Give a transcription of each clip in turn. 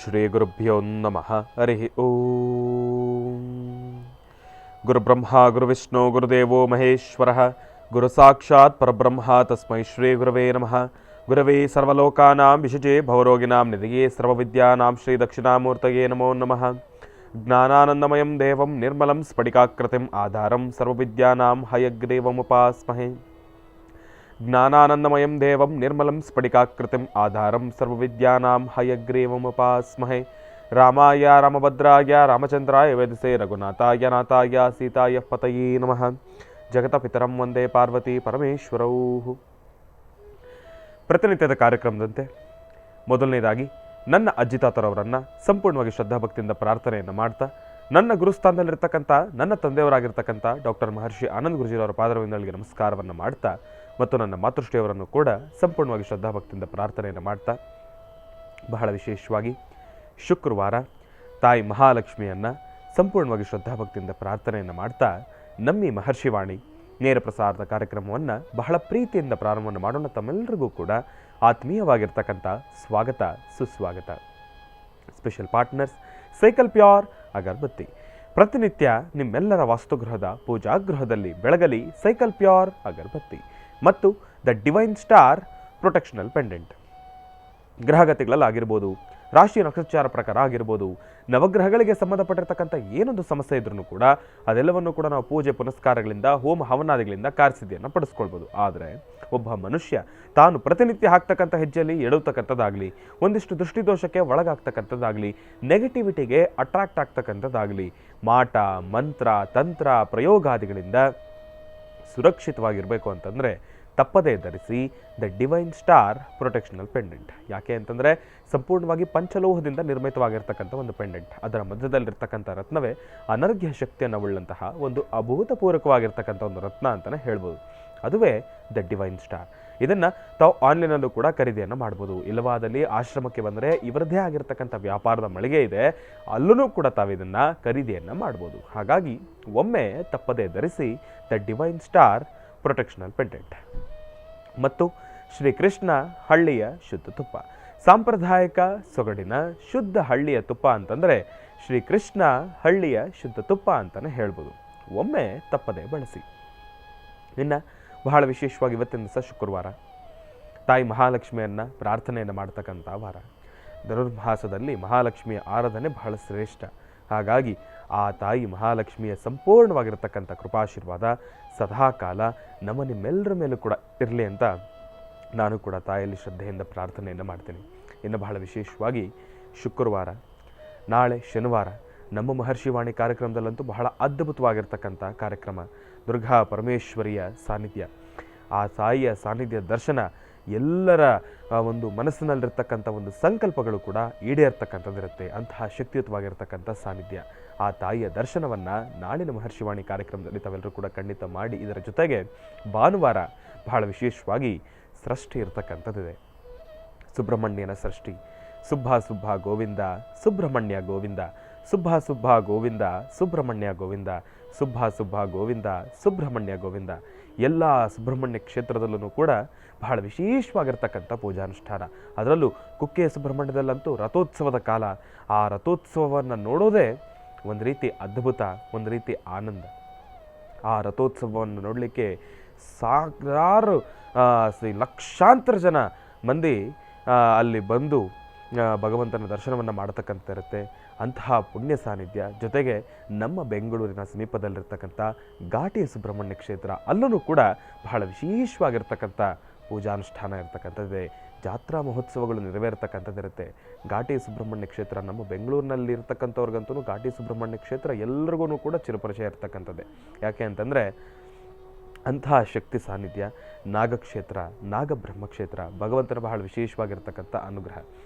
ಶ್ರೀ ಗುರುಭ್ಯೋ ನಮಃ. ಹರಿ ಓಂ. ಗುರುಬ್ರಹ್ಮ ಗುರುವಿಷ್ಣು ಗುರುದೇವೋ ಮಹೇಶ್ವರಃ. ಗುರು ಸಾಕ್ಷಾತ್ ಪರಬ್ರಹ್ಮ ತಸ್ಮೈ ಶ್ರೀ ಗುರವೇ ನಮಃ. ಗುರವೇ ಸರ್ವಲೋಕಾನಾಂ ವಿಷಜೇ ಭವರೋಗಿಣಾಂ ನಿಧಿಯೇ ಸರ್ವವಿದ್ಯಾನಾಂ ಶ್ರೀ ದಕ್ಷಿಣಾಮೂರ್ತಯೇ ನಮೋ ನಮಃ. ಜ್ಞಾನಾನಂದಮಯಂ ದೇವಂ ನಿರ್ಮಲಂ ಸ್ಫಟಿಕಾಕೃತಿಂ ಆಧಾರಂ ಸರ್ವವಿದ್ಯಾನಾಂ ಹಯಗ್ರೀವముపాస్మహే. ಜ್ಞಾನಾನಂದಮಯಂ ದೇವಂ ನಿರ್ಮಲಂ ಸ್ಫಟಿಕಾಕೃತಿಂ ಆಧಾರಂ ಸರ್ವವಿದ್ಯಾನಾಂ ಹಯಗ್ರೀವముపాస్మహే. ರಾಮಾಯ ರಾಮಭದ್ರಾಯ ರಾಮಚಂದ್ರಾಯ ವೇದಸೇ ರಘುನಾಥಾಯ ನಾಥಾಯ ಸೀತಾಯ ಪತಯೇ ನಮಃ. ಜಗತಪಿತರಂ ವಂದೇ ಪಾರ್ವತಿ ಪರಮೇಶ್ವರೌ. ಪ್ರತಿನಿತ್ಯದ ಕಾರ್ಯಕ್ರಮದಂತೆ ಮೊದಲನೇದಾಗಿ ನನ್ನ ಅಜ್ಜಿ ತಾತರವರನ್ನು ಸಂಪೂರ್ಣವಾಗಿ ಶ್ರದ್ಧಾಭಕ್ತಿಯಿಂದ ಪ್ರಾರ್ಥನೆಯನ್ನು ಮಾಡ್ತಾ, ನನ್ನ ಗುರುಸ್ಥಾನದಲ್ಲಿರ್ತಕ್ಕಂಥ ನನ್ನ ತಂದೆಯವರಾಗಿರ್ತಕ್ಕಂಥ ಡಾಕ್ಟರ್ ಮಹರ್ಷಿ ಆನಂದ ಗುರುಜಿಯವರ ಪಾದರವಿಂದಗಳಿಗೆ ನಮಸ್ಕಾರವನ್ನು ಮಾಡ್ತಾ, ಮತ್ತು ನನ್ನ ಮಾತೃಶ್ರೀಯವರನ್ನು ಕೂಡ ಸಂಪೂರ್ಣವಾಗಿ ಶ್ರದ್ಧಾಭಕ್ತಿಯಿಂದ ಪ್ರಾರ್ಥನೆಯನ್ನು ಮಾಡ್ತಾ, ಬಹಳ ವಿಶೇಷವಾಗಿ ಶುಕ್ರವಾರ ತಾಯಿ ಮಹಾಲಕ್ಷ್ಮಿಯನ್ನು ಸಂಪೂರ್ಣವಾಗಿ ಶ್ರದ್ಧಾಭಕ್ತಿಯಿಂದ ಪ್ರಾರ್ಥನೆಯನ್ನು ಮಾಡ್ತಾ, ನಮ್ಮಿ ಮಹರ್ಷಿವಾಣಿ ನೇರ ಪ್ರಸಾರದ ಕಾರ್ಯಕ್ರಮವನ್ನು ಬಹಳ ಪ್ರೀತಿಯಿಂದ ಪ್ರಾರಂಭವನ್ನು ಮಾಡೋಣ. ತಮ್ಮೆಲ್ಲರಿಗೂ ಕೂಡ ಆತ್ಮೀಯವಾಗಿರ್ತಕ್ಕಂಥ ಸ್ವಾಗತ ಸುಸ್ವಾಗತ. ಸ್ಪೆಷಲ್ ಪಾರ್ಟ್ನರ್ಸ್ ಸೈಕಲ್ ಪ್ಯೂರ್ ಅಗರಬತ್ತಿ. ಪ್ರತಿನಿತ್ಯ ನಿಮ್ಮೆಲ್ಲರ ವಾಸ್ತುಗೃಹದ ಪೂಜಾಗೃಹದಲ್ಲಿ ಬೆಳಗಲಿ ಸೈಕಲ್ ಪ್ಯೂರ್ ಅಗರಬತ್ತಿ ಮತ್ತು ದ ಡಿವೈನ್ ಸ್ಟಾರ್ ಪ್ರೊಟೆಕ್ಷನಲ್ ಪೆಂಡೆಂಟ್. ಗ್ರಹಗತಿಗಳಲ್ಲಾಗಿರ್ಬೋದು, ರಾಶಿ ನಕ್ಷತ್ರ ಪ್ರಕಾರ ಆಗಿರ್ಬೋದು, ನವಗ್ರಹಗಳಿಗೆ ಸಂಬಂಧಪಟ್ಟಿರ್ತಕ್ಕಂಥ ಏನೊಂದು ಸಮಸ್ಯೆ ಇದ್ರೂ ಕೂಡ ಅದೆಲ್ಲವನ್ನು ಕೂಡ ನಾವು ಪೂಜೆ ಪುನಸ್ಕಾರಗಳಿಂದ, ಹೋಮ ಹವನಾದಿಗಳಿಂದ ಕಾರ್ಯಸಿದ್ಧಿಯನ್ನು ಪಡಿಸ್ಕೊಳ್ಬೋದು. ಆದರೆ ಒಬ್ಬ ಮನುಷ್ಯ ತಾನು ಪ್ರತಿನಿತ್ಯ ಹಾಕ್ತಕ್ಕಂಥ ಹೆಜ್ಜೆಯಲ್ಲಿ ಎಡುತ್ತಕ್ಕಂಥದ್ದಾಗಲಿ, ಒಂದಿಷ್ಟು ದೃಷ್ಟಿದೋಷಕ್ಕೆ ಒಳಗಾಗ್ತಕ್ಕಂಥದ್ದಾಗಲಿ, ನೆಗೆಟಿವಿಟಿಗೆ ಅಟ್ರಾಕ್ಟ್ ಆಗ್ತಕ್ಕಂಥದ್ದಾಗಲಿ, ಮಾಟ ಮಂತ್ರ ತಂತ್ರ ಪ್ರಯೋಗಾದಿಗಳಿಂದ ಸುರಕ್ಷಿತವಾಗಿರಬೇಕು ಅಂತಂದರೆ ತಪ್ಪದೇ ಧರಿಸಿ ದ ಡಿವೈನ್ ಸ್ಟಾರ್ ಪ್ರೊಟೆಕ್ಷನಲ್ ಪೆಂಡೆಂಟ್. ಯಾಕೆ ಅಂತಂದರೆ ಸಂಪೂರ್ಣವಾಗಿ ಪಂಚಲೋಹದಿಂದ ನಿರ್ಮಿತವಾಗಿರ್ತಕ್ಕಂಥ ಒಂದು ಪೆಂಡೆಂಟ್. ಅದರ ಮಧ್ಯದಲ್ಲಿರ್ತಕ್ಕಂಥ ರತ್ನವೇ ಅನರ್ಘ್ಯ ಶಕ್ತಿಯನ್ನು ಉಳ್ಳಂತಹ ಒಂದು ಅಭೂತಪೂರ್ವಕವಾಗಿರ್ತಕ್ಕಂಥ ಒಂದು ರತ್ನ ಅಂತಲೇ ಹೇಳ್ಬೋದು. ಅದುವೇ ದ ಡಿವೈನ್ ಸ್ಟಾರ್. ಇದನ್ನು ತಾವು ಆನ್ಲೈನಲ್ಲೂ ಕೂಡ ಖರೀದಿಯನ್ನು ಮಾಡ್ಬೋದು. ಇಲ್ಲವಾದಲ್ಲಿ ಆಶ್ರಮಕ್ಕೆ ಬಂದರೆ ಇವರದ್ದೇ ಆಗಿರ್ತಕ್ಕಂಥ ವ್ಯಾಪಾರದ ಮಳಿಗೆ ಇದೆ, ಅಲ್ಲೂ ಕೂಡ ತಾವು ಇದನ್ನು ಖರೀದಿಯನ್ನು ಮಾಡ್ಬೋದು. ಹಾಗಾಗಿ ಒಮ್ಮೆ ತಪ್ಪದೇ ಧರಿಸಿ ದ ಡಿವೈನ್ ಸ್ಟಾರ್ ಪ್ರೊಟೆಕ್ಷನಲ್ ಪೆಂಡೆಂಟ್. ಮತ್ತು ಶ್ರೀಕೃಷ್ಣ ಹಳ್ಳಿಯ ಶುದ್ಧ ತುಪ್ಪ. ಸಾಂಪ್ರದಾಯಿಕ ಸೊಗಡಿನ ಶುದ್ಧ ಹಳ್ಳಿಯ ತುಪ್ಪ ಅಂತಂದರೆ ಶ್ರೀಕೃಷ್ಣ ಹಳ್ಳಿಯ ಶುದ್ಧ ತುಪ್ಪ ಅಂತಲೇ ಹೇಳ್ಬೋದು. ಒಮ್ಮೆ ತಪ್ಪದೇ ಬಳಸಿ. ಇನ್ನು ಬಹಳ ವಿಶೇಷವಾಗಿ ಇವತ್ತಿನ ದಿವಸ ಶುಕ್ರವಾರ, ತಾಯಿ ಮಹಾಲಕ್ಷ್ಮಿಯನ್ನು ಪ್ರಾರ್ಥನೆಯನ್ನು ಮಾಡ್ತಕ್ಕಂಥ ವಾರ. ಧನುರ್ಮಾಸದಲ್ಲಿ ಮಹಾಲಕ್ಷ್ಮಿಯ ಆರಾಧನೆ ಬಹಳ ಶ್ರೇಷ್ಠ. ಹಾಗಾಗಿ ಆ ತಾಯಿ ಮಹಾಲಕ್ಷ್ಮಿಯ ಸಂಪೂರ್ಣವಾಗಿರ್ತಕ್ಕಂಥ ಕೃಪಾಶೀರ್ವಾದ ಸದಾಕಾಲ ನಮ್ಮ ನಿಮ್ಮೆಲ್ಲರ ಮೇಲೂ ಕೂಡ ಇರಲಿ ಅಂತ ನಾನು ಕೂಡ ತಾಯಿಯಲ್ಲಿ ಶ್ರದ್ಧೆಯಿಂದ ಪ್ರಾರ್ಥನೆಯನ್ನು ಮಾಡ್ತೀನಿ. ಇನ್ನು ಬಹಳ ವಿಶೇಷವಾಗಿ ಶುಕ್ರವಾರ, ನಾಳೆ ಶನಿವಾರ ನಮ್ಮ ಮಹರ್ಷಿವಾಣಿ ಕಾರ್ಯಕ್ರಮದಲ್ಲಂತೂ ಬಹಳ ಅದ್ಭುತವಾಗಿರ್ತಕ್ಕಂಥ ಕಾರ್ಯಕ್ರಮ. ದುರ್ಗಾ ಪರಮೇಶ್ವರಿಯ ಸಾನ್ನಿಧ್ಯ, ಆ ತಾಯಿಯ ಸಾನ್ನಿಧ್ಯ ದರ್ಶನ ಎಲ್ಲರ ಒಂದು ಮನಸ್ಸಿನಲ್ಲಿರ್ತಕ್ಕಂಥ ಒಂದು ಸಂಕಲ್ಪಗಳು ಕೂಡ ಈಡೇರ್ತಕ್ಕಂಥದ್ದಿರುತ್ತೆ. ಅಂತಹ ಶಕ್ತಿಯುತವಾಗಿರ್ತಕ್ಕಂಥ ಸಾನ್ನಿಧ್ಯ, ಆ ತಾಯಿಯ ದರ್ಶನವನ್ನು ನಾಳಿನ ಮಹರ್ಷಿವಾಣಿ ಕಾರ್ಯಕ್ರಮದಲ್ಲಿ ತಾವೆಲ್ಲರೂ ಕೂಡ ಖಂಡಿತ ಮಾಡಿ. ಇದರ ಜೊತೆಗೆ ಭಾನುವಾರ ಬಹಳ ವಿಶೇಷವಾಗಿ ಸೃಷ್ಟಿ ಇರ್ತಕ್ಕಂಥದ್ದಿದೆ. ಸುಬ್ರಹ್ಮಣ್ಯನ ಸೃಷ್ಟಿ. ಸುಬ್ಬ ಸುಬ್ಬ ಗೋವಿಂದ ಸುಬ್ರಹ್ಮಣ್ಯ ಗೋವಿಂದ, ಸುಬ್ಬ ಸುಬ್ಬ ಗೋವಿಂದ ಸುಬ್ರಹ್ಮಣ್ಯ ಗೋವಿಂದ, ಸುಬ್ಬ ಸುಬ್ಬ ಗೋವಿಂದ ಸುಬ್ರಹ್ಮಣ್ಯ ಗೋವಿಂದ. ಎಲ್ಲ ಸುಬ್ರಹ್ಮಣ್ಯ ಕ್ಷೇತ್ರದಲ್ಲೂ ಕೂಡ ಬಹಳ ವಿಶೇಷವಾಗಿರ್ತಕ್ಕಂಥ ಪೂಜಾನುಷ್ಠಾನ. ಅದರಲ್ಲೂ ಕುಕ್ಕೆ ಸುಬ್ರಹ್ಮಣ್ಯದಲ್ಲಂತೂ ರಥೋತ್ಸವದ ಕಾಲ. ಆ ರಥೋತ್ಸವವನ್ನು ನೋಡೋದೇ ಒಂದು ರೀತಿ ಅದ್ಭುತ, ಒಂದು ರೀತಿ ಆನಂದ. ಆ ರಥೋತ್ಸವವನ್ನು ನೋಡಲಿಕ್ಕೆ ಸಾವಿರಾರು ಲಕ್ಷಾಂತರ ಜನ ಮಂದಿ ಅಲ್ಲಿ ಬಂದು ಭಗವಂತನ ದರ್ಶನವನ್ನು ಮಾಡ್ತಕ್ಕಂಥ ಇರುತ್ತೆ. ಅಂತಹ ಪುಣ್ಯ ಸಾನ್ನಿಧ್ಯ. ಜೊತೆಗೆ ನಮ್ಮ ಬೆಂಗಳೂರಿನ ಸಮೀಪದಲ್ಲಿರ್ತಕ್ಕಂಥ ಘಾಟಿ ಸುಬ್ರಹ್ಮಣ್ಯ ಕ್ಷೇತ್ರ, ಅಲ್ಲೂ ಕೂಡ ಬಹಳ ವಿಶೇಷವಾಗಿರ್ತಕ್ಕಂಥ ಪೂಜಾನುಷ್ಠಾನ ಇರ್ತಕ್ಕಂಥದ್ದೇ. ಜಾತ್ರಾ ಮಹೋತ್ಸವಗಳು ನೆರವೇರ್ತಕ್ಕಂಥದ್ದಿರುತ್ತೆ. ಘಾಟಿ ಸುಬ್ರಹ್ಮಣ್ಯ ಕ್ಷೇತ್ರ ನಮ್ಮ ಬೆಂಗಳೂರಿನಲ್ಲಿ ಇರ್ತಕ್ಕಂಥವ್ರಿಗಂತೂ ಘಾಟಿ ಸುಬ್ರಹ್ಮಣ್ಯ ಕ್ಷೇತ್ರ ಎಲ್ರಿಗೂ ಕೂಡ ಚಿರಪರಿಚಯ ಇರ್ತಕ್ಕಂಥದ್ದೇ. ಯಾಕೆ ಅಂತಂದರೆ ಅಂತಹ ಶಕ್ತಿ ಸಾನ್ನಿಧ್ಯ. ನಾಗಕ್ಷೇತ್ರ, ನಾಗಬ್ರಹ್ಮಕ್ಷೇತ್ರ, ಭಗವಂತನ ಬಹಳ ವಿಶೇಷವಾಗಿರ್ತಕ್ಕಂಥ ಅನುಗ್ರಹ.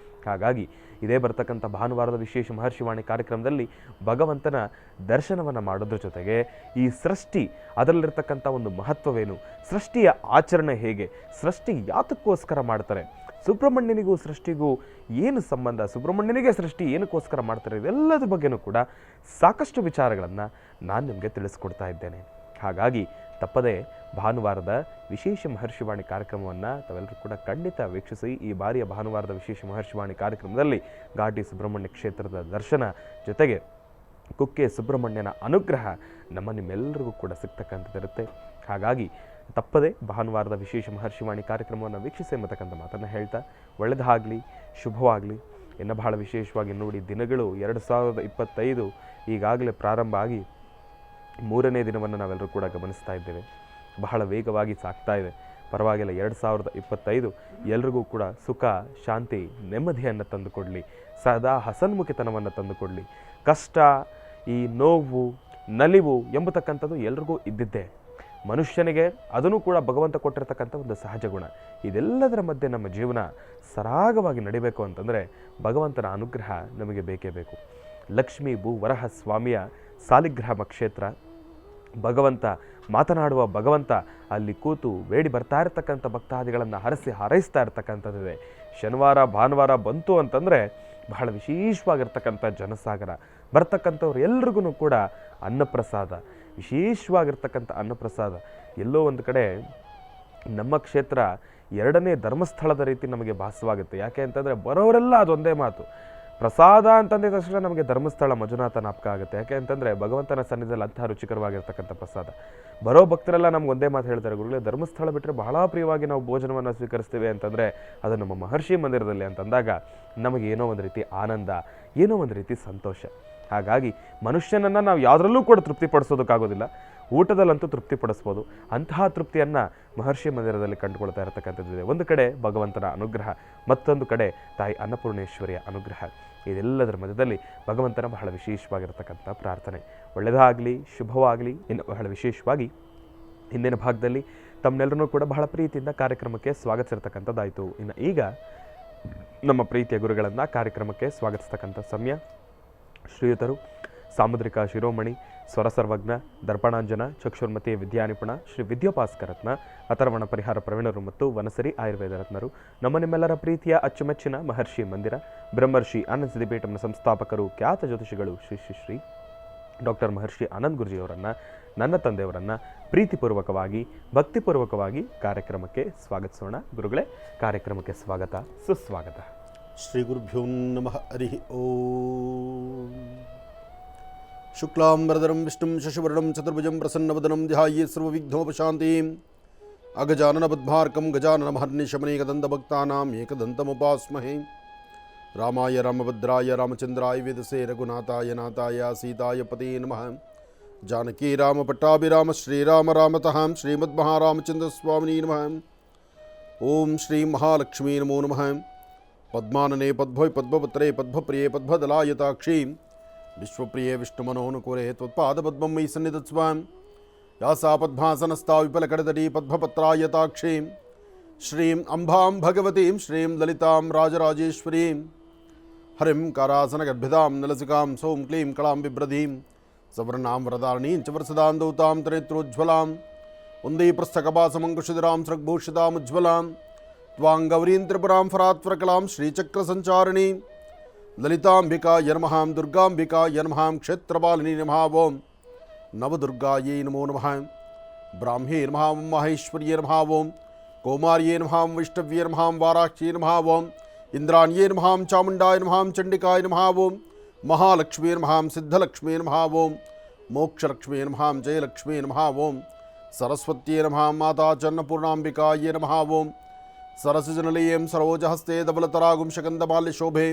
ಹಾಗಾಗಿ ಇದೇ ಬರ್ತಕ್ಕಂಥ ಭಾನುವಾರದ ವಿಶೇಷ ಮಹರ್ಷಿವಾಣಿ ಕಾರ್ಯಕ್ರಮದಲ್ಲಿ ಭಗವಂತನ ದರ್ಶನವನ್ನು ಮಾಡೋದ್ರ ಜೊತೆಗೆ ಈ ಸೃಷ್ಟಿ, ಅದರಲ್ಲಿರ್ತಕ್ಕಂಥ ಒಂದು ಮಹತ್ವವೇನು, ಸೃಷ್ಟಿಯ ಆಚರಣೆ ಹೇಗೆ, ಸೃಷ್ಟಿ ಯಾತಕ್ಕೋಸ್ಕರ ಮಾಡ್ತಾರೆ, ಸುಬ್ರಹ್ಮಣ್ಯನಿಗೂ ಸೃಷ್ಟಿಗೂ ಏನು ಸಂಬಂಧ, ಸುಬ್ರಹ್ಮಣ್ಯನಿಗೆ ಸೃಷ್ಟಿ ಏನಕ್ಕೋಸ್ಕರ ಮಾಡ್ತಾರೆ, ಇದೆಲ್ಲದ ಬಗ್ಗೆನೂ ಕೂಡ ಸಾಕಷ್ಟು ವಿಚಾರಗಳನ್ನು ನಾನು ನಿಮಗೆ ತಿಳಿಸ್ಕೊಡ್ತಾ ಇದ್ದೇನೆ. ಹಾಗಾಗಿ ತಪ್ಪದೆ ಭಾನುವಾರದ ವಿಶೇಷ ಮಹರ್ಷಿವಾಣಿ ಕಾರ್ಯಕ್ರಮವನ್ನು ತಾವೆಲ್ಲರೂ ಕೂಡ ಖಂಡಿತ ವೀಕ್ಷಿಸಿ. ಈ ಬಾರಿಯ ಭಾನುವಾರದ ವಿಶೇಷ ಮಹರ್ಷಿವಾಣಿ ಕಾರ್ಯಕ್ರಮದಲ್ಲಿ ಘಾಟಿ ಸುಬ್ರಹ್ಮಣ್ಯ ಕ್ಷೇತ್ರದ ದರ್ಶನ ಜೊತೆಗೆ ಕುಕ್ಕೆ ಸುಬ್ರಹ್ಮಣ್ಯನ ಅನುಗ್ರಹ ನಿಮ್ಮೆಲ್ಲರಿಗೂ ಕೂಡ ಸಿಗ್ತಕ್ಕಂಥದ್ದಿರುತ್ತೆ. ಹಾಗಾಗಿ ತಪ್ಪದೆ ಭಾನುವಾರದ ವಿಶೇಷ ಮಹರ್ಷಿವಾಣಿ ಕಾರ್ಯಕ್ರಮವನ್ನು ವೀಕ್ಷಿಸಿ ಎಂಬತಕ್ಕಂಥ ಮಾತನ್ನು ಹೇಳ್ತಾ, ಒಳ್ಳೆಯದಾಗಲಿ, ಶುಭವಾಗಲಿ. ಇನ್ನು ಬಹಳ ವಿಶೇಷವಾಗಿ ನೋಡಿ, ದಿನಗಳು 2025 ಈಗಾಗಲೇ ಪ್ರಾರಂಭ ಆಗಿ 3ನೇ ದಿನವನ್ನು ನಾವೆಲ್ಲರೂ ಕೂಡ ಗಮನಿಸ್ತಾ ಇದ್ದೇವೆ. ಬಹಳ ವೇಗವಾಗಿ ಸಾಗ್ತಾ ಇದೆ. ಪರವಾಗಿಲ್ಲ, 2025 ಎಲ್ರಿಗೂ ಕೂಡ ಸುಖ, ಶಾಂತಿ, ನೆಮ್ಮದಿಯನ್ನು ತಂದುಕೊಡಲಿ, ಸದಾ ಹಸನ್ಮುಖಿತನವನ್ನು ತಂದುಕೊಡಲಿ. ಕಷ್ಟ, ಈ ನೋವು, ನಲಿವು ಎಂಬತಕ್ಕಂಥದ್ದು ಎಲ್ರಿಗೂ ಇದ್ದಿದ್ದೇ. ಮನುಷ್ಯನಿಗೆ ಅದನ್ನು ಕೂಡ ಭಗವಂತ ಕೊಟ್ಟಿರ್ತಕ್ಕಂಥ ಒಂದು ಸಹಜ ಗುಣ. ಇದೆಲ್ಲದರ ಮಧ್ಯೆ ನಮ್ಮ ಜೀವನ ಸರಾಗವಾಗಿ ನಡಿಬೇಕು ಅಂತಂದರೆ ಭಗವಂತನ ಅನುಗ್ರಹ ನಮಗೆ ಬೇಕೇ ಬೇಕು. ಲಕ್ಷ್ಮೀ ಭೂ ವರಹ ಸ್ವಾಮಿಯ ಸಾಲಿಗ್ರಾಮ ಕ್ಷೇತ್ರ, ಭಗವಂತ ಮಾತನಾಡುವ ಭಗವಂತ ಅಲ್ಲಿ ಕೂತು ಬೇಡಿ ಬರ್ತಾ ಇರ್ತಕ್ಕಂಥ ಭಕ್ತಾದಿಗಳನ್ನು ಹರಸಿ ಹಾರೈಸ್ತಾ ಇರ್ತಕ್ಕಂಥದ್ದಿದೆ. ಶನಿವಾರ ಭಾನುವಾರ ಬಂತು ಅಂತಂದರೆ ಬಹಳ ವಿಶೇಷವಾಗಿರ್ತಕ್ಕಂಥ ಜನಸಾಗರ. ಬರ್ತಕ್ಕಂಥವ್ರು ಎಲ್ರಿಗೂ ಕೂಡ ಅನ್ನಪ್ರಸಾದ, ವಿಶೇಷವಾಗಿರ್ತಕ್ಕಂಥ ಅನ್ನಪ್ರಸಾದ. ಎಲ್ಲೋ ಒಂದು ಕಡೆ ನಮ್ಮ ಕ್ಷೇತ್ರ 2ನೇ ಧರ್ಮಸ್ಥಳದ ರೀತಿ ನಮಗೆ ಭಾಸವಾಗುತ್ತೆ. ಯಾಕೆ ಅಂತಂದರೆ ಬರೋರೆಲ್ಲ ಅದೊಂದೇ ಮಾತು, ಪ್ರಸಾದ ಅಂತಂದಿದ ತಕ್ಷಣ ನಮಗೆ ಧರ್ಮಸ್ಥಳ ಮಂಜುನಾಥ ನಾಪಕ ಆಗುತ್ತೆ. ಯಾಕೆ ಅಂತಂದರೆ ಭಗವಂತನ ಸನ್ನಿಧಿಯಲ್ಲಿ ಅಂತಹ ರುಚಿಕರವಾಗಿರ್ತಕ್ಕಂಥ ಪ್ರಸಾದ. ಬರೋ ಭಕ್ತರೆಲ್ಲ ನಮ್ಗೆ ಒಂದೇ ಮಾತು ಹೇಳ್ತಾರೆ, ಗುರುಗಳೇ ಧರ್ಮಸ್ಥಳ ಬಿಟ್ಟರೆ ಬಹಳ ಪ್ರಿಯವಾಗಿ ನಾವು ಭೋಜನವನ್ನು ಸ್ವೀಕರಿಸ್ತೀವಿ ಅಂತಂದರೆ ಅದು ನಮ್ಮ ಮಹರ್ಷಿ ಮಂದಿರದಲ್ಲಿ ಅಂತಂದಾಗ ನಮಗೆ ಏನೋ ಒಂದು ರೀತಿ ಆನಂದ, ಏನೋ ಒಂದು ರೀತಿ ಸಂತೋಷ. ಹಾಗಾಗಿ ಮನುಷ್ಯನನ್ನು ನಾವು ಯಾವುದರಲ್ಲೂ ಕೂಡ ತೃಪ್ತಿಪಡಿಸೋದಕ್ಕಾಗೋದಿಲ್ಲ, ಊಟದಲ್ಲಂತೂ ತೃಪ್ತಿಪಡಿಸ್ಬೋದು. ಅಂತಹ ತೃಪ್ತಿಯನ್ನು ಮಹರ್ಷಿ ಮಂದಿರದಲ್ಲಿ ಕಂಡುಕೊಳ್ತಾ ಇರತಕ್ಕಂಥದ್ದಿದೆ. ಒಂದು ಕಡೆ ಭಗವಂತನ ಅನುಗ್ರಹ, ಮತ್ತೊಂದು ಕಡೆ ತಾಯಿ ಅನ್ನಪೂರ್ಣೇಶ್ವರಿಯ ಅನುಗ್ರಹ. ಇದೆಲ್ಲದರ ಮಧ್ಯದಲ್ಲಿ ಭಗವಂತನ ಬಹಳ ವಿಶೇಷವಾಗಿರ್ತಕ್ಕಂಥ ಪ್ರಾರ್ಥನೆ. ಒಳ್ಳೆಯದಾಗಲಿ, ಶುಭವಾಗಲಿ. ಇನ್ನು ಬಹಳ ವಿಶೇಷವಾಗಿ ಹಿಂದಿನ ಭಾಗದಲ್ಲಿ ತಮ್ಮನ್ನೆಲ್ಲರೂ ಕೂಡ ಬಹಳ ಪ್ರೀತಿಯಿಂದ ಕಾರ್ಯಕ್ರಮಕ್ಕೆ ಸ್ವಾಗತಿಸಿರ್ತಕ್ಕಂಥದ್ದಾಯಿತು. ಇನ್ನು ಈಗ ನಮ್ಮ ಪ್ರೀತಿಯ ಗುರುಗಳನ್ನು ಕಾರ್ಯಕ್ರಮಕ್ಕೆ ಸ್ವಾಗತಿಸ್ತಕ್ಕಂಥ ಸಮಯ. ಶ್ರೀಯುತರು ಸಾಮುದ್ರಿಕ ಶಿರೋಮಣಿ, ಸ್ವರಸರ್ವಜ್ಞ, ದರ್ಪಣಾಂಜನ, ಚಕ್ಷುರ್ಮತಿ ವಿದ್ಯಾನಿಪುಣ, ಶ್ರೀ ವಿದ್ಯೋಪಾಸ್ಕರತ್ನ, ಅಥರ್ವಣ ಪರಿಹಾರ ಪ್ರವೀಣರು ಮತ್ತು ವನಸರಿ ಆಯುರ್ವೇದ ರತ್ನರು, ನಿಮ್ಮೆಲ್ಲರ ಪ್ರೀತಿಯ ಅಚ್ಚುಮೆಚ್ಚಿನ ಮಹರ್ಷಿ ಮಂದಿರ ಬ್ರಹ್ಮರ್ಷಿ ಆನಂದ್ ಸಿದ್ದಿಪೀಠಂನ ಸಂಸ್ಥಾಪಕರು, ಖ್ಯಾತ ಜ್ಯೋತಿಷಿಗಳು ಶ್ರೀ ಶ್ರೀ ಶ್ರೀ ಡಾಕ್ಟರ್ ಮಹರ್ಷಿ ಆನಂದ್ ಗುರುಜಿಯವರನ್ನು, ನನ್ನ ತಂದೆಯವರನ್ನು ಪ್ರೀತಿಪೂರ್ವಕವಾಗಿ, ಭಕ್ತಿಪೂರ್ವಕವಾಗಿ ಕಾರ್ಯಕ್ರಮಕ್ಕೆ ಸ್ವಾಗತಿಸೋಣ. ಗುರುಗಳೇ, ಕಾರ್ಯಕ್ರಮಕ್ಕೆ ಸ್ವಾಗತ, ಸುಸ್ವಾಗತ. ಶ್ರೀ ಗುರುಭ್ಯೋ ನಮಃ. ಹರಿ ಓಂ. ಶುಕ್ಲಾಂಬರಧರಂ ವಿಷ್ಣುಂ ಶಶಿವರ್ಣಂ ಚತುರ್ಭುಜಂ ಪ್ರಸನ್ನವದನಂ ಧ್ಯಾಯೇತ್ ಸರ್ವವಿಘ್ನೋಪಶಾಂತಿಂ. ಅಗಜಾನನ ಪದ್ಮಾರ್ಕಂ ಗಜಾನನ ಮಹರ್ನಿಶಮನೇಕದಂತಭಕ್ತಾನಾಂ ಏಕದಂತಮುಪಾಸ್ಮಹೇ. ರಾಮಾಯ ರಾಮಭದ್ರಾಯ ರಾಮಚಂದ್ರಾಯ ವೇದಸೇ ರಘುನಾಥಾಯ ನಾಥಾಯ ಸೀತಾಯ ಪತೇ ನಮಃ. ಜಾನಕೀ ರಾಮ ಪಟ್ಟಾಭಿರಾಮ ಶ್ರೀರಾಮ ರಾಮತಃ ಶ್ರೀಮದ್ಮಹಾರಾಮಚಂದ್ರ ಸ್ವಾಮಿನೇ ನಮಃ. ಓಂ ಶ್ರೀ ಮಹಾಲಕ್ಷ್ಮೀ ನಮೋ ನಮಃ. ಪದ್ಮಾನನೆ ಪದ್ಭೋಯ್ ಪದ್ಮಪತ್ರೇ ಪದ್ಮಪ್ರಿಯೇ ಪದ್ಮದಲಾಯತಾಕ್ಷಿ ವಿಶ್ವಪ್ರಿಯೇ ವಿಷ್ಣುಮನೋನುಕೂಲೆ ತ್ವತ್ಪಾದಪದ್ಮಂ ಮಯಿ ಸನ್ನಿಧತ್ಸ್ವಾಂ. ಯಾ ಸಾ ಪದ್ಮಾಸನಸ್ಥಾ ವಿಫಲಕಡತಡಿ ಪದ್ಮಪತ್ರಾಯತಾಕ್ಷಿ ಶ್ರೀಂ ಅಂಬಾಂ ಭಗವತೀಂ ಶ್ರೀಂ ಲಲಿತಾಂ ರಾಜರಾಜೇಶ್ವರೀಂ. ಹರಿಂ ಕಾರಾಸನಗರ್ಭಿತಾಂ ನಲಸಿಕಾಂ ಸೌಂ ಕ್ಲೀಂ ಕಳಾಂ ಬಿಭ್ರದೀಂ ಸವರ್ಣಾಂ ವರದಾರಣೀಂ ಚ ವರಸದಾಂದೌತಾಂ ತ್ರಿನೇತ್ರೋಜ್ವಲಾಂ. ವಂದೇ ಪೃಸ್ಥಕಪಾಸಮಂಕುಶಿಧರಾಂ ಸೃಗ್ಭೂಷಿತಾಮುಜ್ವಲಾಂ. ತ್ವಾಂಗೌರೀಂ ತ್ರಿಪುರಾಂ ಫರಾತ್ವರಕಲಾಂ ಶ್ರೀಚಕ್ರಸಂಚಾರಿಣೀ ಲಲಿತಾಂಬಿಕಾಯ ನಮಃ. ದುರ್ಗಾಂಬಿಕಾಯ ನಮಃ. ಕ್ಷೇತ್ರಪಾಲಿನಿ ನಮಃ. ಓಂ ನವದುರ್ಗಾಯೈ ನಮೋ ನಮಃ. ಬ್ರಾಹ್ಮ್ಯೈ ನಮಃ. ಮಹೇಶ್ವರ್ಯೈ ನಮಃ. ಓಂ ಕೌಮಾರ್ಯೈ ನಮಃ. ವೈಷ್ಣವ್ಯೈ ನಮಃ. ವಾರಾಕ್ಷ್ಯೈ ನಮಃ. ಓಂ ಇಂದ್ರಾಣ್ಯೈ ನಮಃ. ಚಾಮುಂಡಾಯ ನಮಃ. ಚಂಡಿಕಾಯ ನಮಃ. ಓಂ ಮಹಾಲಕ್ಷ್ಮೀ ನಮಃ. ಸಿದ್ಧಲಕ್ಷ್ಮೀ ನಮಃ. ಓಂ ಮೋಕ್ಷಲಕ್ಷ್ಮೀ ನಮಃ. ಜಯಲಕ್ಷ್ಮೀ ನಮಃ. ಓಂ ಸರಸ್ವತ್ಯೈ ನಮಃ. ಮಾತಾ ಚನ್ನಪೂರ್ಣಾಂಬಿಕಾಯ ನಮಃ. ಓಂ ಸರಸಿಜನಲೀಯಂ ಸರೋಜಹಸ್ತೆ ಧವಲತರಾಗುಂ ಶಕಂದಮಾಲ್ಯಶೋಭೆ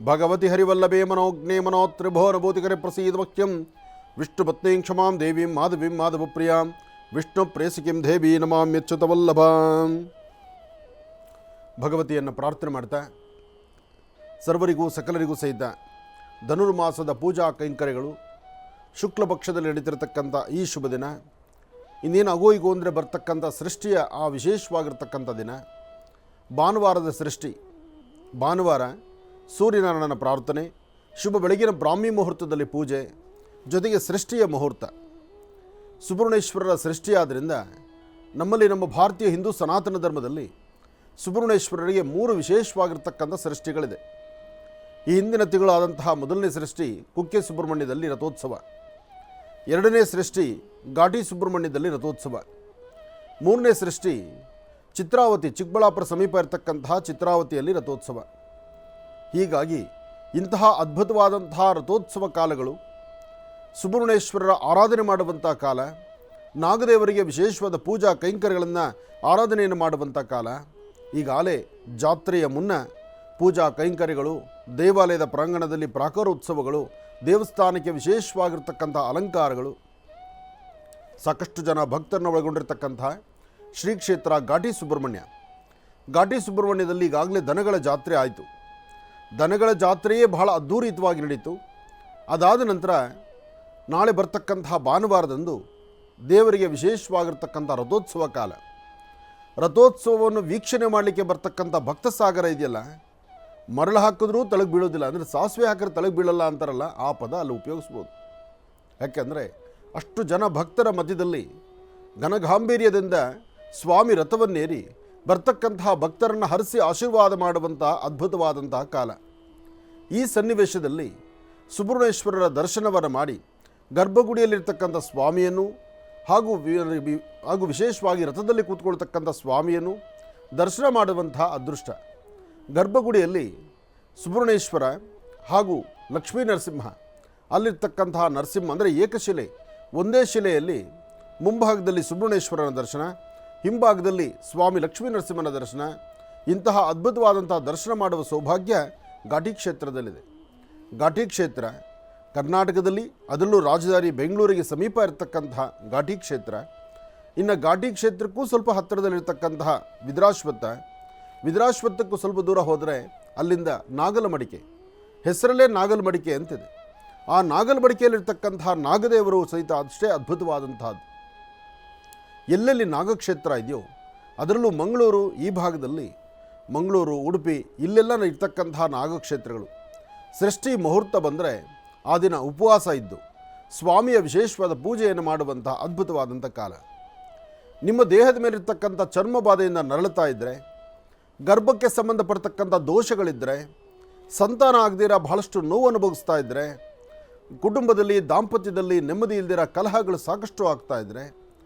ಭಗವತಿ ಹರಿವಲ್ಲಭೆ ಮನೋಜ್ಞೆ ಮನೋತ್ರಿಭುವನಭೂತಿಕರೆ ಪ್ರಸೀದ ವಾಕ್ಯಂ. ವಿಷ್ಣುಪತ್ನೀಂ ಕ್ಷಮಾಂ ದೇವೀಂ ಮಾಧವೀಂ ಮಾಧವಪ್ರಿಯಾಂ ವಿಷ್ಣು ಪ್ರೇಸಿಕಿಂ ದೇವಿ ನಮಾಮ್ಯಚ್ಯುತವಲ್ಲಭಾಂ. ಭಗವತಿಯನ್ನು ಪ್ರಾರ್ಥನೆ ಮಾಡ್ತಾ ಸರ್ವರಿಗೂ ಸಕಲರಿಗೂ ಸಹಿತ ಧನುರ್ಮಾಸದ ಪೂಜಾ ಕೈಂಕರ್ಯಗಳು ಶುಕ್ಲ ಪಕ್ಷದಲ್ಲಿ ನಡೀತಿರತಕ್ಕಂಥ ಈ ಶುಭ ದಿನ, ಇನ್ನೇನು ಅಗೋಯಿಗೋ ಅಂದರೆ ಬರ್ತಕ್ಕಂಥ ಸೃಷ್ಟಿಯ ಆ ವಿಶೇಷವಾಗಿರ್ತಕ್ಕಂಥ ದಿನ, ಭಾನುವಾರದ ಸೃಷ್ಟಿ. ಭಾನುವಾರ ಸೂರ್ಯನಾರಾಯಣನ ಪ್ರಾರ್ಥನೆ, ಶುಭ ಬೆಳಗಿನ ಬ್ರಾಹ್ಮಿ ಮುಹೂರ್ತದಲ್ಲಿ ಪೂಜೆ, ಜೊತೆಗೆ ಸೃಷ್ಟಿಯ ಮುಹೂರ್ತ. ಸುಬ್ರಹ್ಮಣ್ಯೇಶ್ವರರ ಸೃಷ್ಟಿಯಾದ್ದರಿಂದ ನಮ್ಮಲ್ಲಿ ನಮ್ಮ ಭಾರತೀಯ ಹಿಂದೂ ಸನಾತನ ಧರ್ಮದಲ್ಲಿ ಸುಬ್ರಹ್ಮಣ್ಯೇಶ್ವರರಿಗೆ 3 ವಿಶೇಷವಾಗಿರ್ತಕ್ಕಂಥ ಸೃಷ್ಟಿಗಳಿದೆ. ಈ ಹಿಂದಿನ ತಿಂಗಳಾದಂತಹ ಮೊದಲನೇ ಸೃಷ್ಟಿ ಕುಕ್ಕೆ ಸುಬ್ರಹ್ಮಣ್ಯದಲ್ಲಿ ರಥೋತ್ಸವ, 2ನೇ ಸೃಷ್ಟಿ ಘಾಟಿ ಸುಬ್ರಹ್ಮಣ್ಯದಲ್ಲಿ ರಥೋತ್ಸವ, ಮೂರನೇ ಸೃಷ್ಟಿ ಚಿತ್ರಾವತಿ, ಚಿಕ್ಕಬಳ್ಳಾಪುರ ಸಮೀಪ ಇರತಕ್ಕಂತಹ ಚಿತ್ರಾವತಿಯಲ್ಲಿ ರಥೋತ್ಸವ. ಹೀಗಾಗಿ ಇಂತಹ ಅದ್ಭುತವಾದಂತಹ ರಥೋತ್ಸವ ಕಾಲಗಳು, ಸುಬ್ರಹ್ಮಣ್ಯೇಶ್ವರರ ಆರಾಧನೆ ಮಾಡುವಂಥ ಕಾಲ, ನಾಗದೇವರಿಗೆ ವಿಶೇಷವಾದ ಪೂಜಾ ಕೈಂಕರ್ಯಗಳನ್ನು ಆರಾಧನೆಯನ್ನು ಮಾಡುವಂಥ ಕಾಲ. ಈಗಾಗಲೇ ಜಾತ್ರೆಯ ಮುನ್ನ ಪೂಜಾ ಕೈಂಕರ್ಯಗಳು, ದೇವಾಲಯದ ಪ್ರಾಂಗಣದಲ್ಲಿ ಪ್ರಾಕಾರೋತ್ಸವಗಳು, ದೇವಸ್ಥಾನಕ್ಕೆ ವಿಶೇಷವಾಗಿರ್ತಕ್ಕಂಥ ಅಲಂಕಾರಗಳು, ಸಾಕಷ್ಟು ಜನ ಭಕ್ತರನ್ನು ಒಳಗೊಂಡಿರ್ತಕ್ಕಂಥ ಶ್ರೀ ಕ್ಷೇತ್ರ ಘಾಟಿ ಸುಬ್ರಹ್ಮಣ್ಯ. ಘಾಟಿ ಸುಬ್ರಹ್ಮಣ್ಯದಲ್ಲಿ ಈಗಾಗಲೇ ದನಗಳ ಜಾತ್ರೆ ಆಯಿತು. ದನಗಳ ಜಾತ್ರೆಯೇ ಬಹಳ ಅದ್ಧೂರಿತವಾಗಿ ನಡೀತು. ಅದಾದ ನಂತರ ನಾಳೆ ಬರ್ತಕ್ಕಂತಹ ಭಾನುವಾರದಂದು ದೇವರಿಗೆ ವಿಶೇಷವಾಗಿರ್ತಕ್ಕಂಥ ರಥೋತ್ಸವ ಕಾಲ. ರಥೋತ್ಸವವನ್ನು ವೀಕ್ಷಣೆ ಮಾಡಲಿಕ್ಕೆ ಬರ್ತಕ್ಕಂಥ ಭಕ್ತ ಸಾಗರ ಇದೆಯಲ್ಲ, ಮರಳು ಹಾಕಿದ್ರೂ ತಳಗೆ ಬೀಳೋದಿಲ್ಲ. ಅಂದರೆ ಸಾಸಿವೆ ಹಾಕಿದ್ರೆ ತಳಗೆ ಬೀಳಲ್ಲ ಅಂತಾರಲ್ಲ, ಆ ಪದ ಅಲ್ಲಿ ಉಪಯೋಗಿಸ್ಬೋದು. ಯಾಕೆಂದರೆ ಅಷ್ಟು ಜನ ಭಕ್ತರ ಮಧ್ಯದಲ್ಲಿ ಘನಗಾಂಭೀರ್ಯದಿಂದ ಸ್ವಾಮಿ ರಥವನ್ನೇರಿ ಬರ್ತಕ್ಕಂತಹ ಭಕ್ತರನ್ನು ಹರಿಸಿ ಆಶೀರ್ವಾದ ಮಾಡುವಂಥ ಅದ್ಭುತವಾದಂತಹ ಕಾಲ. ಈ ಸನ್ನಿವೇಶದಲ್ಲಿ ಸುಬ್ರಹ್ಮಣ್ಯೇಶ್ವರರ ದರ್ಶನವನ್ನು ಮಾಡಿ ಗರ್ಭಗುಡಿಯಲ್ಲಿರ್ತಕ್ಕಂಥ ಸ್ವಾಮಿಯನ್ನು ಹಾಗೂ ವಿಶೇಷವಾಗಿ ರಥದಲ್ಲಿ ಕೂತ್ಕೊಳ್ತಕ್ಕಂಥ ಸ್ವಾಮಿಯನ್ನು ದರ್ಶನ ಮಾಡುವಂಥ ಅದೃಷ್ಟ. ಗರ್ಭಗುಡಿಯಲ್ಲಿ ಸುಬ್ರಹ್ಮಣ್ಯೇಶ್ವರ ಹಾಗೂ ಲಕ್ಷ್ಮೀ ನರಸಿಂಹ, ಅಲ್ಲಿರ್ತಕ್ಕಂತಹ ನರಸಿಂಹ ಅಂದರೆ ಏಕಶಿಲೆ, ಒಂದೇ ಶಿಲೆಯಲ್ಲಿ ಮುಂಭಾಗದಲ್ಲಿ ಸುಬ್ರಹ್ಮಣ್ಯೇಶ್ವರನ ದರ್ಶನ, ಹಿಂಭಾಗದಲ್ಲಿ ಸ್ವಾಮಿ ಲಕ್ಷ್ಮೀ ನರಸಿಂಹನ ದರ್ಶನ. ಇಂತಹ ಅದ್ಭುತವಾದಂತಹ ದರ್ಶನ ಮಾಡುವ ಸೌಭಾಗ್ಯ ಘಾಟಿ ಕ್ಷೇತ್ರದಲ್ಲಿದೆ. ಘಾಟಿ ಕ್ಷೇತ್ರ ಕರ್ನಾಟಕದಲ್ಲಿ, ಅದರಲ್ಲೂ ರಾಜಧಾನಿ ಬೆಂಗಳೂರಿಗೆ ಸಮೀಪ ಇರತಕ್ಕಂತಹ ಘಾಟಿ ಕ್ಷೇತ್ರ. ಇನ್ನು ಘಾಟಿ ಕ್ಷೇತ್ರಕ್ಕೂ ಸ್ವಲ್ಪ ಹತ್ತಿರದಲ್ಲಿರ್ತಕ್ಕಂತಹ ವಿದ್ರಾಶ್ವತ್ಥಕ್ಕೂ ಸ್ವಲ್ಪ ದೂರ ಹೋದರೆ ಅಲ್ಲಿಂದ ನಾಗಲಮಡಿಕೆ, ಹೆಸರಲ್ಲೇ ನಾಗಲಮಡಿಕೆ ಅಂತಿದೆ. ಆ ನಾಗಲಮಡಿಕೆಯಲ್ಲಿರ್ತಕ್ಕಂತಹ ನಾಗದೇವರು ಸಹಿತ ಅಷ್ಟೇ ಅದ್ಭುತವಾದಂತಹದ್ದು. ಎಲ್ಲೆಲ್ಲಿ ನಾಗಕ್ಷೇತ್ರ ಇದೆಯೋ, ಅದರಲ್ಲೂ ಮಂಗಳೂರು ಈ ಭಾಗದಲ್ಲಿ, ಮಂಗಳೂರು, ಉಡುಪಿ, ಇಲ್ಲೆಲ್ಲ ಇರ್ತಕ್ಕಂತಹ ನಾಗಕ್ಷೇತ್ರಗಳು ಸೃಷ್ಟಿ ಮುಹೂರ್ತ ಬಂದರೆ ಆ ದಿನ ಉಪವಾಸ ಇದ್ದು ಸ್ವಾಮಿಯ ವಿಶೇಷವಾದ ಪೂಜೆಯನ್ನು ಮಾಡುವಂಥ ಅದ್ಭುತವಾದಂಥ ಕಾಲ. ನಿಮ್ಮ ದೇಹದ ಮೇಲಿರ್ತಕ್ಕಂಥ ಚರ್ಮ ಬಾಧೆಯಿಂದ ನರಳುತ್ತಾ ಇದ್ದರೆ, ಗರ್ಭಕ್ಕೆ ಸಂಬಂಧಪಡ್ತಕ್ಕಂಥ ದೋಷಗಳಿದ್ದರೆ, ಸಂತಾನ ಆಗದಿರ ಬಹಳಷ್ಟು ನೋವು ಅನುಭವಿಸ್ತಾ ಇದ್ದರೆ, ಕುಟುಂಬದಲ್ಲಿ ದಾಂಪತ್ಯದಲ್ಲಿ ನೆಮ್ಮದಿ ಇಲ್ದಿರ ಕಲಹಗಳು ಸಾಕಷ್ಟು ಆಗ್ತಾ ಇದ್ದರೆ,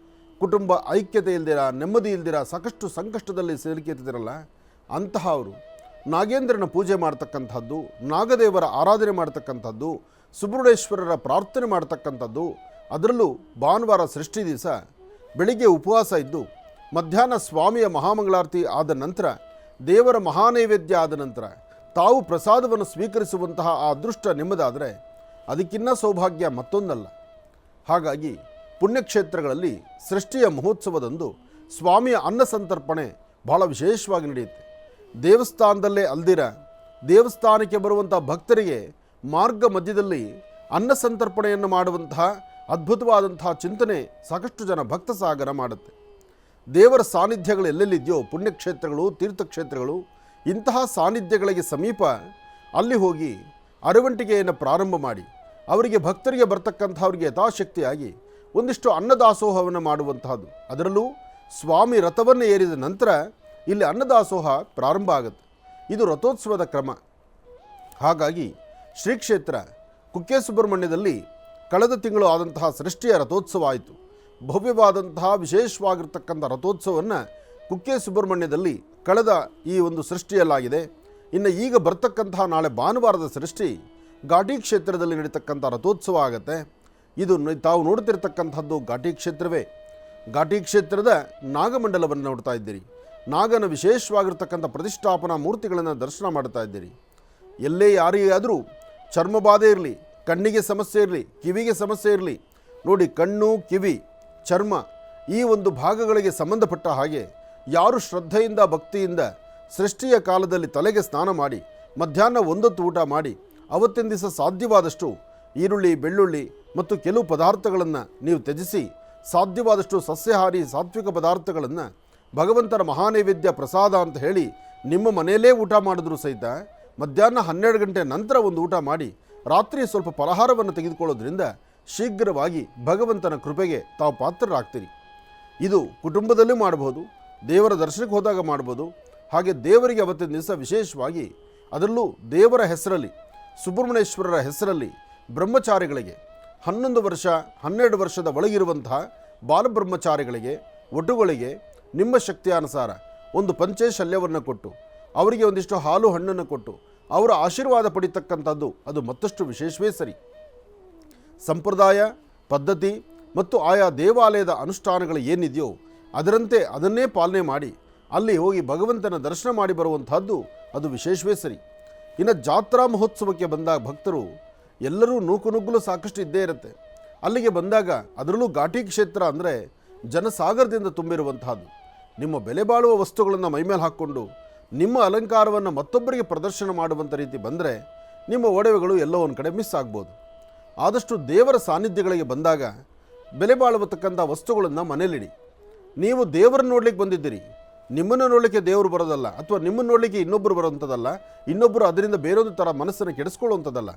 ಕುಟುಂಬ ಐಕ್ಯತೆ ಇಲ್ದಿರ, ನೆಮ್ಮದಿ ಇಲ್ದಿರ ಸಾಕಷ್ಟು ಸಂಕಷ್ಟದಲ್ಲಿ ಸಿಲುಕಿರ್ತಿರಲ್ಲ, ಅಂತಹವರು ನಾಗೇಂದ್ರನ ಪೂಜೆ ಮಾಡ್ತಕ್ಕಂಥದ್ದು, ನಾಗದೇವರ ಆರಾಧನೆ ಮಾಡ್ತಕ್ಕಂಥದ್ದು, ಸುಬ್ರಹ್ಮಣ್ಯೇಶ್ವರರ ಪ್ರಾರ್ಥನೆ ಮಾಡ್ತಕ್ಕಂಥದ್ದು. ಅದರಲ್ಲೂ ಭಾನುವಾರ ಸೃಷ್ಟಿ ದಿವಸ ಬೆಳಿಗ್ಗೆ ಉಪವಾಸ ಇದ್ದು ಮಧ್ಯಾಹ್ನ ಸ್ವಾಮಿಯ ಮಹಾಮಂಗಳಾರತಿ ಆದ ನಂತರ, ದೇವರ ಮಹಾನೈವೇದ್ಯ ಆದ ನಂತರ ತಾವು ಪ್ರಸಾದವನ್ನು ಸ್ವೀಕರಿಸುವಂತಹ ಆ ಅದೃಷ್ಟ ನಿಮ್ಮದಾದರೆ ಅದಕ್ಕಿನ್ನ ಸೌಭಾಗ್ಯ ಮತ್ತೊಂದಲ್ಲ. ಹಾಗಾಗಿ ಪುಣ್ಯಕ್ಷೇತ್ರಗಳಲ್ಲಿ ಸೃಷ್ಟಿಯ ಮಹೋತ್ಸವದಂದು ಸ್ವಾಮಿಯ ಅನ್ನ ಸಂತರ್ಪಣೆ ಬಹಳ ವಿಶೇಷವಾಗಿ ನಡೆಯುತ್ತೆ. ದೇವಸ್ಥಾನದಲ್ಲೇ ಅಲ್ದಿರ, ದೇವಸ್ಥಾನಕ್ಕೆ ಬರುವಂಥ ಭಕ್ತರಿಗೆ ಮಾರ್ಗ ಮಧ್ಯದಲ್ಲಿ ಅನ್ನ ಸಂತರ್ಪಣೆಯನ್ನು ಮಾಡುವಂತಹ ಅದ್ಭುತವಾದಂತಹ ಚಿಂತನೆ ಸಾಕಷ್ಟು ಜನ ಭಕ್ತ ಸಾಗರ ಮಾಡುತ್ತೆ. ದೇವರ ಸಾನ್ನಿಧ್ಯಗಳು ಎಲ್ಲೆಲ್ಲಿದೆಯೋ, ಪುಣ್ಯಕ್ಷೇತ್ರಗಳು, ತೀರ್ಥಕ್ಷೇತ್ರಗಳು, ಇಂತಹ ಸಾನ್ನಿಧ್ಯಗಳಿಗೆ ಸಮೀಪ ಅಲ್ಲಿ ಹೋಗಿ ಅರವಂಟಿಗೆಯನ್ನು ಪ್ರಾರಂಭ ಮಾಡಿ ಅವರಿಗೆ ಭಕ್ತರಿಗೆ ಬರ್ತಕ್ಕಂಥವ್ರಿಗೆ ಯಥಾಶಕ್ತಿಯಾಗಿ ಒಂದಿಷ್ಟು ಅನ್ನದಾಸೋಹವನ್ನು ಮಾಡುವಂತಹದ್ದು. ಅದರಲ್ಲೂ ಸ್ವಾಮಿ ರಥವನ್ನು ಏರಿದ ನಂತರ ಇಲ್ಲಿ ಅನ್ನದಾಸೋಹ ಪ್ರಾರಂಭ ಆಗುತ್ತೆ. ಇದು ರಥೋತ್ಸವದ ಕ್ರಮ. ಹಾಗಾಗಿ ಶ್ರೀ ಕ್ಷೇತ್ರ ಕುಕ್ಕೆ ಸುಬ್ರಹ್ಮಣ್ಯದಲ್ಲಿ ಕಳೆದ ತಿಂಗಳು ಆದಂತಹ ಸೃಷ್ಟಿಯ ರಥೋತ್ಸವ ಆಯಿತು. ಭವ್ಯವಾದಂತಹ ವಿಶೇಷವಾಗಿರ್ತಕ್ಕಂಥ ರಥೋತ್ಸವವನ್ನು ಕುಕ್ಕೆ ಸುಬ್ರಹ್ಮಣ್ಯದಲ್ಲಿ ಕಳೆದ ಈ ಒಂದು ಸೃಷ್ಟಿಯಲ್ಲಾಗಿದೆ. ಇನ್ನು ಈಗ ಬರ್ತಕ್ಕಂತಹ ನಾಳೆ ಭಾನುವಾರದ ಸೃಷ್ಟಿ ಘಾಟಿ ಕ್ಷೇತ್ರದಲ್ಲಿ ನಡೀತಕ್ಕಂಥ ರಥೋತ್ಸವ ಆಗುತ್ತೆ. ಇದು ತಾವು ನೋಡ್ತಿರ್ತಕ್ಕಂಥದ್ದು ಘಾಟಿ ಕ್ಷೇತ್ರವೇ. ಘಾಟಿ ಕ್ಷೇತ್ರದ ನಾಗಮಂಡಲವನ್ನು ನೋಡ್ತಾ ಇದ್ದೀರಿ. ನಾಗನ ವಿಶೇಷವಾಗಿರ್ತಕ್ಕಂಥ ಪ್ರತಿಷ್ಠಾಪನಾ ಮೂರ್ತಿಗಳನ್ನು ದರ್ಶನ ಮಾಡ್ತಾ ಇದ್ದೀರಿ. ಎಲ್ಲೇ ಯಾರಿಗಾದರೂ ಚರ್ಮಬಾಧೆ ಇರಲಿ, ಕಣ್ಣಿಗೆ ಸಮಸ್ಯೆ ಇರಲಿ, ಕಿವಿಗೆ ಸಮಸ್ಯೆ ಇರಲಿ, ನೋಡಿ ಕಣ್ಣು, ಕಿವಿ, ಚರ್ಮ ಈ ಒಂದು ಭಾಗಗಳಿಗೆ ಸಂಬಂಧಪಟ್ಟ ಹಾಗೆ ಯಾರು ಶ್ರದ್ಧೆಯಿಂದ ಭಕ್ತಿಯಿಂದ ಸೃಷ್ಟಿಯ ಕಾಲದಲ್ಲಿ ತಲೆಗೆ ಸ್ನಾನ ಮಾಡಿ ಮಧ್ಯಾಹ್ನ ಒಂದೊತ್ತು ಊಟ ಮಾಡಿ ಅವತ್ತಿನ ದಿವಸ ಸಾಧ್ಯವಾದಷ್ಟು ಈರುಳ್ಳಿ, ಬೆಳ್ಳುಳ್ಳಿ ಮತ್ತು ಕೆಲವು ಪದಾರ್ಥಗಳನ್ನು ನೀವು ತ್ಯಜಿಸಿ ಸಾಧ್ಯವಾದಷ್ಟು ಸಸ್ಯಾಹಾರಿ ಸಾತ್ವಿಕ ಪದಾರ್ಥಗಳನ್ನು ಭಗವಂತನ ಮಹಾನೈವೇದ್ಯ ಪ್ರಸಾದ ಅಂತ ಹೇಳಿ ನಿಮ್ಮ ಮನೆಯಲ್ಲೇ ಊಟ ಮಾಡಿದ್ರು ಸಹಿತ ಮಧ್ಯಾಹ್ನ 12 ಗಂಟೆ ನಂತರ ಒಂದು ಊಟ ಮಾಡಿ ರಾತ್ರಿ ಸ್ವಲ್ಪ ಫಲಹಾರವನ್ನು ತೆಗೆದುಕೊಳ್ಳೋದ್ರಿಂದ ಶೀಘ್ರವಾಗಿ ಭಗವಂತನ ಕೃಪೆಗೆ ತಾವು ಪಾತ್ರರಾಗ್ತೀರಿ. ಇದು ಕುಟುಂಬದಲ್ಲೂ ಮಾಡಬಹುದು, ದೇವರ ದರ್ಶನಕ್ಕೆ ಹೋದಾಗ ಮಾಡ್ಬೋದು. ಹಾಗೆ ದೇವರಿಗೆ ಅವತ್ತಿನ ದಿವಸ ವಿಶೇಷವಾಗಿ ಅದರಲ್ಲೂ ದೇವರ ಹೆಸರಲ್ಲಿ, ಸುಬ್ರಹ್ಮಣ್ಯೇಶ್ವರರ ಹೆಸರಲ್ಲಿ ಬ್ರಹ್ಮಚಾರಿಗಳಿಗೆ 11 ವರ್ಷ 12 ವರ್ಷದ ಒಳಗಿರುವಂತಹ ಬಾಲಬ್ರಹ್ಮಚಾರಿಗಳಿಗೆ ಒಟುಗಳಿಗೆ ನಿಮ್ಮ ಶಕ್ತಿಯಾನುಸಾರ ಒಂದು ಪಂಚೆ ಶಲ್ಯವನ್ನು ಕೊಟ್ಟು ಅವರಿಗೆ ಒಂದಿಷ್ಟು ಹಾಲು ಹಣ್ಣನ್ನು ಕೊಟ್ಟು ಅವರ ಆಶೀರ್ವಾದ ಪಡಿತಕ್ಕಂಥದ್ದು ಅದು ಮತ್ತಷ್ಟು ವಿಶೇಷವೇ ಸರಿ. ಸಂಪ್ರದಾಯ ಪದ್ಧತಿ ಮತ್ತು ಆಯಾ ದೇವಾಲಯದ ಅನುಷ್ಠಾನಗಳು ಏನಿದೆಯೋ ಅದರಂತೆ ಅದನ್ನೇ ಪಾಲನೆ ಮಾಡಿ ಅಲ್ಲಿ ಹೋಗಿ ಭಗವಂತನ ದರ್ಶನ ಮಾಡಿ ಬರುವಂತಹದ್ದು ಅದು ವಿಶೇಷವೇ ಸರಿ. ಇನ್ನು ಜಾತ್ರಾ ಮಹೋತ್ಸವಕ್ಕೆ ಬಂದಾಗ ಭಕ್ತರು ಎಲ್ಲರೂ ನೂಕುನುಗ್ಗಲು ಸಾಕಷ್ಟು ಇದ್ದೇ ಇರುತ್ತೆ. ಅಲ್ಲಿಗೆ ಬಂದಾಗ ಅದರಲ್ಲೂ ಘಾಟಿ ಕ್ಷೇತ್ರ ಅಂದರೆ ಜನಸಾಗರದಿಂದ ತುಂಬಿರುವಂತಹದ್ದು. ನಿಮ್ಮ ಬೆಲೆ ಬಾಳುವ ವಸ್ತುಗಳನ್ನು ಮೈಮೇಲೆ ಹಾಕ್ಕೊಂಡು ನಿಮ್ಮ ಅಲಂಕಾರವನ್ನು ಮತ್ತೊಬ್ಬರಿಗೆ ಪ್ರದರ್ಶನ ಮಾಡುವಂಥ ರೀತಿ ಬಂದರೆ ನಿಮ್ಮ ಒಡವೆಗಳು ಎಲ್ಲೋ ಒಂದು ಕಡೆ ಮಿಸ್ ಆಗ್ಬೋದು. ಆದಷ್ಟು ದೇವರ ಸಾನ್ನಿಧ್ಯಗಳಿಗೆ ಬಂದಾಗ ಬೆಲೆ ಬಾಳುವತಕ್ಕಂಥ ವಸ್ತುಗಳನ್ನು ಮನೇಲಿಡಿ. ನೀವು ದೇವರನ್ನು ನೋಡ್ಲಿಕ್ಕೆ ಬಂದಿದ್ದೀರಿ, ನಿಮ್ಮನ್ನು ನೋಡಲಿಕ್ಕೆ ದೇವರು ಬರೋದಲ್ಲ, ಅಥವಾ ನಿಮ್ಮನ್ನು ನೋಡಲಿಕ್ಕೆ ಇನ್ನೊಬ್ಬರು ಬರೋವಂಥದ್ದಲ್ಲ, ಇನ್ನೊಬ್ಬರು ಅದರಿಂದ ಬೇರೊಂದು ಥರ ಮನಸ್ಸನ್ನು ಕೆಡಿಸ್ಕೊಳ್ಳುವಂಥದ್ದಲ್ಲ.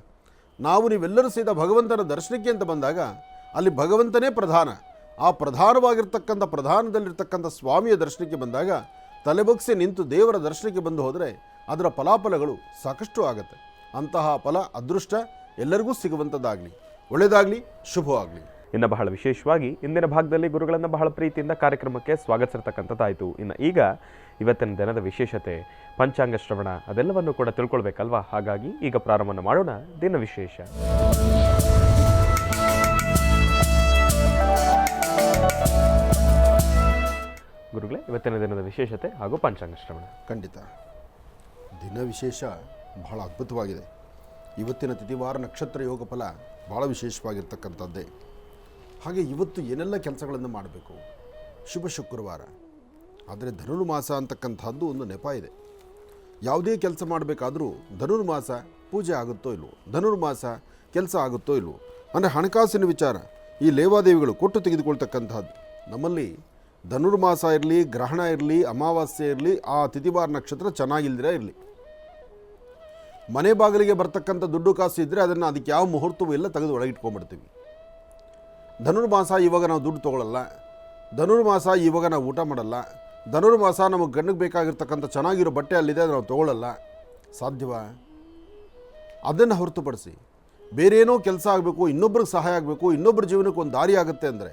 ನೀವೆಲ್ಲರೂ ಸಹಿತ ಭಗವಂತನ ದರ್ಶನಕ್ಕೆ ಅಂತ ಬಂದಾಗ ಅಲ್ಲಿ ಭಗವಂತನೇ ಪ್ರಧಾನ. ಆ ಪ್ರಧಾನವಾಗಿರ್ತಕ್ಕಂಥ ಪ್ರಧಾನದಲ್ಲಿರ್ತಕ್ಕಂಥ ಸ್ವಾಮಿಯ ದರ್ಶನಕ್ಕೆ ಬಂದಾಗ ತಲೆಬಗ್ಸಿ ನಿಂತು ದೇವರ ದರ್ಶನಕ್ಕೆ ಬಂದು ಹೋದರೆ ಅದರ ಫಲಾಫಲಗಳು ಸಾಕಷ್ಟು ಆಗುತ್ತೆ. ಅಂತಹ ಫಲ ಅದೃಷ್ಟ ಎಲ್ಲರಿಗೂ ಸಿಗುವಂಥದ್ದಾಗಲಿ, ಒಳ್ಳೆಯದಾಗಲಿ, ಶುಭವಾಗಲಿ. ಇನ್ನು ಬಹಳ ವಿಶೇಷವಾಗಿ ಇಂದಿನ ಭಾಗದಲ್ಲಿ ಗುರುಗಳನ್ನು ಬಹಳ ಪ್ರೀತಿಯಿಂದ ಕಾರ್ಯಕ್ರಮಕ್ಕೆ ಸ್ವಾಗತಿಸಿರ್ತಕ್ಕಂಥದ್ದಾಯಿತು. ಇನ್ನು ಈಗ ಇವತ್ತಿನ ದಿನದ ವಿಶೇಷತೆ, ಪಂಚಾಂಗ ಶ್ರವಣ ಅದೆಲ್ಲವನ್ನು ಕೂಡ ತಿಳ್ಕೊಳ್ಬೇಕಲ್ವಾ? ಹಾಗಾಗಿ ಈಗ ಪ್ರಾರಂಭ ಮಾಡೋಣ ದಿನ ವಿಶೇಷ. ಗುರುಗಳೇ, ಇವತ್ತಿನ ದಿನದ ವಿಶೇಷತೆ ಹಾಗೂ ಪಂಚಾಂಗ ಶ್ರವಣ. ಖಂಡಿತ ದಿನ ವಿಶೇಷ ಬಹಳ ಅದ್ಭುತವಾಗಿದೆ. ಇವತ್ತಿನ ತಿಥಿವಾರ ನಕ್ಷತ್ರ ಯೋಗ ಫಲ ಭಾಳ ವಿಶೇಷವಾಗಿರ್ತಕ್ಕಂಥದ್ದೇ. ಹಾಗೆ ಇವತ್ತು ಏನೆಲ್ಲ ಕೆಲಸಗಳನ್ನು ಮಾಡಬೇಕು, ಶುಭ ಶುಕ್ರವಾರ. ಆದರೆ ಧನುರ್ಮಾಸ ಅಂತಕ್ಕಂಥದ್ದು ಒಂದು ನೆಪ ಇದೆ. ಯಾವುದೇ ಕೆಲಸ ಮಾಡಬೇಕಾದ್ರೂ ಧನುರ್ಮಾಸ ಪೂಜೆ ಆಗುತ್ತೋ ಇಲ್ವೋ, ಧನುರ್ಮಾಸ ಕೆಲಸ ಆಗುತ್ತೋ ಇಲ್ವೋ, ಅಂದರೆ ಹಣಕಾಸಿನ ವಿಚಾರ ಈ ಲೇವಾದೇವಿಗಳು ಕೊಟ್ಟು ತೆಗೆದುಕೊಳ್ತಕ್ಕಂಥದ್ದು. ನಮ್ಮಲ್ಲಿ ಧನುರ್ಮಾಸ ಇರಲಿ, ಗ್ರಹಣ ಇರಲಿ, ಅಮಾವಾಸ್ಯೆ ಇರಲಿ, ಆ ತಿಥಿವಾರ ನಕ್ಷತ್ರ ಚೆನ್ನಾಗಿಲ್ದಿರ ಇರಲಿ, ಮನೆ ಬಾಗಿಲಿಗೆ ಬರ್ತಕ್ಕಂಥ ದುಡ್ಡು ಕಾಸು ಇದ್ದರೆ ಅದನ್ನು ಅದಕ್ಕೆ ಯಾವ ಮುಹೂರ್ತವೂ ಇಲ್ಲ, ತೆಗೆದು ಒಳಗಿಟ್ಕೊಂಡ್ಬಿಡ್ತೀವಿ. ಧನುರ್ಮಾಸ ಇವಾಗ ನಾವು ದುಡ್ಡು ತೊಗೊಳ್ಳಲ್ಲ, ಧನುರ್ಮಾಸ ಇವಾಗ ನಾವು ಊಟ ಮಾಡಲ್ಲ, ಧನುರ್ಮಾಸ ನಮಗೆ ಗಂಡಿಗೆ ಬೇಕಾಗಿರ್ತಕ್ಕಂಥ ಚೆನ್ನಾಗಿರೋ ಬಟ್ಟೆ ಅಲ್ಲಿದೆ ಅದು ನಾವು ತೊಗೊಳ್ಳಲ್ಲ. ಸಾಧ್ಯವಾ? ಅದನ್ನು ಹೊರತುಪಡಿಸಿ ಬೇರೇನೋ ಕೆಲಸ ಆಗಬೇಕು, ಇನ್ನೊಬ್ರಿಗೆ ಸಹಾಯ ಆಗಬೇಕು, ಇನ್ನೊಬ್ಬರ ಜೀವನಕ್ಕೆ ಒಂದು ದಾರಿ ಆಗುತ್ತೆ ಅಂದರೆ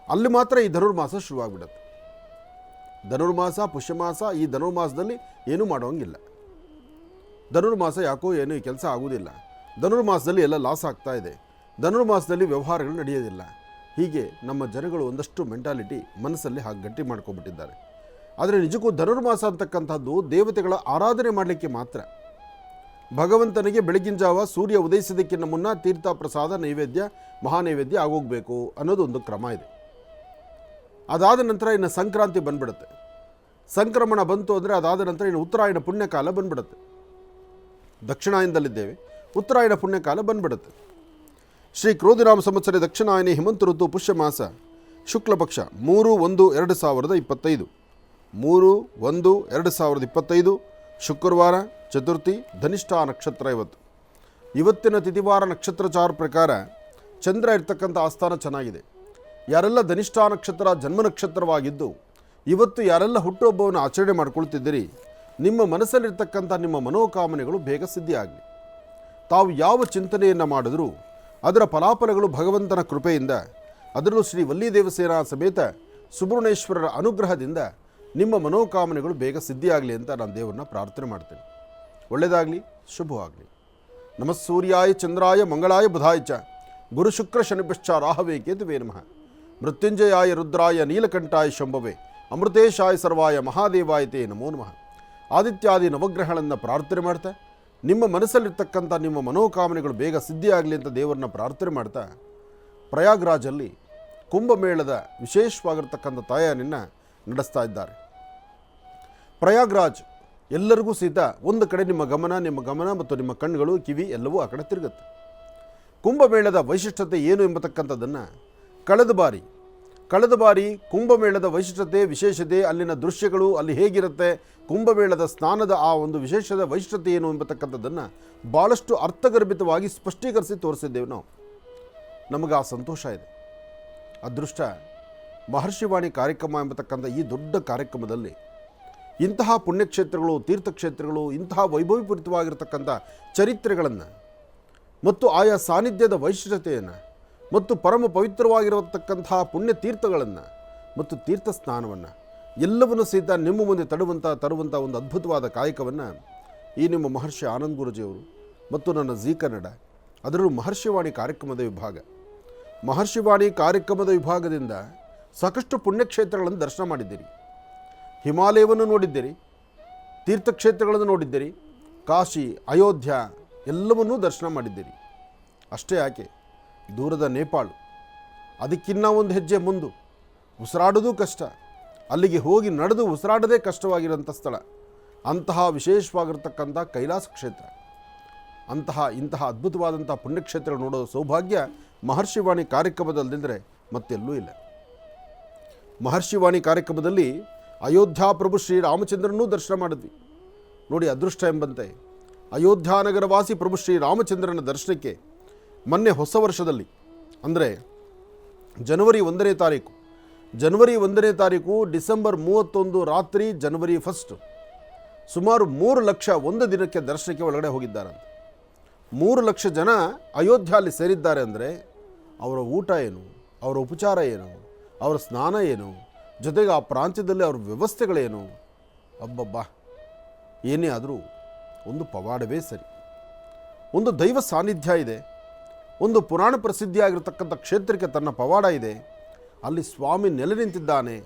ಅಲ್ಲಿ ಮಾತ್ರ ಈ ಧನುರ್ಮಾಸ ಶುರುವಾಗ್ಬಿಡುತ್ತೆ. ಧನುರ್ಮಾಸ, ಪುಷ್ಯಮಾಸ, ಈ ಧನುರ್ಮಾಸದಲ್ಲಿ ಏನೂ ಮಾಡೋಂಗಿಲ್ಲ. ಧನುರ್ಮಾಸ ಯಾಕೋ ಏನೂ ಈ ಕೆಲಸ ಆಗೋದಿಲ್ಲ, ಧನುರ್ಮಾಸದಲ್ಲಿ ಎಲ್ಲ ಲಾಸ್ ಆಗ್ತಾ ಇದೆ, ಧನುರ್ಮಾಸದಲ್ಲಿ ವ್ಯವಹಾರಗಳು ನಡೆಯೋದಿಲ್ಲ. ಹೀಗೆ ನಮ್ಮ ಜನಗಳು ಒಂದಷ್ಟು ಮೆಂಟಾಲಿಟಿ ಮನಸ್ಸಲ್ಲಿ ಹಾಗೆ ಗಟ್ಟಿ ಮಾಡ್ಕೊಬಿಟ್ಟಿದ್ದಾರೆ. ಆದರೆ ನಿಜಕ್ಕೂ ಧನುರ್ಮಾಸ ಅಂತಕ್ಕಂಥದ್ದು ದೇವತೆಗಳ ಆರಾಧನೆ ಮಾಡಲಿಕ್ಕೆ ಮಾತ್ರ. ಭಗವಂತನಿಗೆ ಬೆಳಗಿನ ಜಾವ ಸೂರ್ಯ ಉದಯಿಸೋದಕ್ಕಿಂತ ಮುನ್ನ ತೀರ್ಥ ಪ್ರಸಾದ ನೈವೇದ್ಯ ಮಹಾನೈವೇದ್ಯ ಆಗೋಗಬೇಕು ಅನ್ನೋದು ಒಂದು ಕ್ರಮ ಇದೆ. ಅದಾದ ನಂತರ ಇನ್ನು ಸಂಕ್ರಾಂತಿ ಬಂದ್ಬಿಡುತ್ತೆ. ಸಂಕ್ರಮಣ ಬಂತು ಅಂದರೆ ಅದಾದ ನಂತರ ಇನ್ನು ಉತ್ತರಾಯಣ ಪುಣ್ಯಕಾಲ ಬಂದ್ಬಿಡುತ್ತೆ. ದಕ್ಷಿಣಾಯನದಲ್ಲಿದ್ದೇವೆ, ಉತ್ತರಾಯಣ ಪುಣ್ಯಕಾಲ ಬಂದ್ಬಿಡುತ್ತೆ. ಶ್ರೀ ಕ್ರೋಧಿನಾಮ ಸಂವತ್ಸರ ದಕ್ಷಿಣಾಯನಿ ಹಿಮಂತ ಋತು ಪುಷ್ಯಮಾಸ ಶುಕ್ಲಪಕ್ಷ 3/1/2025 3/1/2025 ಶುಕ್ರವಾರ, ಚತುರ್ಥಿ, ಧನಿಷ್ಠಾ ನಕ್ಷತ್ರ. ಇವತ್ತಿನ ತಿಥಿವಾರ ನಕ್ಷತ್ರಚಾರ ಪ್ರಕಾರ ಚಂದ್ರ ಇರ್ತಕ್ಕಂಥ ಆಸ್ಥಾನ ಚೆನ್ನಾಗಿದೆ. ಯಾರೆಲ್ಲ ಧನಿಷ್ಠಾ ನಕ್ಷತ್ರ ಜನ್ಮ ನಕ್ಷತ್ರವಾಗಿದ್ದು ಇವತ್ತು ಯಾರೆಲ್ಲ ಹುಟ್ಟುಹಬ್ಬವನ್ನು ಆಚರಣೆ ಮಾಡ್ಕೊಳ್ತಿದ್ದೀರಿ, ನಿಮ್ಮ ಮನಸ್ಸಲ್ಲಿರ್ತಕ್ಕಂಥ ನಿಮ್ಮ ಮನೋಕಾಮನೆಗಳು ಬೇಗ ಸಿದ್ಧಿಯಾಗಲಿ. ತಾವು ಯಾವ ಚಿಂತನೆಯನ್ನು ಮಾಡಿದ್ರೂ ಅದರ ಫಲಾಫಲಗಳು ಭಗವಂತನ ಕೃಪೆಯಿಂದ, ಅದರಲ್ಲೂ ಶ್ರೀ ವಲ್ಲಿ ದೇವಸೇನಾ ಸಮೇತ ಸುಬ್ರಹ್ಮಣ್ಯೇಶ್ವರರ ಅನುಗ್ರಹದಿಂದ ನಿಮ್ಮ ಮನೋಕಾಮನೆಗಳು ಬೇಗ ಸಿದ್ಧಿಯಾಗಲಿ ಅಂತ ನಾನು ದೇವರನ್ನ ಪ್ರಾರ್ಥನೆ ಮಾಡ್ತೇನೆ. ಒಳ್ಳೆಯದಾಗಲಿ, ಶುಭವಾಗಲಿ. ನಮಸ್ಸೂರ್ಯಾಯ ಚಂದ್ರಾಯ ಮಂಗಳಾಯ ಬುಧಾಯ ಚ ಗುರು ಶುಕ್ರ ಶನಿಭ್ಯಶ್ಚ ರಾಹವೇ ಕೇತುವೇ ನಮಃ. ಮೃತ್ಯುಂಜಯಾಯ ರುದ್ರಾಯ ನೀಲಕಂಠಾಯ ಶಂಭವೇ ಅಮೃತೇಶಾಯ ಸರ್ವಾಯ ಮಹಾದೇವಾಯತೆ ನಮೋ ನಮಃ. ಆದಿತ್ಯಾದಿ ನವಗ್ರಹಗಳನ್ನು ಪ್ರಾರ್ಥನೆ ಮಾಡ್ತಾ ನಿಮ್ಮ ಮನಸ್ಸಲ್ಲಿರ್ತಕ್ಕಂಥ ನಿಮ್ಮ ಮನೋಕಾಮನೆಗಳು ಬೇಗ ಸಿದ್ಧಿಯಾಗಲಿ ಅಂತ ದೇವರನ್ನ ಪ್ರಾರ್ಥನೆ ಮಾಡ್ತಾ ಪ್ರಯಾಗ್ರಾಜಲ್ಲಿ ಕುಂಭಮೇಳದ ವಿಶೇಷವಾಗಿರ್ತಕ್ಕಂಥ ತಯಾರಿಯನ್ನು ನಡೆಸ್ತಾ ಇದ್ದಾರೆ. ಪ್ರಯಾಗ್ರಾಜ್ ಎಲ್ಲರಿಗೂ ಸಹಿತ ಒಂದು ಕಡೆ ನಿಮ್ಮ ಗಮನ ಮತ್ತು ನಿಮ್ಮ ಕಣ್ಣುಗಳು ಕಿವಿ ಎಲ್ಲವೂ ಆ ಕಡೆ ತಿರುಗುತ್ತೆ. ಕುಂಭಮೇಳದ ವೈಶಿಷ್ಟ್ಯತೆ ಏನು ಎಂಬತಕ್ಕಂಥದ್ದನ್ನು ಕಳೆದ ಬಾರಿ ಕುಂಭಮೇಳದ ವೈಶಿಷ್ಟ್ಯತೆ ವಿಶೇಷತೆ, ಅಲ್ಲಿನ ದೃಶ್ಯಗಳು, ಅಲ್ಲಿ ಹೇಗಿರುತ್ತೆ, ಕುಂಭಮೇಳದ ಸ್ನಾನದ ಆ ಒಂದು ವಿಶೇಷದ ವೈಶಿಷ್ಟ್ಯತೆ ಏನು ಎಂಬತಕ್ಕಂಥದ್ದನ್ನು ಭಾಳಷ್ಟು ಅರ್ಥಗರ್ಭಿತವಾಗಿ ಸ್ಪಷ್ಟೀಕರಿಸಿ ತೋರಿಸಿದ್ದೇವೆ ನಾವು. ನಮಗೆ ಆ ಸಂತೋಷ ಇದೆ. ಅದೃಷ್ಟ ಮಹರ್ಷಿವಾಣಿ ಕಾರ್ಯಕ್ರಮ ಎಂಬತಕ್ಕಂಥ ಈ ದೊಡ್ಡ ಕಾರ್ಯಕ್ರಮದಲ್ಲಿ ಇಂತಹ ಪುಣ್ಯಕ್ಷೇತ್ರಗಳು, ತೀರ್ಥಕ್ಷೇತ್ರಗಳು, ಇಂತಹ ವೈಭವೀಪೂರಿತವಾಗಿರ್ತಕ್ಕಂಥ ಚರಿತ್ರೆಗಳನ್ನು ಮತ್ತು ಆಯಾ ಸಾನ್ನಿಧ್ಯದ ವೈಶಿಷ್ಟ್ಯತೆಯನ್ನು ಮತ್ತು ಪರಮ ಪವಿತ್ರವಾಗಿರತಕ್ಕಂತಹ ಪುಣ್ಯತೀರ್ಥಗಳನ್ನು ಮತ್ತು ತೀರ್ಥ ಸ್ನಾನವನ್ನು ಎಲ್ಲವನ್ನು ಸಹಿತ ನಿಮ್ಮ ಮುಂದೆ ತರುವಂಥ ಒಂದು ಅದ್ಭುತವಾದ ಕಾಯಕವನ್ನು ಈ ನಿಮ್ಮ ಮಹರ್ಷಿ ಆನಂದ್ ಗುರೂಜಿಯವರು ಮತ್ತು ನನ್ನ ಜೀ ಕನ್ನಡ, ಅದರಲ್ಲೂ ಮಹರ್ಷಿವಾಣಿ ಕಾರ್ಯಕ್ರಮದ ವಿಭಾಗ, ಮಹರ್ಷಿವಾಣಿ ಕಾರ್ಯಕ್ರಮದ ವಿಭಾಗದಿಂದ ಸಾಕಷ್ಟು ಪುಣ್ಯಕ್ಷೇತ್ರಗಳನ್ನು ದರ್ಶನ ಮಾಡಿದ್ದೀರಿ. ಹಿಮಾಲಯವನ್ನು ನೋಡಿದ್ದೀರಿ, ತೀರ್ಥಕ್ಷೇತ್ರಗಳನ್ನು ನೋಡಿದ್ದೀರಿ, ಕಾಶಿ, ಅಯೋಧ್ಯ ಎಲ್ಲವನ್ನೂ ದರ್ಶನ ಮಾಡಿದ್ದೀರಿ. ಅಷ್ಟೇ ಯಾಕೆ, ದೂರದ ನೇಪಾಳ, ಅದಕ್ಕಿನ್ನ ಒಂದು ಹೆಜ್ಜೆ ಮುಂದು, ಉಸಿರಾಡೋದು ಕಷ್ಟ, ಅಲ್ಲಿಗೆ ಹೋಗಿ ನಡೆದು ಉಸಿರಾಡೋದೇ ಕಷ್ಟವಾಗಿರೋಂಥ ಸ್ಥಳ, ಅಂತಹ ವಿಶೇಷವಾಗಿರ್ತಕ್ಕಂಥ ಕೈಲಾಸ ಕ್ಷೇತ್ರ, ಇಂತಹ ಅದ್ಭುತವಾದಂಥ ಪುಣ್ಯಕ್ಷೇತ್ರಗಳು ನೋಡೋ ಸೌಭಾಗ್ಯ ಮಹರ್ಷಿವಾಣಿ ಕಾರ್ಯಕ್ರಮದಲ್ಲಿದ್ದರೆ ಮತ್ತೆಲ್ಲೂ ಇಲ್ಲ. ಮಹರ್ಷಿವಾಣಿ ಕಾರ್ಯಕ್ರಮದಲ್ಲಿ ಅಯೋಧ್ಯ ಪ್ರಭು ಶ್ರೀರಾಮಚಂದ್ರನೂ ದರ್ಶನ ಮಾಡಿದ್ವಿ. ನೋಡಿ, ಅದೃಷ್ಟ ಎಂಬಂತೆ ಅಯೋಧ್ಯ ನಗರವಾಸಿ ಪ್ರಭು ಶ್ರೀರಾಮಚಂದ್ರನ ದರ್ಶನಕ್ಕೆ ಮೊನ್ನೆ ಹೊಸ ವರ್ಷದಲ್ಲಿ, ಅಂದರೆ ಜನವರಿ 1ನೇ ತಾರೀಕು ಡಿಸೆಂಬರ್ 31 ರಾತ್ರಿ ಜನವರಿ 1 ಸುಮಾರು 3 ಲಕ್ಷ ಒಂದು ದಿನಕ್ಕೆ ದರ್ಶನಕ್ಕೆ ಒಳಗಡೆ ಹೋಗಿದ್ದಾರಂತೆ. 3 ಲಕ್ಷ ಜನ ಅಯೋಧ್ಯ ಅಲ್ಲಿ ಸೇರಿದ್ದಾರೆ ಅಂದರೆ ಅವರ ಊಟ ಏನು, ಅವರ ಉಪಚಾರ ಏನು, ಅವರ ಸ್ನಾನ ಏನು, ಜೊತೆಗೆ ಆ ಪ್ರಾಂತ್ಯದಲ್ಲಿ ಅವ್ರ ವ್ಯವಸ್ಥೆಗಳೇನು, ಅಬ್ಬಬ್ಬಾ, ಏನೇ ಆದರೂ ಒಂದು ಪವಾಡವೇ ಸರಿ. ಒಂದು ದೈವ ಸಾನ್ನಿಧ್ಯ ಇದೆ, ಒಂದು ಪುರಾಣ ಪ್ರಸಿದ್ಧಿಯಾಗಿರ್ತಕ್ಕಂಥ ಕ್ಷೇತ್ರಕ್ಕೆ ತನ್ನ ಪವಾಡ ಇದೆ, ಅಲ್ಲಿ ಸ್ವಾಮಿ ನೆಲೆ ನಿಂತಿದ್ದಾನೆ,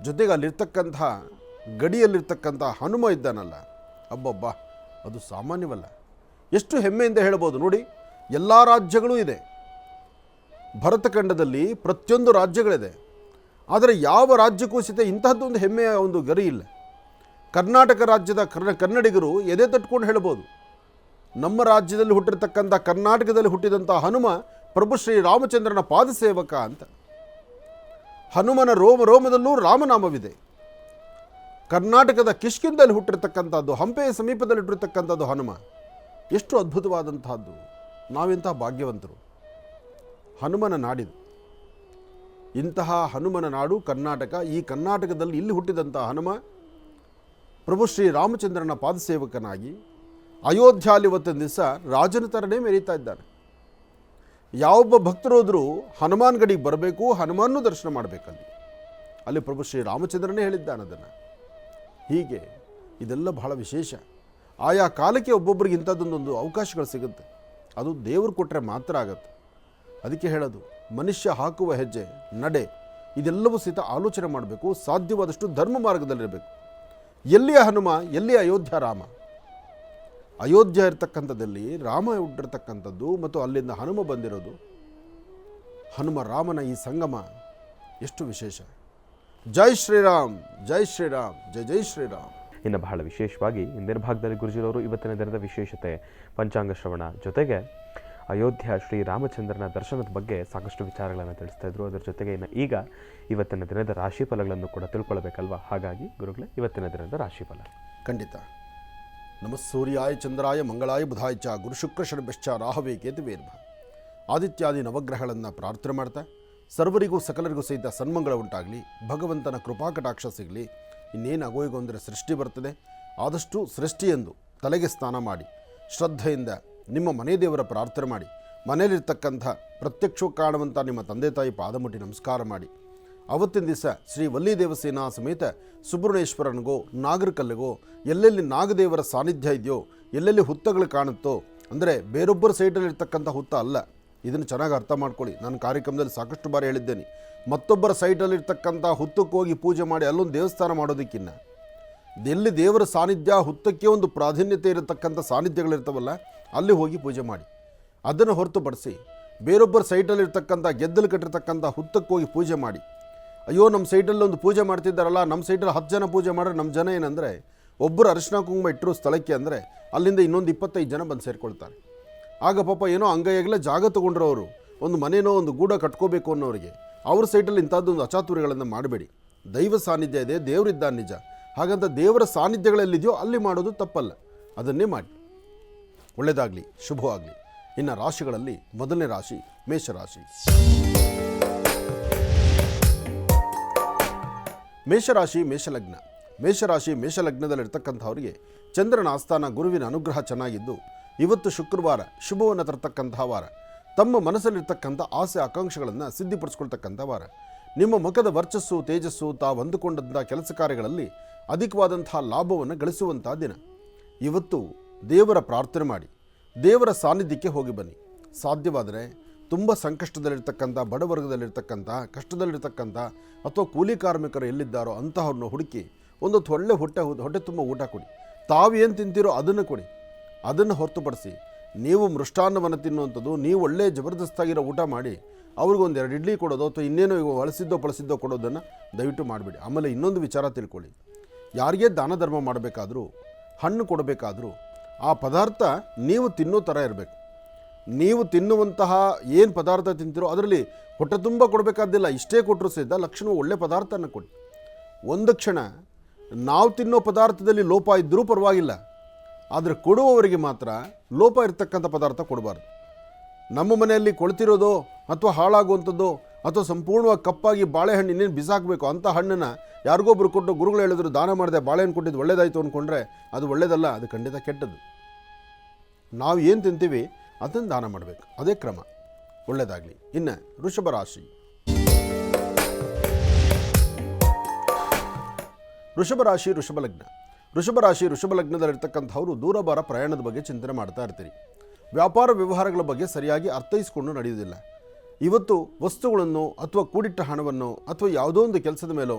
ಜೊತೆಗೆ ಅಲ್ಲಿರ್ತಕ್ಕಂಥ ಗಡಿಯಲ್ಲಿರ್ತಕ್ಕಂಥ ಹನುಮ ಇದ್ದಾನಲ್ಲ, ಅಬ್ಬಬ್ಬಾ, ಅದು ಸಾಮಾನ್ಯವಲ್ಲ. ಎಷ್ಟು ಹೆಮ್ಮೆಯಿಂದ ಹೇಳ್ಬೋದು ನೋಡಿ. ಎಲ್ಲ ರಾಜ್ಯಗಳೂ ಇದೆ, ಭರತಖಂಡದಲ್ಲಿ ಪ್ರತಿಯೊಂದು ರಾಜ್ಯಗಳಿದೆ, ಆದರೆ ಯಾವ ರಾಜ್ಯಕ್ಕೂ ಸಹಿತ ಇಂತಹದ್ದೊಂದು ಹೆಮ್ಮೆಯ ಒಂದು ಗರಿ ಇಲ್ಲ. ಕರ್ನಾಟಕ ರಾಜ್ಯದ ಕನ್ನಡಿಗರು ಎದೆ ತಟ್ಕೊಂಡು ಹೇಳ್ಬೋದು, ನಮ್ಮ ರಾಜ್ಯದಲ್ಲಿ ಹುಟ್ಟಿರ್ತಕ್ಕಂಥ, ಕರ್ನಾಟಕದಲ್ಲಿ ಹುಟ್ಟಿದಂಥ ಹನುಮ ಪ್ರಭು ಶ್ರೀರಾಮಚಂದ್ರನ ಪಾದಸೇವಕ ಅಂತ. ಹನುಮನ ರೋಮದಲ್ಲೂ ರಾಮನಾಮವಿದೆ. ಕರ್ನಾಟಕದ ಕಿಷ್ಕಿಂದಲ್ಲಿ ಹುಟ್ಟಿರ್ತಕ್ಕಂಥದ್ದು, ಹಂಪೆಯ ಸಮೀಪದಲ್ಲಿ ಹುಟ್ಟಿರ್ತಕ್ಕಂಥದ್ದು ಹನುಮ. ಎಷ್ಟು ಅದ್ಭುತವಾದಂತಹದ್ದು, ನಾವೆಂಥ ಭಾಗ್ಯವಂತರು. ಹನುಮನ ನಾಡಿದು, ಇಂತಹ ಹನುಮನ ನಾಡು ಕರ್ನಾಟಕ. ಈ ಕರ್ನಾಟಕದಲ್ಲಿ ಇಲ್ಲಿ ಹುಟ್ಟಿದಂಥ ಹನುಮ ಪ್ರಭು ಶ್ರೀರಾಮಚಂದ್ರನ ಪಾದಸೇವಕನಾಗಿ ಅಯೋಧ್ಯಲ್ಲಿ ಇವತ್ತಿನ ದಿವಸ ರಾಜನ ಥರನೇ ಮೆರೀತಾ ಇದ್ದಾನೆ. ಯಾವೊಬ್ಬ ಭಕ್ತರು ಹೋದರೂ ಹನುಮಾನ್ ಗಡಿಗೆ ಬರಬೇಕು, ಹನುಮಾನ್ನೂ ದರ್ಶನ ಮಾಡಬೇಕಲ್ಲಿ. ಅಲ್ಲಿ ಪ್ರಭು ಶ್ರೀರಾಮಚಂದ್ರನೇ ಹೇಳಿದ್ದಾನೆ ಅದನ್ನು. ಹೀಗೆ ಇದೆಲ್ಲ ಬಹಳ ವಿಶೇಷ. ಆಯಾ ಕಾಲಕ್ಕೆ ಒಬ್ಬೊಬ್ಬರಿಗೆ ಇಂಥದ್ದೊಂದೊಂದು ಅವಕಾಶಗಳು ಸಿಗುತ್ತೆ, ಅದು ದೇವರು ಕೊಟ್ಟರೆ ಮಾತ್ರ ಆಗತ್ತೆ. ಅದಕ್ಕೆ ಹೇಳೋದು, ಮನುಷ್ಯ ಹಾಕುವ ಹೆಜ್ಜೆ, ನಡೆ, ಇದೆಲ್ಲವೂ ಸಹಿತ ಆಲೋಚನೆ ಮಾಡಬೇಕು. ಸಾಧ್ಯವಾದಷ್ಟು ಧರ್ಮ ಮಾರ್ಗದಲ್ಲಿರಬೇಕು. ಎಲ್ಲಿಯ ಹನುಮ, ಎಲ್ಲಿಯ ಅಯೋಧ್ಯ ರಾಮ. ಅಯೋಧ್ಯ ಇರ್ತಕ್ಕಂಥದ್ದಲ್ಲಿ ರಾಮ ಹುಟ್ಟಿರ್ತಕ್ಕಂಥದ್ದು ಮತ್ತು ಅಲ್ಲಿಂದ ಹನುಮ ಬಂದಿರೋದು. ಹನುಮ ರಾಮನ ಈ ಸಂಗಮ ಎಷ್ಟು ವಿಶೇಷ. ಜೈ ಶ್ರೀರಾಮ್, ಜೈ ಶ್ರೀರಾಮ್, ಜೈ ಜೈ ಶ್ರೀರಾಮ್. ಇನ್ನು ಬಹಳ ವಿಶೇಷವಾಗಿ ಇಂದಿನ ಭಾಗದಲ್ಲಿ ಗುರುಜಿರವರು ಇವತ್ತಿನ ದಿನದ ವಿಶೇಷತೆ, ಪಂಚಾಂಗ ಶ್ರವಣ, ಜೊತೆಗೆ ಅಯೋಧ್ಯ ಶ್ರೀರಾಮಚಂದ್ರನ ದರ್ಶನದ ಬಗ್ಗೆ ಸಾಕಷ್ಟು ವಿಚಾರಗಳನ್ನು ತಿಳಿಸ್ತಾ ಇದ್ರು. ಅದರ ಜೊತೆಗೆ ಈಗ ಇವತ್ತಿನ ದಿನದ ರಾಶಿ ಫಲಗಳನ್ನು ಕೂಡ ತಿಳ್ಕೊಳ್ಬೇಕಲ್ವಾ? ಹಾಗಾಗಿ ಗುರುಗಳೇ, ಇವತ್ತಿನ ದಿನದ ರಾಶಿ ಫಲ ಖಂಡಿತ. ನಮಃ ಸೂರ್ಯಾಯ ಚಂದ್ರಾಯ ಮಂಗಳಾಯ ಬುಧಾಯ ಚ ಗುರು ಶುಕ್ರ ಶನಿಶ್ಚ ರಾಹವೇ ಕೇತುವೇರ್ಭ ಆದಿತ್ಯಾದಿ ನವಗ್ರಹಗಳನ್ನು ಪ್ರಾರ್ಥನೆ ಮಾಡ್ತಾ ಸರ್ವರಿಗೂ ಸಕಲರಿಗೂ ಸಹಿತ ಸನ್ಮಂಗಳ ಉಂಟಾಗಲಿ, ಭಗವಂತನ ಕೃಪಾಕಟಾಕ್ಷ ಸಿಗಲಿ. ಇನ್ನೇನು ಆಗೋಯಿಗೂ ಅಂದರೆ ಸೃಷ್ಟಿ ಬರ್ತದೆ. ಆದಷ್ಟು ಸೃಷ್ಟಿಯೆಂದು ತಲೆಗೆ ಸ್ನಾನ ಮಾಡಿ ಶ್ರದ್ಧೆಯಿಂದ ನಿಮ್ಮ ಮನೆ ದೇವರ ಪ್ರಾರ್ಥನೆ ಮಾಡಿ, ಮನೆಯಲ್ಲಿರ್ತಕ್ಕಂಥ ಪ್ರತ್ಯಕ್ಷ ಕಾಣುವಂಥ ನಿಮ್ಮ ತಂದೆ ತಾಯಿ ಪಾದಮುಟ್ಟಿ ನಮಸ್ಕಾರ ಮಾಡಿ, ಅವತ್ತಿನ ದಿವಸ ಶ್ರೀ ವಲ್ಲಿ ದೇವಸೇನಾ ಸಮೇತ ಸುಬ್ರಹ್ಮಣ್ಯೇಶ್ವರನಿಗೋ ನಾಗರಕಲ್ಲಿಗೋ ಎಲ್ಲೆಲ್ಲಿ ನಾಗದೇವರ ಸಾನ್ನಿಧ್ಯ ಇದೆಯೋ, ಎಲ್ಲೆಲ್ಲಿ ಹುತ್ತಗಳು ಕಾಣುತ್ತೋ, ಅಂದರೆ ಬೇರೊಬ್ಬರ ಸೈಟಲ್ಲಿರ್ತಕ್ಕಂಥ ಹುತ್ತ ಅಲ್ಲ, ಇದನ್ನು ಚೆನ್ನಾಗಿ ಅರ್ಥ ಮಾಡ್ಕೊಳ್ಳಿ. ನಾನು ಕಾರ್ಯಕ್ರಮದಲ್ಲಿ ಸಾಕಷ್ಟು ಬಾರಿ ಹೇಳಿದ್ದೇನೆ, ಮತ್ತೊಬ್ಬರ ಸೈಟಲ್ಲಿರ್ತಕ್ಕಂಥ ಹುತ್ತಕ್ಕೆ ಹೋಗಿ ಪೂಜೆ ಮಾಡಿ ಅಲ್ಲೊಂದು ದೇವಸ್ಥಾನ ಮಾಡೋದಕ್ಕಿನ್ನ ಎಲ್ಲಿ ದೇವರ ಸಾನ್ನಿಧ್ಯ, ಹುತ್ತಕ್ಕೆ ಒಂದು ಪ್ರಾಧಾನ್ಯತೆ ಇರತಕ್ಕಂಥ ಸಾನ್ನಿಧ್ಯಗಳಿರ್ತಾವಲ್ಲ, ಅಲ್ಲಿ ಹೋಗಿ ಪೂಜೆ ಮಾಡಿ. ಅದನ್ನು ಹೊರತುಪಡಿಸಿ ಬೇರೊಬ್ಬರ ಸೈಟಲ್ಲಿರ್ತಕ್ಕಂಥ ಗೆದ್ದಲು ಕಟ್ಟಿರ್ತಕ್ಕಂಥ ಹುತ್ತಕ್ಕೆ ಹೋಗಿ ಪೂಜೆ ಮಾಡಿ, ಅಯ್ಯೋ ನಮ್ಮ ಸೈಟಲ್ಲಿ ಒಂದು ಪೂಜೆ ಮಾಡ್ತಿದ್ದಾರಲ್ಲ, ನಮ್ಮ ಸೈಟಲ್ಲಿ 10 ಜನ ಪೂಜೆ ಮಾಡ್ರೆ ನಮ್ಮ ಜನ ಏನಂದರೆ, ಒಬ್ಬರು ಅರಿಶಿನ ಕುಂಕುಮ ಇಟ್ಟರು ಸ್ಥಳಕ್ಕೆ ಅಂದರೆ ಅಲ್ಲಿಂದ ಇನ್ನೊಂದು 25 ಜನ ಬಂದು ಸೇರಿಕೊಳ್ತಾರೆ. ಆಗ ಪಾಪ ಏನೋ ಅಂಗೈಯಾಗಲೇ ಜಾಗ ತೊಗೊಂಡ್ರವರು, ಒಂದು ಮನೇನೋ ಒಂದು ಗೂಡ ಕಟ್ಕೋಬೇಕು ಅನ್ನೋರಿಗೆ ಅವ್ರ ಸೈಟಲ್ಲಿ ಇಂಥದ್ದೊಂದು ಅಚಾತುರ್ಯಗಳನ್ನು ಮಾಡಬೇಡಿ. ದೈವ ಸಾನ್ನಿಧ್ಯ ಇದೆ, ದೇವರಿದ್ದಾನೆ ನಿಜ, ಹಾಗಂತ ದೇವರ ಸಾನ್ನಿಧ್ಯಗಳೆಲ್ಲಿದೆಯೋ ಅಲ್ಲಿ ಮಾಡೋದು ತಪ್ಪಲ್ಲ, ಅದನ್ನೇ ಮಾಡಿ. ಒಳ್ಳೆಯದಾಗಲಿ, ಶುಭವಾಗಲಿ. ಇನ್ನು ರಾಶಿಗಳಲ್ಲಿ ಮೊದಲನೇ ರಾಶಿ ಮೇಷರಾಶಿ. ಮೇಷರಾಶಿ ಮೇಷಲಗ್ನ. ಮೇಷಲಗ್ನದಲ್ಲಿರ್ತಕ್ಕಂಥವರಿಗೆ ಚಂದ್ರನ ಆಸ್ಥಾನ ಗುರುವಿನ ಅನುಗ್ರಹ ಚೆನ್ನಾಗಿದ್ದು, ಇವತ್ತು ಶುಕ್ರವಾರ ಶುಭವನ್ನು ತರತಕ್ಕಂಥ ವಾರ. ತಮ್ಮ ಮನಸ್ಸಲ್ಲಿರ್ತಕ್ಕಂಥ ಆಸೆ ಆಕಾಂಕ್ಷೆಗಳನ್ನು ಸಿದ್ಧಿಪಡಿಸ್ಕೊಳ್ತಕ್ಕಂಥ ವಾರ. ನಿಮ್ಮ ಮುಖದ ವರ್ಚಸ್ಸು ತೇಜಸ್ಸು ತಾವು ಅಂದುಕೊಂಡಂಥ ಕೆಲಸ ಕಾರ್ಯಗಳಲ್ಲಿ ಅಧಿಕವಾದಂಥ ಲಾಭವನ್ನು ಗಳಿಸುವಂಥ ದಿನ. ಇವತ್ತು ದೇವರ ಪ್ರಾರ್ಥನೆ ಮಾಡಿ ದೇವರ ಸಾನ್ನಿಧ್ಯಕ್ಕೆ ಹೋಗಿ ಬನ್ನಿ. ಸಾಧ್ಯವಾದರೆ ತುಂಬ ಸಂಕಷ್ಟದಲ್ಲಿರ್ತಕ್ಕಂಥ, ಬಡವರ್ಗದಲ್ಲಿರ್ತಕ್ಕಂಥ, ಕಷ್ಟದಲ್ಲಿರ್ತಕ್ಕಂಥ ಅಥವಾ ಕೂಲಿ ಕಾರ್ಮಿಕರು ಎಲ್ಲಿದ್ದಾರೋ ಅಂತಹವ್ರನ್ನ ಹುಡುಕಿ ಒಂದೊತ್ತು ಒಳ್ಳೆ ಹೊಟ್ಟೆ ತುಂಬ ಊಟ ಕೊಡಿ. ತಾವೇನು ತಿಂತೀರೋ ಅದನ್ನು ಕೊಡಿ. ಅದನ್ನು ಹೊರತುಪಡಿಸಿ ನೀವು ಮೃಷ್ಟಾನ್ನವನ್ನು ತಿನ್ನುವಂಥದ್ದು, ನೀವು ಒಳ್ಳೆ ಜಬರ್ದಸ್ತಾಗಿರೋ ಊಟ ಮಾಡಿ ಅವ್ರಿಗೊಂದು 2 ಇಡ್ಲಿ ಕೊಡೋದು ಅಥವಾ ಇನ್ನೇನೋ ಬಳಸಿದ್ದೋ ಕೊಡೋದನ್ನು ದಯವಿಟ್ಟು ಮಾಡಿಬಿಡಿ. ಆಮೇಲೆ ಇನ್ನೊಂದು ವಿಚಾರ ತಿಳ್ಕೊಳ್ಳಿ, ಯಾರಿಗೇ ದಾನ ಧರ್ಮ ಮಾಡಬೇಕಾದ್ರೂ, ಹಣ್ಣು ಕೊಡಬೇಕಾದ್ರೂ ಆ ಪದಾರ್ಥ ನೀವು ತಿನ್ನೋ ಥರ ಇರಬೇಕು. ನೀವು ತಿನ್ನುವಂತಹ ಏನು ಪದಾರ್ಥ ತಿಂತೀರೋ ಅದರಲ್ಲಿ ಹೊಟ್ಟೆ ತುಂಬ ಕೊಡಬೇಕಾದಿಲ್ಲ. ಇಷ್ಟೇ ಕೊಟ್ಟರು ಸಹಿತ ಲಕ್ಷಣ ಒಳ್ಳೆ ಪದಾರ್ಥನ ಕೊಡಿ. ಒಂದು ಕ್ಷಣ ನಾವು ತಿನ್ನೋ ಪದಾರ್ಥದಲ್ಲಿ ಲೋಪ ಇದ್ದರೂ ಪರವಾಗಿಲ್ಲ, ಆದರೆ ಕೊಡುವವರಿಗೆ ಮಾತ್ರ ಲೋಪ ಇರತಕ್ಕಂಥ ಪದಾರ್ಥ ಕೊಡಬಾರ್ದು. ನಮ್ಮ ಮನೆಯಲ್ಲಿ ಕೊಳ್ತಿರೋದೋ ಅಥವಾ ಹಾಳಾಗುವಂಥದ್ದು ಅಥವಾ ಸಂಪೂರ್ಣವಾಗಿ ಕಪ್ಪಾಗಿ ಬಾಳೆಹಣ್ಣು ಇನ್ನೇನು ಬಿಸಾಕಬೇಕು ಅಂಥ ಹಣ್ಣನ್ನು ಯಾರಿಗೊಬ್ರು ಕೊಟ್ಟು ಗುರುಗಳು ಹೇಳಿದ್ರು ದಾನ ಮಾಡಿದೆ, ಬಾಳೆಹಣ್ಣು ಕೊಟ್ಟಿದ್ದು ಒಳ್ಳೇದಾಯಿತು ಅಂದ್ಕೊಂಡ್ರೆ ಅದು ಒಳ್ಳೇದಲ್ಲ, ಅದು ಖಂಡಿತ ಕೆಟ್ಟದ್ದು. ನಾವು ಏನು ತಿಂತೀವಿ ಅದನ್ನು ದಾನ ಮಾಡಬೇಕು, ಅದೇ ಕ್ರಮ. ಒಳ್ಳೆಯದಾಗಲಿ. ಇನ್ನು ವೃಷಭ ರಾಶಿ. ವೃಷಭ ರಾಶಿ ವೃಷಭ ಲಗ್ನದಲ್ಲಿರ್ತಕ್ಕಂಥವರು ದೂರಭಾರ ಪ್ರಯಾಣದ ಬಗ್ಗೆ ಚಿಂತನೆ ಮಾಡ್ತಾ ಇರ್ತೀರಿ. ವ್ಯಾಪಾರ ವ್ಯವಹಾರಗಳ ಬಗ್ಗೆ ಸರಿಯಾಗಿ ಅರ್ಥೈಸಿಕೊಂಡು ನಡೆಯುವುದಿಲ್ಲ. ಇವತ್ತು ವಸ್ತುಗಳನ್ನು ಅಥವಾ ಕೂಡಿಟ್ಟ ಹಣವನ್ನು ಅಥವಾ ಯಾವುದೋ ಒಂದು ಕೆಲಸದ ಮೇಲೋ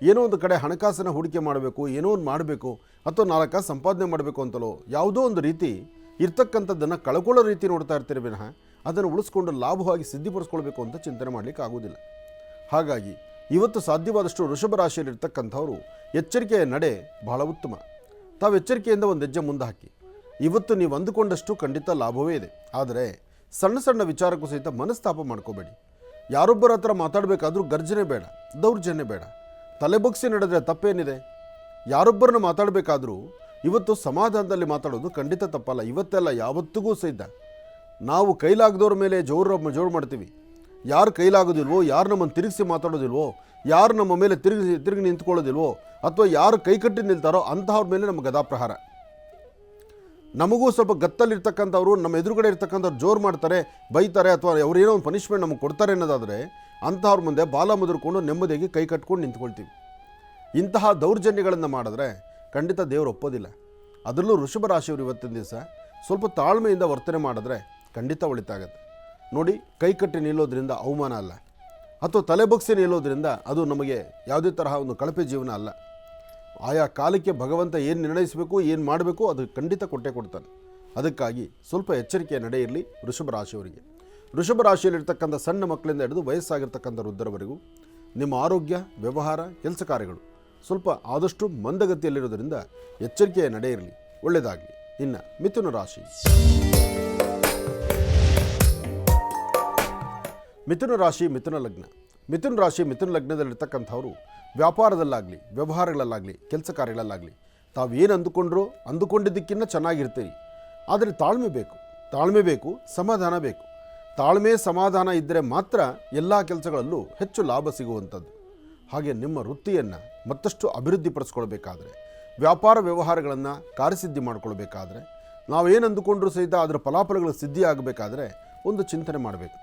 ಏನೋ ಒಂದು ಕಡೆ ಹಣಕಾಸಿನ ಹೂಡಿಕೆ ಮಾಡಬೇಕು, ಏನೋ ಒಂದು ಮಾಡಬೇಕು ಅಥವಾ 4 ಕಾಸು ಸಂಪಾದನೆ ಮಾಡಬೇಕು ಅಂತಲೋ ಯಾವುದೋ ಒಂದು ರೀತಿ ಇರ್ತಕ್ಕಂಥದ್ದನ್ನು ಕಳ್ಕೊಳ್ಳೋ ರೀತಿ ನೋಡ್ತಾ ಇರ್ತೀರಿ ವಿನಃ ಅದನ್ನು ಉಳಿಸ್ಕೊಂಡು ಲಾಭವಾಗಿ ಸಿದ್ಧಿಪಡಿಸ್ಕೊಳ್ಬೇಕು ಅಂತ ಚಿಂತನೆ ಮಾಡಲಿಕ್ಕೆ ಆಗೋದಿಲ್ಲ. ಹಾಗಾಗಿ ಇವತ್ತು ಸಾಧ್ಯವಾದಷ್ಟು ವೃಷಭ ರಾಶಿಯಲ್ಲಿರ್ತಕ್ಕಂಥವರು ಎಚ್ಚರಿಕೆಯ ನಡೆ ಬಹಳ ಉತ್ತಮ. ತಾವು ಎಚ್ಚರಿಕೆಯಿಂದ ಒಂದು ಹೆಜ್ಜೆ ಮುಂದೆ ಹಾಕಿ. ಇವತ್ತು ನೀವು ಅಂದುಕೊಂಡಷ್ಟು ಖಂಡಿತ ಲಾಭವೇ ಇದೆ. ಆದರೆ ಸಣ್ಣ ಸಣ್ಣ ವಿಚಾರಕ್ಕೂ ಸಹಿತ ಮನಸ್ತಾಪ ಮಾಡ್ಕೋಬೇಡಿ. ಯಾರೊಬ್ಬರ ಹತ್ರ ಮಾತಾಡಬೇಕಾದ್ರೂ ಗರ್ಜನೆ ಬೇಡ, ದೌರ್ಜನ್ಯ ಬೇಡ. ತಲೆಬಗ್ಸಿ ನಡೆದರೆ ತಪ್ಪೇನಿದೆ? ಯಾರೊಬ್ಬರನ್ನ ಮಾತಾಡಬೇಕಾದ್ರೂ ಇವತ್ತು ಸಮಾಧಾನದಲ್ಲಿ ಮಾತಾಡೋದು ಖಂಡಿತ ತಪ್ಪಲ್ಲ. ಇವತ್ತೆಲ್ಲ ಯಾವತ್ತಿಗೂ ಸಹಿತ ನಾವು ಕೈಲಾಗದವ್ರ ಮೇಲೆ ಜೋರು ಮಾಡ್ತೀವಿ. ಯಾರು ಕೈಲಾಗೋದಿಲ್ವೋ, ಯಾರು ನಮ್ಮನ್ನು ತಿರುಗಿಸಿ ಮಾತಾಡೋದಿಲ್ವೋ, ಯಾರು ನಮ್ಮ ಮೇಲೆ ತಿರುಗಿ ನಿಂತ್ಕೊಳ್ಳೋದಿಲ್ವೋ ಅಥವಾ ಯಾರು ಕೈಕಟ್ಟಿ ನಿಲ್ತಾರೋ ಅಂತಹವ್ರ ಮೇಲೆ ನಮ್ಮ ಗದಾಪ್ರಹಾರ. ನಮಗೂ ಸ್ವಲ್ಪ ಗತ್ತಲ್ಲಿರ್ತಕ್ಕಂಥವ್ರು ನಮ್ಮ ಎದುರುಗಡೆ ಇರ್ತಕ್ಕಂಥವ್ರು ಜೋರು ಮಾಡ್ತಾರೆ, ಬೈತಾರೆ ಅಥವಾ ಅವರೇನೋ ಒಂದು ಪನಿಷ್ಮೆಂಟ್ ನಮಗೆ ಕೊಡ್ತಾರೆ ಅನ್ನೋದಾದರೆ ಅಂಥವ್ರ ಮುಂದೆ ಬಾಲ ಮುದುರ್ಕೊಂಡು ನೆಮ್ಮದಿಯಾಗಿ ಕೈ ಕಟ್ಕೊಂಡು ನಿಂತ್ಕೊಳ್ತೀವಿ. ಇಂತಹ ದೌರ್ಜನ್ಯಗಳನ್ನು ಮಾಡಿದ್ರೆ ಖಂಡಿತ ದೇವರು ಒಪ್ಪೋದಿಲ್ಲ. ಅದರಲ್ಲೂ ವೃಷಭ ರಾಶಿಯವರು ಇವತ್ತಿನ ದಿವಸ ಸ್ವಲ್ಪ ತಾಳ್ಮೆಯಿಂದ ವರ್ತನೆ ಮಾಡಿದ್ರೆ ಖಂಡಿತ ಒಳಿತಾಗತ್ತೆ. ನೋಡಿ, ಕೈ ಕಟ್ಟಿ ನಿಲ್ಲೋದ್ರಿಂದ ಅವಮಾನ ಅಲ್ಲ, ಅಥವಾ ತಲೆ ಬಗ್ಸಿ ನಿಲ್ಲೋದ್ರಿಂದ ಅದು ನಮಗೆ ಯಾವುದೇ ತರಹ ಒಂದು ಕಳಪೆ ಜೀವನ ಅಲ್ಲ. ಆಯಾ ಕಾಲಕ್ಕೆ ಭಗವಂತ ಏನು ನಿರ್ಣಯಿಸಬೇಕು, ಏನು ಮಾಡಬೇಕು ಅದು ಖಂಡಿತ ಕೊಟ್ಟೇ ಕೊಡ್ತಾನೆ. ಅದಕ್ಕಾಗಿ ಸ್ವಲ್ಪ ಎಚ್ಚರಿಕೆಯ ನಡೆ ಇರಲಿ ವೃಷಭ ರಾಶಿಯವರಿಗೆ. ವೃಷಭ ರಾಶಿಯಲ್ಲಿರ್ತಕ್ಕಂಥ ಸಣ್ಣ ಮಕ್ಕಳಿಂದ ಹಿಡಿದು ವಯಸ್ಸಾಗಿರ್ತಕ್ಕಂಥ ವೃದ್ಧರವರೆಗೂ ನಿಮ್ಮ ಆರೋಗ್ಯ, ವ್ಯವಹಾರ, ಕೆಲಸ ಕಾರ್ಯಗಳು ಸ್ವಲ್ಪ ಆದಷ್ಟು ಮಂದಗತಿಯಲ್ಲಿರೋದರಿಂದ ಎಚ್ಚರಿಕೆಯ ನಡೆ ಇರಲಿ. ಒಳ್ಳೆಯದಾಗಲಿ. ಇನ್ನು ಮಿಥುನ ರಾಶಿ. ಮಿಥುನ ರಾಶಿ ಮಿಥುನ ಲಗ್ನದಲ್ಲಿರ್ತಕ್ಕಂಥವರು ವ್ಯಾಪಾರದಲ್ಲಾಗಲಿ, ವ್ಯವಹಾರಗಳಲ್ಲಾಗಲಿ, ಕೆಲಸ ಕಾರ್ಯಗಳಲ್ಲಾಗಲಿ ತಾವೇನು ಅಂದುಕೊಂಡಿದ್ದಕ್ಕಿಂತ ಚೆನ್ನಾಗಿರ್ತೀರಿ. ಆದರೆ ತಾಳ್ಮೆ ಬೇಕು, ಸಮಾಧಾನ ಬೇಕು. ತಾಳ್ಮೆ ಸಮಾಧಾನ ಇದ್ದರೆ ಮಾತ್ರ ಎಲ್ಲ ಕೆಲಸಗಳಲ್ಲೂ ಹೆಚ್ಚು ಲಾಭ ಸಿಗುವಂಥದ್ದು. ಹಾಗೆ ನಿಮ್ಮ ವೃತ್ತಿಯನ್ನು ಮತ್ತಷ್ಟು ಅಭಿವೃದ್ಧಿಪಡಿಸ್ಕೊಳ್ಬೇಕಾದ್ರೆ, ವ್ಯಾಪಾರ ವ್ಯವಹಾರಗಳನ್ನು ಕಾರ್ಯಸಿದ್ಧಿ ಮಾಡ್ಕೊಳ್ಬೇಕಾದ್ರೆ, ನಾವೇನು ಅಂದುಕೊಂಡ್ರೂ ಸಹಿತ ಅದರ ಫಲಾಫಲಗಳು ಸಿದ್ಧಿ ಆಗಬೇಕಾದ್ರೆ ಒಂದು ಚಿಂತನೆ ಮಾಡಬೇಕು.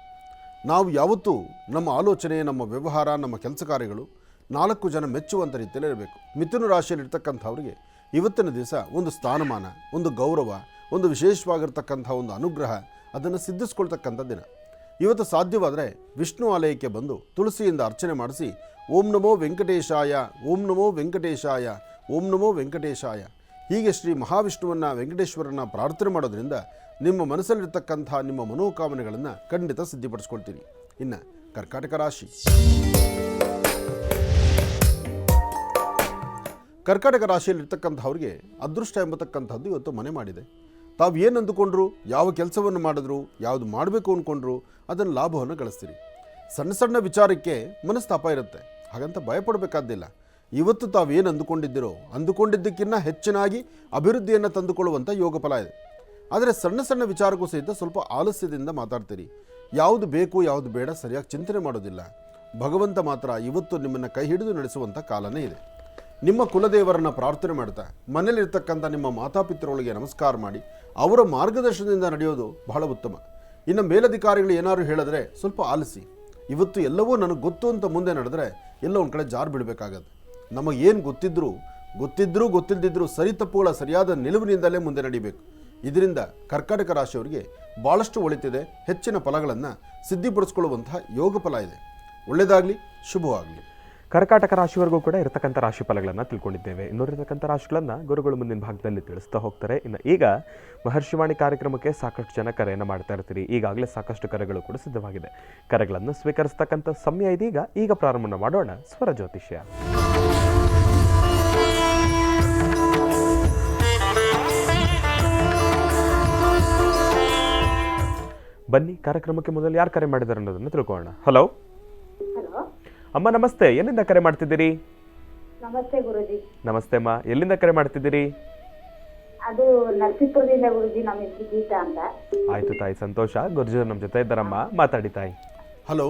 ನಾವು ಯಾವತ್ತೂ ನಮ್ಮ ಆಲೋಚನೆ, ನಮ್ಮ ವ್ಯವಹಾರ, ನಮ್ಮ ಕೆಲಸ ಕಾರ್ಯಗಳು 4 ಜನ ಮೆಚ್ಚುವಂಥ ರೀತಿಯಲ್ಲಿ ಇರಬೇಕು. ಮಿಥುನ ರಾಶಿಯಲ್ಲಿರ್ತಕ್ಕಂಥವ್ರಿಗೆ ಇವತ್ತಿನ ದಿವಸ ಒಂದು ಸ್ಥಾನಮಾನ, ಒಂದು ಗೌರವ, ಒಂದು ವಿಶೇಷವಾಗಿರ್ತಕ್ಕಂಥ ಒಂದು ಅನುಗ್ರಹ ಅದನ್ನು ಸಿದ್ಧಿಸ್ಕೊಳ್ತಕ್ಕಂಥ ದಿನ. ಇವತ್ತು ಸಾಧ್ಯವಾದರೆ ವಿಷ್ಣು ಆಲಯಕ್ಕೆ ಬಂದು ತುಳಸಿಯಿಂದ ಅರ್ಚನೆ ಮಾಡಿಸಿ ಓಂ ನಮೋ ವೆಂಕಟೇಶಾಯ, ಓಂ ನಮೋ ವೆಂಕಟೇಶಾಯ, ಓಂ ನಮೋ ವೆಂಕಟೇಶಾಯ ಹೀಗೆ ಶ್ರೀ ಮಹಾವಿಷ್ಣುವನ್ನು, ವೆಂಕಟೇಶ್ವರನ ಪ್ರಾರ್ಥನೆ ಮಾಡೋದ್ರಿಂದ ನಿಮ್ಮ ಮನಸ್ಸಲ್ಲಿರ್ತಕ್ಕಂಥ ನಿಮ್ಮ ಮನೋಕಾಮನೆಗಳನ್ನು ಖಂಡಿತ ಸಿದ್ಧಿಪಡಿಸ್ಕೊಳ್ತೀರಿ. ಇನ್ನು ಕರ್ಕಾಟಕ ರಾಶಿ. ಕರ್ಕಾಟಕ ರಾಶಿಯಲ್ಲಿರ್ತಕ್ಕಂಥವ್ರಿಗೆ ಅದೃಷ್ಟ ಎಂಬತಕ್ಕಂಥದ್ದು ಇವತ್ತು ಮನೆ ಮಾಡಿದೆ. ತಾವು ಏನು ಅಂದುಕೊಂಡ್ರು, ಯಾವ ಕೆಲಸವನ್ನು ಮಾಡಿದ್ರು, ಯಾವುದು ಮಾಡಬೇಕು ಅಂದ್ಕೊಂಡ್ರು ಅದನ್ನು ಲಾಭವನ್ನು ಗಳಿಸ್ತೀರಿ. ಸಣ್ಣ ಸಣ್ಣ ವಿಚಾರಕ್ಕೆ ಮನಸ್ತಾಪ ಇರುತ್ತೆ, ಹಾಗಂತ ಭಯಪಡಬೇಕಾದ್ದಿಲ್ಲ. ಇವತ್ತು ತಾವೇನು ಅಂದುಕೊಂಡಿದ್ದಕ್ಕಿಂತ ಹೆಚ್ಚಿನಾಗಿ ಅಭಿವೃದ್ಧಿಯನ್ನು ತಂದುಕೊಳ್ಳುವಂಥ ಯೋಗ ಫಲ ಇದೆ. ಆದರೆ ಸಣ್ಣ ಸಣ್ಣ ವಿಚಾರಕ್ಕೂ ಸಹಿತ ಸ್ವಲ್ಪ ಆಲಸ್ಯದಿಂದ ಮಾತಾಡ್ತೀರಿ. ಯಾವುದು ಬೇಕು ಯಾವುದು ಬೇಡ ಸರಿಯಾಗಿ ಚಿಂತನೆ ಮಾಡೋದಿಲ್ಲ. ಭಗವಂತ ಮಾತ್ರ ಇವತ್ತು ನಿಮ್ಮನ್ನು ಕೈ ಹಿಡಿದು ನಡೆಸುವಂಥ ಕಾಲನೇ ಇದೆ. ನಿಮ್ಮ ಕುಲದೇವರನ್ನು ಪ್ರಾರ್ಥನೆ ಮಾಡ್ತಾ ಮನೇಲಿರ್ತಕ್ಕಂಥ ನಿಮ್ಮ ಮಾತಾಪಿತರೊಳಗೆ ನಮಸ್ಕಾರ ಮಾಡಿ ಅವರ ಮಾರ್ಗದರ್ಶನದಿಂದ ನಡೆಯೋದು ಬಹಳ ಉತ್ತಮ. ಇನ್ನು ಮೇಲಧಿಕಾರಿಗಳು ಏನಾದ್ರು ಹೇಳಿದ್ರೆ ಸ್ವಲ್ಪ ಆಲಿಸಿ. ಇವತ್ತು ಎಲ್ಲವೂ ನನಗೆ ಗೊತ್ತು ಅಂತ ಮುಂದೆ ನಡೆದ್ರೆ ಎಲ್ಲೋ ಒಂದು ಕಡೆ ಜಾರು ಬೀಳಬೇಕಾಗತ್ತೆ. ನಮಗೇನು ಗೊತ್ತಿದ್ದರೂ ಗೊತ್ತಿಲ್ಲದಿದ್ದರೂ ಸರಿ ತಪ್ಪುಗಳ ಸರಿಯಾದ ನಿಲುವಿನಿಂದಲೇ ಮುಂದೆ ನಡಿಬೇಕು. ಇದರಿಂದ ಕರ್ಕಾಟಕ ರಾಶಿಯವರಿಗೆ ಭಾಳಷ್ಟು ಒಳಿತಿದೆ, ಹೆಚ್ಚಿನ ಫಲಗಳನ್ನು ಸಿದ್ಧಿಪಡಿಸ್ಕೊಳ್ಳುವಂತಹ ಯೋಗ ಫಲ ಇದೆ. ಒಳ್ಳೆಯದಾಗಲಿ, ಶುಭವಾಗಲಿ. ಕರ್ಕಾಟಕ ರಾಶಿವರೆಗೂ ಕೂಡ ಇರತಕ್ಕಂಥ ರಾಶಿ ಫಲಗಳನ್ನು ತಿಳ್ಕೊಂಡಿದ್ದೇವೆ. ಇನ್ನೂರಿರತಕ್ಕಂಥ ರಾಶಿಗಳನ್ನು ಗುರುಗಳು ಮುಂದಿನ ಭಾಗದಲ್ಲಿ ತಿಳಿಸ್ತಾ ಹೋಗ್ತಾರೆ. ಇನ್ನು ಈಗ ಮಹರ್ಷಿವಾಣಿ ಕಾರ್ಯಕ್ರಮಕ್ಕೆ ಸಾಕಷ್ಟು ಜನ ಕರೆಯನ್ನು ಮಾಡ್ತಾ ಇರ್ತೀರಿ. ಈಗಾಗಲೇ ಸಾಕಷ್ಟು ಕರೆಗಳು ಕೂಡ ಸಿದ್ಧವಾಗಿದೆ. ಕರೆಗಳನ್ನು ಸ್ವೀಕರಿಸ್ತಕ್ಕಂಥ ಸಮಯ ಇದೀಗ. ಈಗ ಪ್ರಾರಂಭ ಮಾಡೋಣ ಸ್ವರ ಜ್ಯೋತಿಷ್ಯ. ಬನ್ನಿ, ಕಾರ್ಯಕ್ರಮಕ್ಕೆ ಮೊದಲು ಯಾರು ಕರೆ ಮಾಡಿದ್ದಾರೆ ಅನ್ನೋದನ್ನು ತಿಳ್ಕೊಳ್ಳೋಣ. ಹಲೋ ಅಮ್ಮ, ನಮಸ್ತೆ. ಎಲ್ಲಿಂದ ಕರೆ ಮಾಡ್ತಿದ್ದೀರಿ? ನಮಸ್ತೆ ಗುರುಜಿ. ನಮಸ್ತೆ ಅಮ್ಮ, ಎಲ್ಲಿಂದ ಕರೆ ಮಾಡ್ತಿದ್ದೀರಿ? ಅದು ನರಸೀಪುರದಿಂದ ಗುರುಜಿ. ನಮ್ಮ ಹೆಸರು ಗೀತಾ ಅಂತ. ಆಯ್ತು ತಾಯಿ, ಸಂತೋಷ. ಗುರುಜಿ ನಮ್ಮ ಜೊತೆ ಇದ್ದಾರಮ್ಮ, ಮಾತಾಡಿ ತಾಯಿ. ಹಲೋ,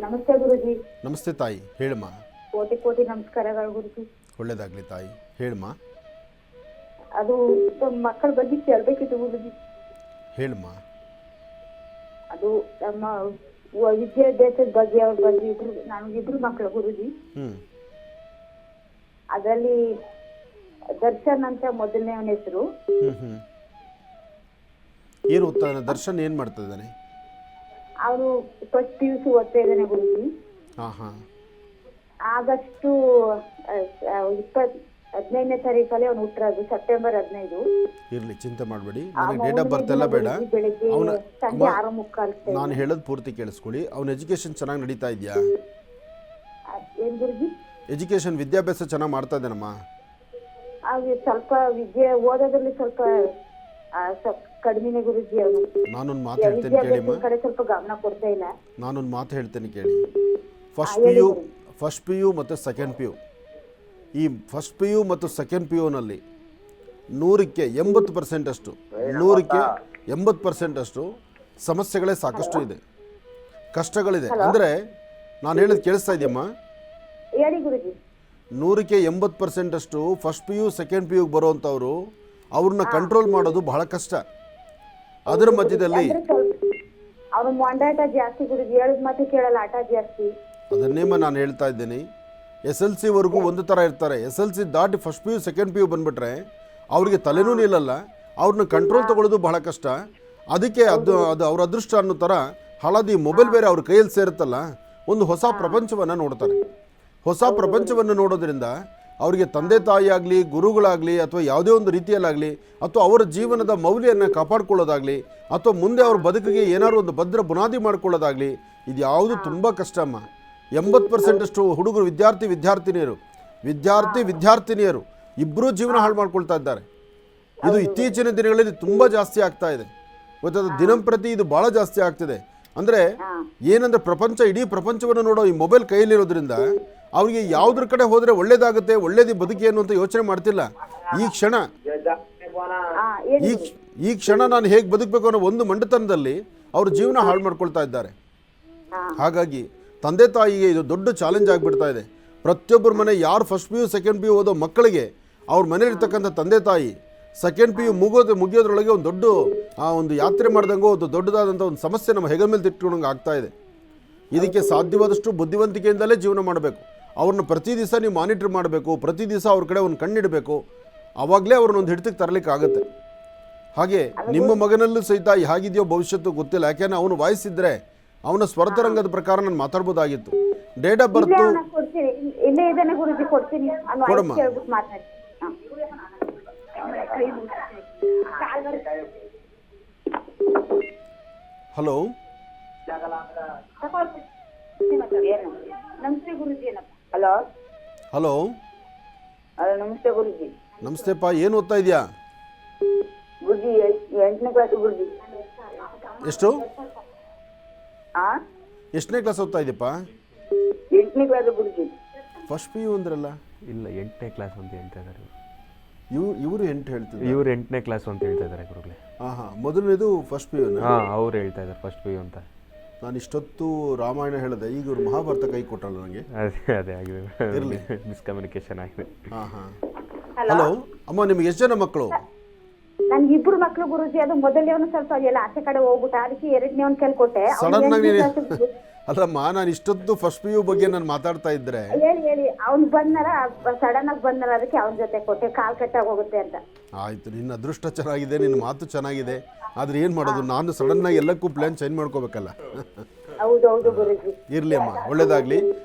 ನಮಸ್ತೆ ಗುರುಜಿ. ನಮಸ್ತೆ ತಾಯಿ, ಹೇಳಮ್ಮ. ಕೋಟಿ ಕೋಟಿ ನಮಸ್ಕಾರಗಳು ಗುರುಜಿ. ಒಳ್ಳೇದಾಗಲಿ ತಾಯಿ, ಹೇಳಮ್ಮ. ಅದು ಮಕ್ಕಳ ಬಗ್ಗೆ ಕೇಳಬೇಕಿತ್ತು ಗುರುಜಿ. ಹೇಳಮ್ಮ. ಅದು ನಮ್ಮ ವಿದ್ಯಾಭ್ಯಾಸದ ಬಗ್ಗೆ, ಅವ್ರ ಬಗ್ಗೆ ನನಗಿಬ್ರು ಮಕ್ಕಳು ಗುರುಜಿ. ಅದರಲ್ಲಿ ದರ್ಶನ್ ಅಂತ ಮೊದಲನೇ ಹೆಸರು. ಏನು ಓದ್ತಾನೆ ದರ್ಶನ್? ಏನು ಮಾಡ್ತಾ ಇದ್ದಾನೆ? ಅವರು ಫಸ್ಟ್ PUC ಓದ್ತಾ ಇದ್ದಾನೆ ಗುರುಜಿ. ಆಗಸ್ಟು 15ನೇ ತಾರೀಕಲ್ಲಿ ಅವನು ಹುಟ್ಟಿರೋದು, ಸೆಪ್ಟೆಂಬರ್ 15. ಇರಲಿ, ಚಿಂತೆ ಮಾಡಬೇಡಿ. ನನಗೆ ಡೇಟ್ ಆಫ್ ಬರ್ತ್ ಎಲ್ಲ ಬೇಡ. ಅವನ ಸಂಜೆ 6:30. ನಾನು ಹೇಳೋದು ಪೂರ್ತಿ ಕೇಳಿಸ್ಕೊಳ್ಳಿ. ಅವನ ಎಜುಕೇಷನ್ ಚೆನ್ನಾಗಿ ನಡೀತಾ ಇದೆಯಾ? ಏನ್ ಗುರುಜಿ? ಎಜುಕೇಷನ್, ವಿದ್ಯಾಭ್ಯಾಸ ಚೆನ್ನಾಗಿ ಮಾಡ್ತಾ ಇದ್ದಾನಮ್ಮ? ಸ್ವಲ್ಪ ವಿದ್ಯೆ ಓದೋದ್ರಲ್ಲಿ ಸ್ವಲ್ಪ ಕಡಿಮೆನೆ ಗುರುಜಿ. ಅವನು ನಾನೊಂದು ಮಾತು ಹೇಳ್ತೇನೆ ಕೇಳಿಮ್ಮ. ಕಡೆ ಸ್ವಲ್ಪ ಗಮನ ಕೊಡ್ತಾ ಇಲ್ಲ. ನಾನೊಂದು ಮಾತು ಹೇಳ್ತೇನೆ ಕೇಳಿ. ಫಸ್ಟ್ PU ಮತ್ತು ಸೆಕೆಂಡ್ PU, ಈ ಫಸ್ಟ್ PU ಮತ್ತು ಸೆಕೆಂಡ್ PUನಲ್ಲಿ 100ಕ್ಕೆ 80% ಅಷ್ಟು 100ಕ್ಕೆ 80% ಅಷ್ಟು ಸಮಸ್ಯೆಗಳೇ ಸಾಕಷ್ಟು ಇದೆ, ಕಷ್ಟಗಳಿದೆ. ಅಂದರೆ ನಾನು ಹೇಳೋದು ಕೇಳಿಸ್ತಾ ಇದೆಯಮ್ಮ? ಹೇಳಿ ಗುರುಜಿ. 100ಕ್ಕೆ 80% ಅಷ್ಟು ಫಸ್ಟ್ PU ಸೆಕೆಂಡ್ PUಗೆ ಬರುವಂಥವ್ರು, ಅವ್ರನ್ನ ಕಂಟ್ರೋಲ್ ಮಾಡೋದು ಬಹಳ ಕಷ್ಟ. ಅದರ ಮಧ್ಯದಲ್ಲಿ ಅವನು ಮೊಂಡಾಟ ಜಾಸ್ತಿ ಗುರುಜಿ, ಹೇಳಿದ ಮಾತು ಕೇಳಲ್ಲ, ಆಟ ಜಾಸ್ತಿ. ಅದನ್ನೇಮ್ಮ ನಾನು ಹೇಳ್ತಾ ಇದ್ದೀನಿ. SLC ವರೆಗೂ ಒಂದು ಥರ ಇರ್ತಾರೆ. SLC ದಾಟಿ ಫಸ್ಟ್ PU ಸೆಕೆಂಡ್ PU ಬಂದುಬಿಟ್ರೆ ಅವ್ರಿಗೆ ತಲೆನೂ ನಿಲ್ಲಲ್ಲ, ಅವ್ರನ್ನ ಕಂಟ್ರೋಲ್ ತೊಗೊಳ್ಳೋದು ಬಹಳ ಕಷ್ಟ. ಅದಕ್ಕೆ ಅದು ಅವ್ರ ಅದೃಷ್ಟ ಅನ್ನೋ ಥರ ಹಳದಿ ಮೊಬೈಲ್ ಬೇರೆ ಅವ್ರ ಕೈಯಲ್ಲಿ ಸೇರುತ್ತಲ್ಲ, ಒಂದು ಹೊಸ ಪ್ರಪಂಚವನ್ನು ನೋಡ್ತಾರೆ. ಹೊಸ ಪ್ರಪಂಚವನ್ನು ನೋಡೋದ್ರಿಂದ ಅವರಿಗೆ ತಂದೆ ತಾಯಿ ಆಗಲಿ, ಗುರುಗಳಾಗಲಿ, ಅಥವಾ ಯಾವುದೇ ಒಂದು ರೀತಿಯಲ್ಲಾಗಲಿ, ಅಥವಾ ಅವರ ಜೀವನದ ಮೌಲ್ಯವನ್ನು ಕಾಪಾಡ್ಕೊಳ್ಳೋದಾಗಲಿ, ಅಥವಾ ಮುಂದೆ ಅವ್ರ ಬದುಕಿಗೆ ಏನಾದ್ರು ಒಂದು ಭದ್ರ ಬುನಾದಿ ಮಾಡ್ಕೊಳ್ಳೋದಾಗಲಿ, ಇದು ಯಾವುದು ತುಂಬ ಕಷ್ಟ ಅಮ್ಮ. 80% ಅಷ್ಟು ಹುಡುಗರು, ವಿದ್ಯಾರ್ಥಿನಿಯರು ಇಬ್ಬರೂ ಜೀವನ ಹಾಳು ಮಾಡ್ಕೊಳ್ತಾ ಇದ್ದಾರೆ. ಇದು ಇತ್ತೀಚಿನ ದಿನಗಳಲ್ಲಿ ತುಂಬ ಜಾಸ್ತಿ ಆಗ್ತಾ ಇದೆ. ಗೊತ್ತಾದ ದಿನಂಪ್ರತಿ ಇದು ಭಾಳ ಜಾಸ್ತಿ ಆಗ್ತಿದೆ. ಅಂದರೆ ಏನಂದರೆ ಇಡೀ ಪ್ರಪಂಚವನ್ನು ನೋಡೋ ಈ ಮೊಬೈಲ್ ಕೈಯಲ್ಲಿರೋದ್ರಿಂದ ಅವ್ರಿಗೆ ಯಾವುದ್ರ ಕಡೆ ಹೋದರೆ ಒಳ್ಳೇದಾಗುತ್ತೆ, ಒಳ್ಳೇದು ಬದುಕಿ ಏನು ಅಂತ ಯೋಚನೆ ಮಾಡ್ತಿಲ್ಲ. ಈ ಕ್ಷಣ ನಾನು ಹೇಗೆ ಬದುಕಬೇಕು ಅನ್ನೋ ಒಂದು ಮಂಡತನದಲ್ಲಿ ಅವ್ರ ಜೀವನ ಹಾಳು ಮಾಡ್ಕೊಳ್ತಾ ಇದ್ದಾರೆ. ಹಾಗಾಗಿ ತಂದೆ ತಾಯಿಗೆ ಇದು ದೊಡ್ಡ ಚಾಲೆಂಜ್ ಆಗಿಬಿಡ್ತಾ ಇದೆ. ಪ್ರತಿಯೊಬ್ಬರ ಮನೆ ಯಾರು ಫಸ್ಟ್ PU ಸೆಕೆಂಡ್ PU ಓದೋ ಮಕ್ಕಳಿಗೆ ಅವ್ರ ಮನೇಲಿರ್ತಕ್ಕಂಥ ತಂದೆ ತಾಯಿ ಸೆಕೆಂಡ್ PU ಮುಗಿಯೋದ್ರೊಳಗೆ ಒಂದು ಯಾತ್ರೆ ಮಾಡ್ದಂಗೋ ಒಂದು ದೊಡ್ಡದಾದಂಥ ಒಂದು ಸಮಸ್ಯೆ ನಮ್ಮ ಹೆಗಲ ಮೇಲೆ ತಿಟ್ಕೊಂಡಂಗೆ ಆಗ್ತಾ ಇದೆ. ಇದಕ್ಕೆ ಸಾಧ್ಯವಾದಷ್ಟು ಬುದ್ಧಿವಂತಿಕೆಯಿಂದಲೇ ಜೀವನ ಮಾಡಬೇಕು. ಅವ್ರನ್ನ ಪ್ರತಿ ದಿವಸ ನೀವು ಮಾನಿಟ್ರ್ ಮಾಡಬೇಕು, ಪ್ರತಿ ದಿವಸ ಅವ್ರ ಕಡೆ ಒಂದು ಕಣ್ಣಿಡಬೇಕು. ಆವಾಗಲೇ ಅವ್ರನ್ನ ಒಂದು ಹಿಡಿತಕ್ಕೆ ತರಲಿಕ್ಕೆ ಆಗುತ್ತೆ. ಹಾಗೆ ನಿಮ್ಮ ಮಗನಲ್ಲೂ ಸಹಿತ ಹೇಗಿದೆಯೋ ಭವಿಷ್ಯತ್ತು ಗೊತ್ತಿಲ್ಲ. ಯಾಕೆಂದರೆ ಅವನು ವಾಯ್ಸಿದ್ರೆ ಅವನ ಸ್ವರತರಂಗದ ಪ್ರಕಾರ ನಾನು ಮಾತಾಡ್ಬೋದಾಗಿತ್ತು. ಡೇಟ್ ಆಫ್ ಬರ್ತು ಕೊಡಮ್ಮ. ಹಲೋ, ನಮಸ್ತೆ ಗುರುಜಿ. ಹಲೋ ಹಲೋ, ನಮಸ್ತೆ ಗುರುಜಿ. ನಮಸ್ತೆಪ್ಪ, ಏನು ಓದ್ತಾ ಇದೆಯಾ ಗುರುಜಿ? 8ನೇ ಕ್ಲಾಸ್ ಗುರುಜಿ. ಎಷ್ಟು? ಎಷ್ಟನೇ ಕ್ಲಾಸ್ ಓದ್ತಾ ಇದೆಯಪ್ಪ? 8ನೇ ಕ್ಲಾಸ್ ಗುರುಜಿ. ಫಸ್ಟ್ PU ಅಂದ್ರಲ್ಲ? ಇಲ್ಲ, 8ನೇ ಕ್ಲಾಸ್ ಅಂತ ಹೇಳ್ತಾ ಇದ್ದಾರೆ ಇವರು 8 ಹೇಳ್ತಿದ್ದಾರೆ. ಇವ್ರು 8ನೇ ಕ್ಲಾಸ್ ಅಂತ ಹೇಳ್ತಾ ಇದ್ದಾರೆ ಗುರುಗಳೇ. ಮೊದಲನೇದು ಫಸ್ಟ್ PU. ಅವ್ರು ಹೇಳ್ತಾ ಇದ್ದಾರೆ ಫಸ್ಟ್ PU ಅಂತ. ನಾನು ಇಷ್ಟೊತ್ತು ರಾಮಾಯಣ ಹೇಳಿದೆ, ಈಗ ಇವರು ಮಹಾಭಾರತ ಕೈ ಕೊಟ್ಟಲ್ಲ ನನಗೆ. ಅದೇ ಆಗಿದೆ, ಇರಲಿ, ಮಿಸ್ಕಮ್ಯುನಿಕೇಶನ್ ಆಗಿದೆ. ಹಲೋ ಅಮ್ಮ, ನಿಮ್ಗೆ ಎಷ್ಟು ಜನ ಮಕ್ಕಳು? ನನ್ಗೆ 2 ಮಕ್ಕಳು ಗುರುಜಿ. ಅದು ಮೊದಲನೇವನು ಸ್ವಲ್ಪ ಎಲ್ಲ ಆಚೆ ಕಡೆ ಹೋಗ್ಬಿಟ್ಟ, ಅದಕ್ಕೆ 2ನೇವನ್ ಕೇಳ್ಕೊಟ್ಟೆ. ಅಲ್ಲಮ್ಮ, ನಾನು ಇಷ್ಟೊತ್ತು ಫಸ್ಟ್ ಪಿ ಯು ಬಗ್ಗೆ ನಾನು ಮಾತಾಡ್ತಾ ಇದ್ದರೆ ಹೇಳಿ ಅವ್ನ್ ಬಂದನಾರ ಸಡನ್ ಆಗಿ ಬಂದನಾರ ಅದಕ್ಕೆ ಅವನ ಜೊತೆ ಕೊಟ್ಟೆ ಕಾಲ್ ಕಟ್ಟಾಗಿ ಹೋಗುತ್ತೆ ಅಂತ. ಆಯಿತು, ನಿನ್ನ ಅದೃಷ್ಟ ಚೆನ್ನಾಗಿದೆ, ನಿನ್ನ ಮಾತು ಚೆನ್ನಾಗಿದೆ. ಆದರೆ ಏನು ಮಾಡೋದು, ನಾನು ಸಡನ್ನಾಗಿ ಎಲ್ಲಕ್ಕೂ ಪ್ಲ್ಯಾನ್ ಚೇಂಜ್ ಮಾಡ್ಕೋಬೇಕಲ್ಲ. ಹೌದೌದು ಗುರುಜಿ. ಇರಲಿ ಅಮ್ಮ, ಒಳ್ಳೇದಾಗಲಿ.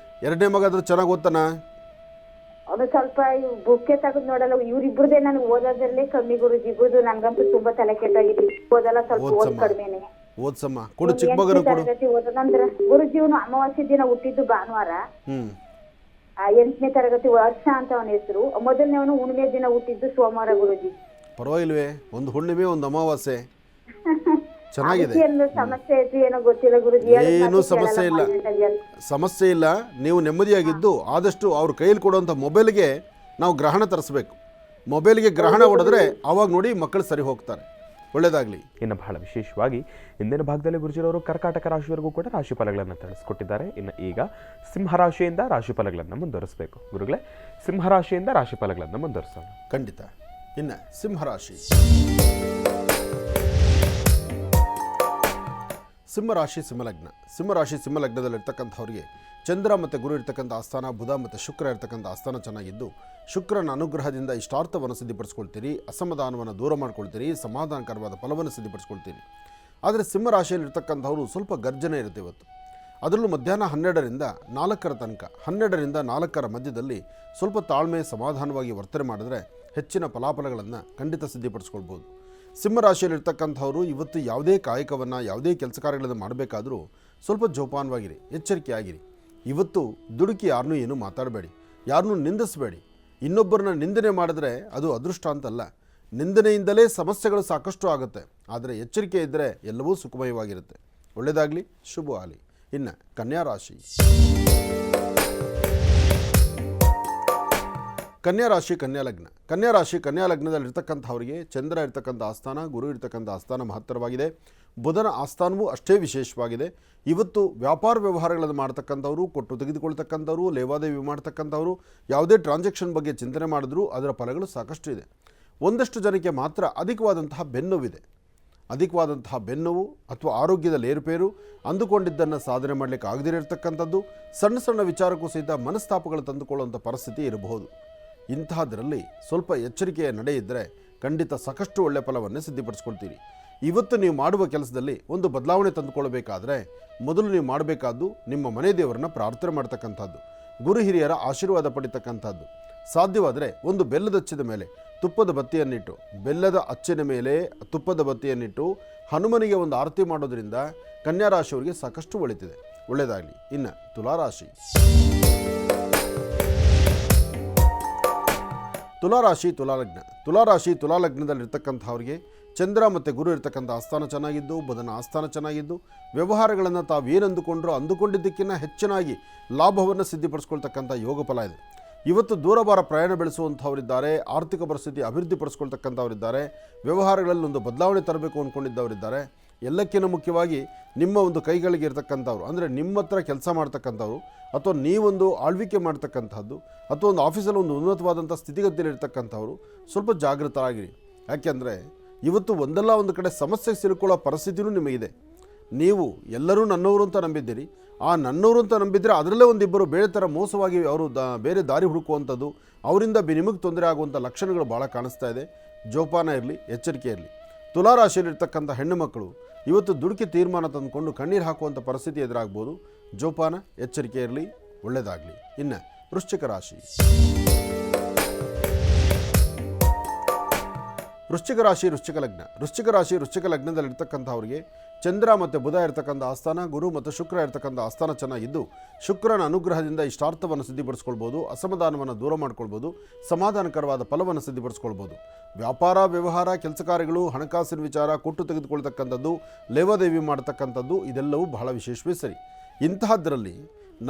ಎರಡನೇ ಮಗ ಆದರೂ ಚೆನ್ನಾಗಿ ಓದ್ತಾನ? ಅವನು ಸ್ವಲ್ಪ ಬುಕ್ಕೆ ತೆಗೆದು ನೋಡಲ್ಲ. ಇವ್ರಿಬ್ರದೇ ನನಗೆ ಓದೋದ್ರಲ್ಲೇ ಕಮ್ಮಿ ಗುರುಜಿ. ಇಬ್ರದು ನನ್ಗಂತೂ ತುಂಬಾ ತಲೆ ಕೆಟ್ಟಾಗಿದೆ. ಓದಲ್ಲ, ಸ್ವಲ್ಪ ಓದ್ ಕಡಿಮೆನೆ. ಓದ್ಸಮ್ಮ, ಕೊಡು ಚಿಕ್ಕ ಮಗನ ಕೊಡು. ಓದೋದಂದ್ರ ಗುರುಜಿ ಇವನು ಅಮಾವಾಸ್ಯೆ ದಿನ ಹುಟ್ಟಿದ್ದು ಭಾನುವಾರ. 8ನೇ ತರಗತಿ, ವರ್ಷ ಅಂತ ಅವನ ಹೆಸರು. ಮೊದಲನೇವನು ಹುಣ್ಣಿಮೆ ದಿನ ಹುಟ್ಟಿದ್ದು ಸೋಮವಾರ ಗುರುಜಿ. ಪರವಾಗಿಲ್ವೇ, ಒಂದು ಹುಣ್ಣಿಮೆ ಒಂದು ಅಮಾವಾಸ್ಯೆ, ಚೆನ್ನಾಗಿದೆ. ಸಮಸ್ಯೆ ಐತಿ ಏನೋ ಗೊತ್ತಿಲ್ಲ ಗುರುಜಿ. ಏನು ಸಮಸ್ಯೆ ಇಲ್ಲ, ಸಮಸ್ಯೆ ಇಲ್ಲ. ನೀವು ನೆಮ್ಮದಿಯಾಗಿದ್ದು ಆದಷ್ಟು ಅವ್ರ ಕೈಯಲ್ಲಿ ಕೊಡುವಂಥ ಮೊಬೈಲ್ಗೆ ನಾವು ಗ್ರಹಣ ತರಿಸ್ಬೇಕು. ಮೊಬೈಲ್ಗೆ ಗ್ರಹಣ ಹೊಡೆದ್ರೆ ಅವಾಗ ನೋಡಿ ಮಕ್ಕಳು ಸರಿ ಹೋಗ್ತಾರೆ. ಒಳ್ಳೆಯದಾಗಲಿ. ಇನ್ನು ಬಹಳ ವಿಶೇಷವಾಗಿ ಇಂದಿನ ಭಾಗದಲ್ಲಿ ಗುರುಜಿರವರು ಕರ್ಕಾಟಕ ರಾಶಿಯವರೆಗೂ ಕೂಡ ರಾಶಿ ಫಲಗಳನ್ನು ತಿಳಿಸ್ಕೊಟ್ಟಿದ್ದಾರೆ. ಇನ್ನು ಈಗ ಸಿಂಹರಾಶಿಯಿಂದ ರಾಶಿ ಫಲಗಳನ್ನು ಮುಂದುವರಿಸಬೇಕು. ಗುರುಗಳೇ, ಸಿಂಹರಾಶಿಯಿಂದ ರಾಶಿ ಫಲಗಳನ್ನು ಮುಂದುವರಿಸೋಣ. ಖಂಡಿತ. ಇನ್ನು ಸಿಂಹರಾಶಿ. ಸಿಂಹರಾಶಿ ಸಿಂಹಲಗ್ನ. ಸಿಂಹರಾಶಿ ಸಿಂಹಲಗ್ನದಲ್ಲಿರ್ತಕ್ಕಂಥವ್ರಿಗೆ ಚಂದ್ರ ಮತ್ತು ಗುರು ಇರ್ತಕ್ಕಂಥ ಆಸ್ಥಾನ, ಬುಧ ಮತ್ತು ಶುಕ್ರ ಇರ್ತಕ್ಕಂಥ ಆಸ್ಥಾನ ಚೆನ್ನಾಗಿದ್ದು, ಶುಕ್ರನ ಅನುಗ್ರಹದಿಂದ ಇಷ್ಟಾರ್ಥವನ್ನು ಸಿದ್ಧಿಪಡಿಸ್ಕೊಳ್ತೀರಿ, ಅಸಮಾಧಾನವನ್ನು ದೂರ ಮಾಡ್ಕೊಳ್ತೀರಿ, ಸಮಾಧಾನಕರವಾದ ಫಲವನ್ನು ಸಿದ್ಧಿಪಡಿಸ್ಕೊಳ್ತೀರಿ. ಆದರೆ ಸಿಂಹರಾಶಿಯಲ್ಲಿರ್ತಕ್ಕಂಥವರು ಸ್ವಲ್ಪ ಗರ್ಜನೆ ಇರುತ್ತೆ ಇವತ್ತು. ಅದರಲ್ಲೂ ಮಧ್ಯಾಹ್ನ 12ರಿಂದ 4 ತನಕ, 12ರಿಂದ 4 ಮಧ್ಯದಲ್ಲಿ ಸ್ವಲ್ಪ ತಾಳ್ಮೆ, ಸಮಾಧಾನವಾಗಿ ವರ್ತನೆ ಮಾಡಿದ್ರೆ ಹೆಚ್ಚಿನ ಫಲಾಫಲಗಳನ್ನು ಖಂಡಿತ ಸಿದ್ಧಿಪಡಿಸ್ಕೊಳ್ಬೋದು. ಸಿಂಹರಾಶಿಯಲ್ಲಿರ್ತಕ್ಕಂಥವರು ಇವತ್ತು ಯಾವುದೇ ಕಾಯಕವನ್ನು, ಯಾವುದೇ ಕೆಲಸ ಕಾರ್ಯಗಳನ್ನು ಮಾಡಬೇಕಾದರೂ ಸ್ವಲ್ಪ ಜೋಪಾನವಾಗಿರಿ, ಎಚ್ಚರಿಕೆಯಾಗಿರಿ. ಇವತ್ತು ದುಡುಕಿ ಯಾರನ್ನೂ ಏನೂ ಮಾತಾಡಬೇಡಿ, ಯಾರನ್ನೂ ನಿಂದಿಸಬೇಡಿ. ಇನ್ನೊಬ್ಬರನ್ನ ನಿಂದನೆ ಮಾಡಿದ್ರೆ ಅದು ಅದೃಷ್ಟ ಅಂತಲ್ಲ, ನಿಂದನೆಯಿಂದಲೇ ಸಮಸ್ಯೆಗಳು ಸಾಕಷ್ಟು ಆಗುತ್ತೆ. ಆದರೆ ಎಚ್ಚರಿಕೆ ಇದ್ದರೆ ಎಲ್ಲವೂ ಸುಖಮಯವಾಗಿರುತ್ತೆ. ಒಳ್ಳೆಯದಾಗಲಿ, ಶುಭ ಆಗಲಿ. ಇನ್ನು ಕನ್ಯಾ ರಾಶಿ. ಕನ್ಯಾ ರಾಶಿ ಕನ್ಯಾ ಲಗ್ನ. ಕನ್ಯಾ ರಾಶಿ ಕನ್ಯಾ ಲಗ್ನದಲ್ಲಿರ್ತಕ್ಕಂಥವರಿಗೆ ಚಂದ್ರ ಇರ್ತಕ್ಕಂಥ ಆಸ್ಥಾನ, ಗುರು ಇರ್ತಕ್ಕಂಥ ಆಸ್ಥಾನ ಮಹತ್ತರವಾಗಿದೆ. ಬುಧನ ಆಸ್ಥಾನವೂ ಅಷ್ಟೇ ವಿಶೇಷವಾಗಿದೆ. ಇವತ್ತು ವ್ಯಾಪಾರ ವ್ಯವಹಾರಗಳನ್ನು ಮಾಡ್ತಕ್ಕಂಥವ್ರು, ಕೊಟ್ಟು ತೆಗೆದುಕೊಳ್ತಕ್ಕಂಥವ್ರು, ಲೇವಾದೇವಿ ಮಾಡ್ತಕ್ಕಂಥವ್ರು, ಯಾವುದೇ ಟ್ರಾನ್ಸಾಕ್ಷನ್ ಬಗ್ಗೆ ಚಿಂತನೆ ಮಾಡಿದ್ರೂ ಅದರ ಫಲಗಳು ಸಾಕಷ್ಟು ಇದೆ. ಒಂದಷ್ಟು ಜನಕ್ಕೆ ಮಾತ್ರ ಅಧಿಕವಾದಂತಹ ಬೆನ್ನೋವಿದೆ. ಅಧಿಕವಾದಂತಹ ಬೆನ್ನೋವು ಅಥವಾ ಆರೋಗ್ಯದಲ್ಲಿ ಏರುಪೇರು, ಅಂದುಕೊಂಡಿದ್ದನ್ನು ಸಾಧನೆ ಮಾಡಲಿಕ್ಕೆ ಆಗದಿರತಕ್ಕಂಥದ್ದು, ಸಣ್ಣ ಸಣ್ಣ ವಿಚಾರಕ್ಕೂ ಸಹಿತ ಮನಸ್ತಾಪಗಳು ತಂದುಕೊಳ್ಳುವಂಥ ಪರಿಸ್ಥಿತಿ ಇರಬಹುದು. ಇಂತಹದರಲ್ಲಿ ಸ್ವಲ್ಪ ಎಚ್ಚರಿಕೆಯ ನಡೆ ಇದ್ದರೆ ಖಂಡಿತ ಸಾಕಷ್ಟು ಒಳ್ಳೆಯ ಫಲವನ್ನು ಸಿದ್ಧಿಪಡಿಸ್ಕೊಳ್ತೀರಿ. ಇವತ್ತು ನೀವು ಮಾಡುವ ಕೆಲಸದಲ್ಲಿ ಒಂದು ಬದಲಾವಣೆ ತಂದುಕೊಳ್ಳಬೇಕಾದ್ರೆ ಮೊದಲು ನೀವು ಮಾಡಬೇಕಾದ್ದು ನಿಮ್ಮ ಮನೆ ದೇವರನ್ನ ಪ್ರಾರ್ಥನೆ ಮಾಡ್ತಕ್ಕಂಥದ್ದು, ಗುರು ಹಿರಿಯರ ಆಶೀರ್ವಾದ ಪಡಿತಕ್ಕಂಥದ್ದು. ಸಾಧ್ಯವಾದರೆ ಒಂದು ಬೆಲ್ಲದ ಅಚ್ಚಿದ ಮೇಲೆ ತುಪ್ಪದ ಬತ್ತಿಯನ್ನಿಟ್ಟು, ಬೆಲ್ಲದ ಅಚ್ಚಿನ ಮೇಲೆ ತುಪ್ಪದ ಬತ್ತಿಯನ್ನಿಟ್ಟು ಹನುಮನಿಗೆ ಒಂದು ಆರತಿ ಮಾಡೋದ್ರಿಂದ ಕನ್ಯಾ ರಾಶಿಯವರಿಗೆ ಸಾಕಷ್ಟು ಒಳಿತಿದೆ. ಒಳ್ಳೆಯದಾಗಲಿ. ಇನ್ನು ತುಲಾರಾಶಿ. ತುಲಾರಾಶಿ ತುಲಾಲಗ್ನ. ತುಲಾರಾಶಿ ತುಲಾಲಗ್ನದಲ್ಲಿರ್ತಕ್ಕಂಥವ್ರಿಗೆ ಚಂದ್ರ ಮತ್ತು ಗುರು ಇರ್ತಕ್ಕಂಥ ಆಸ್ಥಾನ ಚೆನ್ನಾಗಿದ್ದು, ಬುಧನ ಆಸ್ಥಾನ ಚೆನ್ನಾಗಿದ್ದು, ವ್ಯವಹಾರಗಳನ್ನು ತಾವೇನು ಅಂದುಕೊಂಡಿದ್ದಕ್ಕಿಂತ ಹೆಚ್ಚಿನಾಗಿ ಲಾಭವನ್ನು ಸಿದ್ಧಿಪಡಿಸ್ಕೊಳ್ತಕ್ಕಂಥ ಯೋಗ ಫಲ ಇದೆ. ಇವತ್ತು ದೂರಭಾರ ಪ್ರಯಾಣ ಬೆಳೆಸುವಂಥವರಿದ್ದಾರೆ, ಆರ್ಥಿಕ ಪರಿಸ್ಥಿತಿ ಅಭಿವೃದ್ಧಿ ಪಡಿಸ್ಕೊಳ್ತಕ್ಕಂಥವರಿದ್ದಾರೆ, ವ್ಯವಹಾರಗಳಲ್ಲಿ ಒಂದು ಬದಲಾವಣೆ ತರಬೇಕು ಅಂದ್ಕೊಂಡಿದ್ದವರಿದ್ದಾರೆ. ಎಲ್ಲಕ್ಕಿಂತ ಮುಖ್ಯವಾಗಿ ನಿಮ್ಮ ಒಂದು ಕೈಗಳಿಗೆ ಇರ್ತಕ್ಕಂಥವ್ರು, ಅಂದರೆ ನಿಮ್ಮ ಹತ್ರ ಕೆಲಸ ಮಾಡ್ತಕ್ಕಂಥವ್ರು, ಅಥವಾ ನೀವೊಂದು ಆಳ್ವಿಕೆ ಮಾಡ್ತಕ್ಕಂಥದ್ದು, ಅಥವಾ ಒಂದು ಆಫೀಸಲ್ಲಿ ಒಂದು ಉನ್ನತವಾದಂಥ ಸ್ಥಿತಿಗತಿಯಲ್ಲಿರ್ತಕ್ಕಂಥವ್ರು ಸ್ವಲ್ಪ ಜಾಗೃತರಾಗಿರಿ. ಯಾಕೆಂದರೆ ಇವತ್ತು ಒಂದಲ್ಲ ಒಂದು ಕಡೆ ಸಮಸ್ಯೆಗೆ ಸಿಲುಕೊಳ್ಳೋ ಪರಿಸ್ಥಿತಿಯೂ ನಿಮಗಿದೆ. ನೀವು ಎಲ್ಲರೂ ನನ್ನವರು ಅಂತ ನಂಬಿದ್ದೀರಿ. ಆ ನನ್ನವರು ಅಂತ ನಂಬಿದರೆ ಅದರಲ್ಲೇ ಒಂದಿಬ್ಬರು ಬೇರೆ ಥರ ಮೋಸವಾಗಿ ಅವರು ಬೇರೆ ದಾರಿ ಹುಡುಕುವಂಥದ್ದು, ಅವರಿಂದ ನಿಮಗೆ ತೊಂದರೆ ಆಗುವಂಥ ಲಕ್ಷಣಗಳು ಭಾಳ ಕಾಣಿಸ್ತಾ ಇದೆ. ಜೋಪಾನ ಇರಲಿ, ಎಚ್ಚರಿಕೆ ಇರಲಿ. ತುಲಾರಾಶಿಯಲ್ಲಿರ್ತಕ್ಕಂಥ ಹೆಣ್ಣು ಮಕ್ಕಳು ಇವತ್ತು ದುಡುಕಿ ತೀರ್ಮಾನ ತಂದುಕೊಂಡು ಕಣ್ಣೀರು ಹಾಕುವಂಥ ಪರಿಸ್ಥಿತಿ ಎದುರಾಗ್ಬೋದು. ಜೋಪಾನ, ಎಚ್ಚರಿಕೆ ಇರಲಿ. ಒಳ್ಳೆಯದಾಗಲಿ. ಇನ್ನು ವೃಶ್ಚಿಕ ರಾಶಿ. ವೃಶ್ಚಿಕ ರಾಶಿ ವೃಶ್ಚಿಕ ಲಗ್ನದಲ್ಲಿರ್ತಕ್ಕಂಥವ್ರಿಗೆ ಚಂದ್ರ ಮತ್ತು ಬುಧ ಇರ್ತಕ್ಕಂಥ ಆಸ್ಥಾನ, ಗುರು ಮತ್ತು ಶುಕ್ರ ಇರ್ತಕ್ಕಂಥ ಆಸ್ಥಾನ ಚೆನ್ನಾಗಿದ್ದು, ಶುಕ್ರನ ಅನುಗ್ರಹದಿಂದ ಇಷ್ಟಾರ್ಥವನ್ನು ಸಿದ್ಧಿಪಡಿಸ್ಕೊಳ್ಬೋದು, ಅಸಮಾಧಾನವನ್ನು ದೂರ ಮಾಡ್ಕೊಳ್ಬೋದು, ಸಮಾಧಾನಕರವಾದ ಫಲವನ್ನು ಸಿದ್ಧಿಪಡಿಸ್ಕೊಳ್ಬೋದು. ವ್ಯಾಪಾರ ವ್ಯವಹಾರ, ಕೆಲಸ ಕಾರ್ಯಗಳು, ಹಣಕಾಸಿನ ವಿಚಾರ, ಕೊಟ್ಟು ತೆಗೆದುಕೊಳ್ತಕ್ಕಂಥದ್ದು, ಲೇವಾದೇವಿ ಮಾಡ್ತಕ್ಕಂಥದ್ದು, ಇದೆಲ್ಲವೂ ಬಹಳ ವಿಶೇಷವೇ ಸರಿ. ಇಂತಹದ್ರಲ್ಲಿ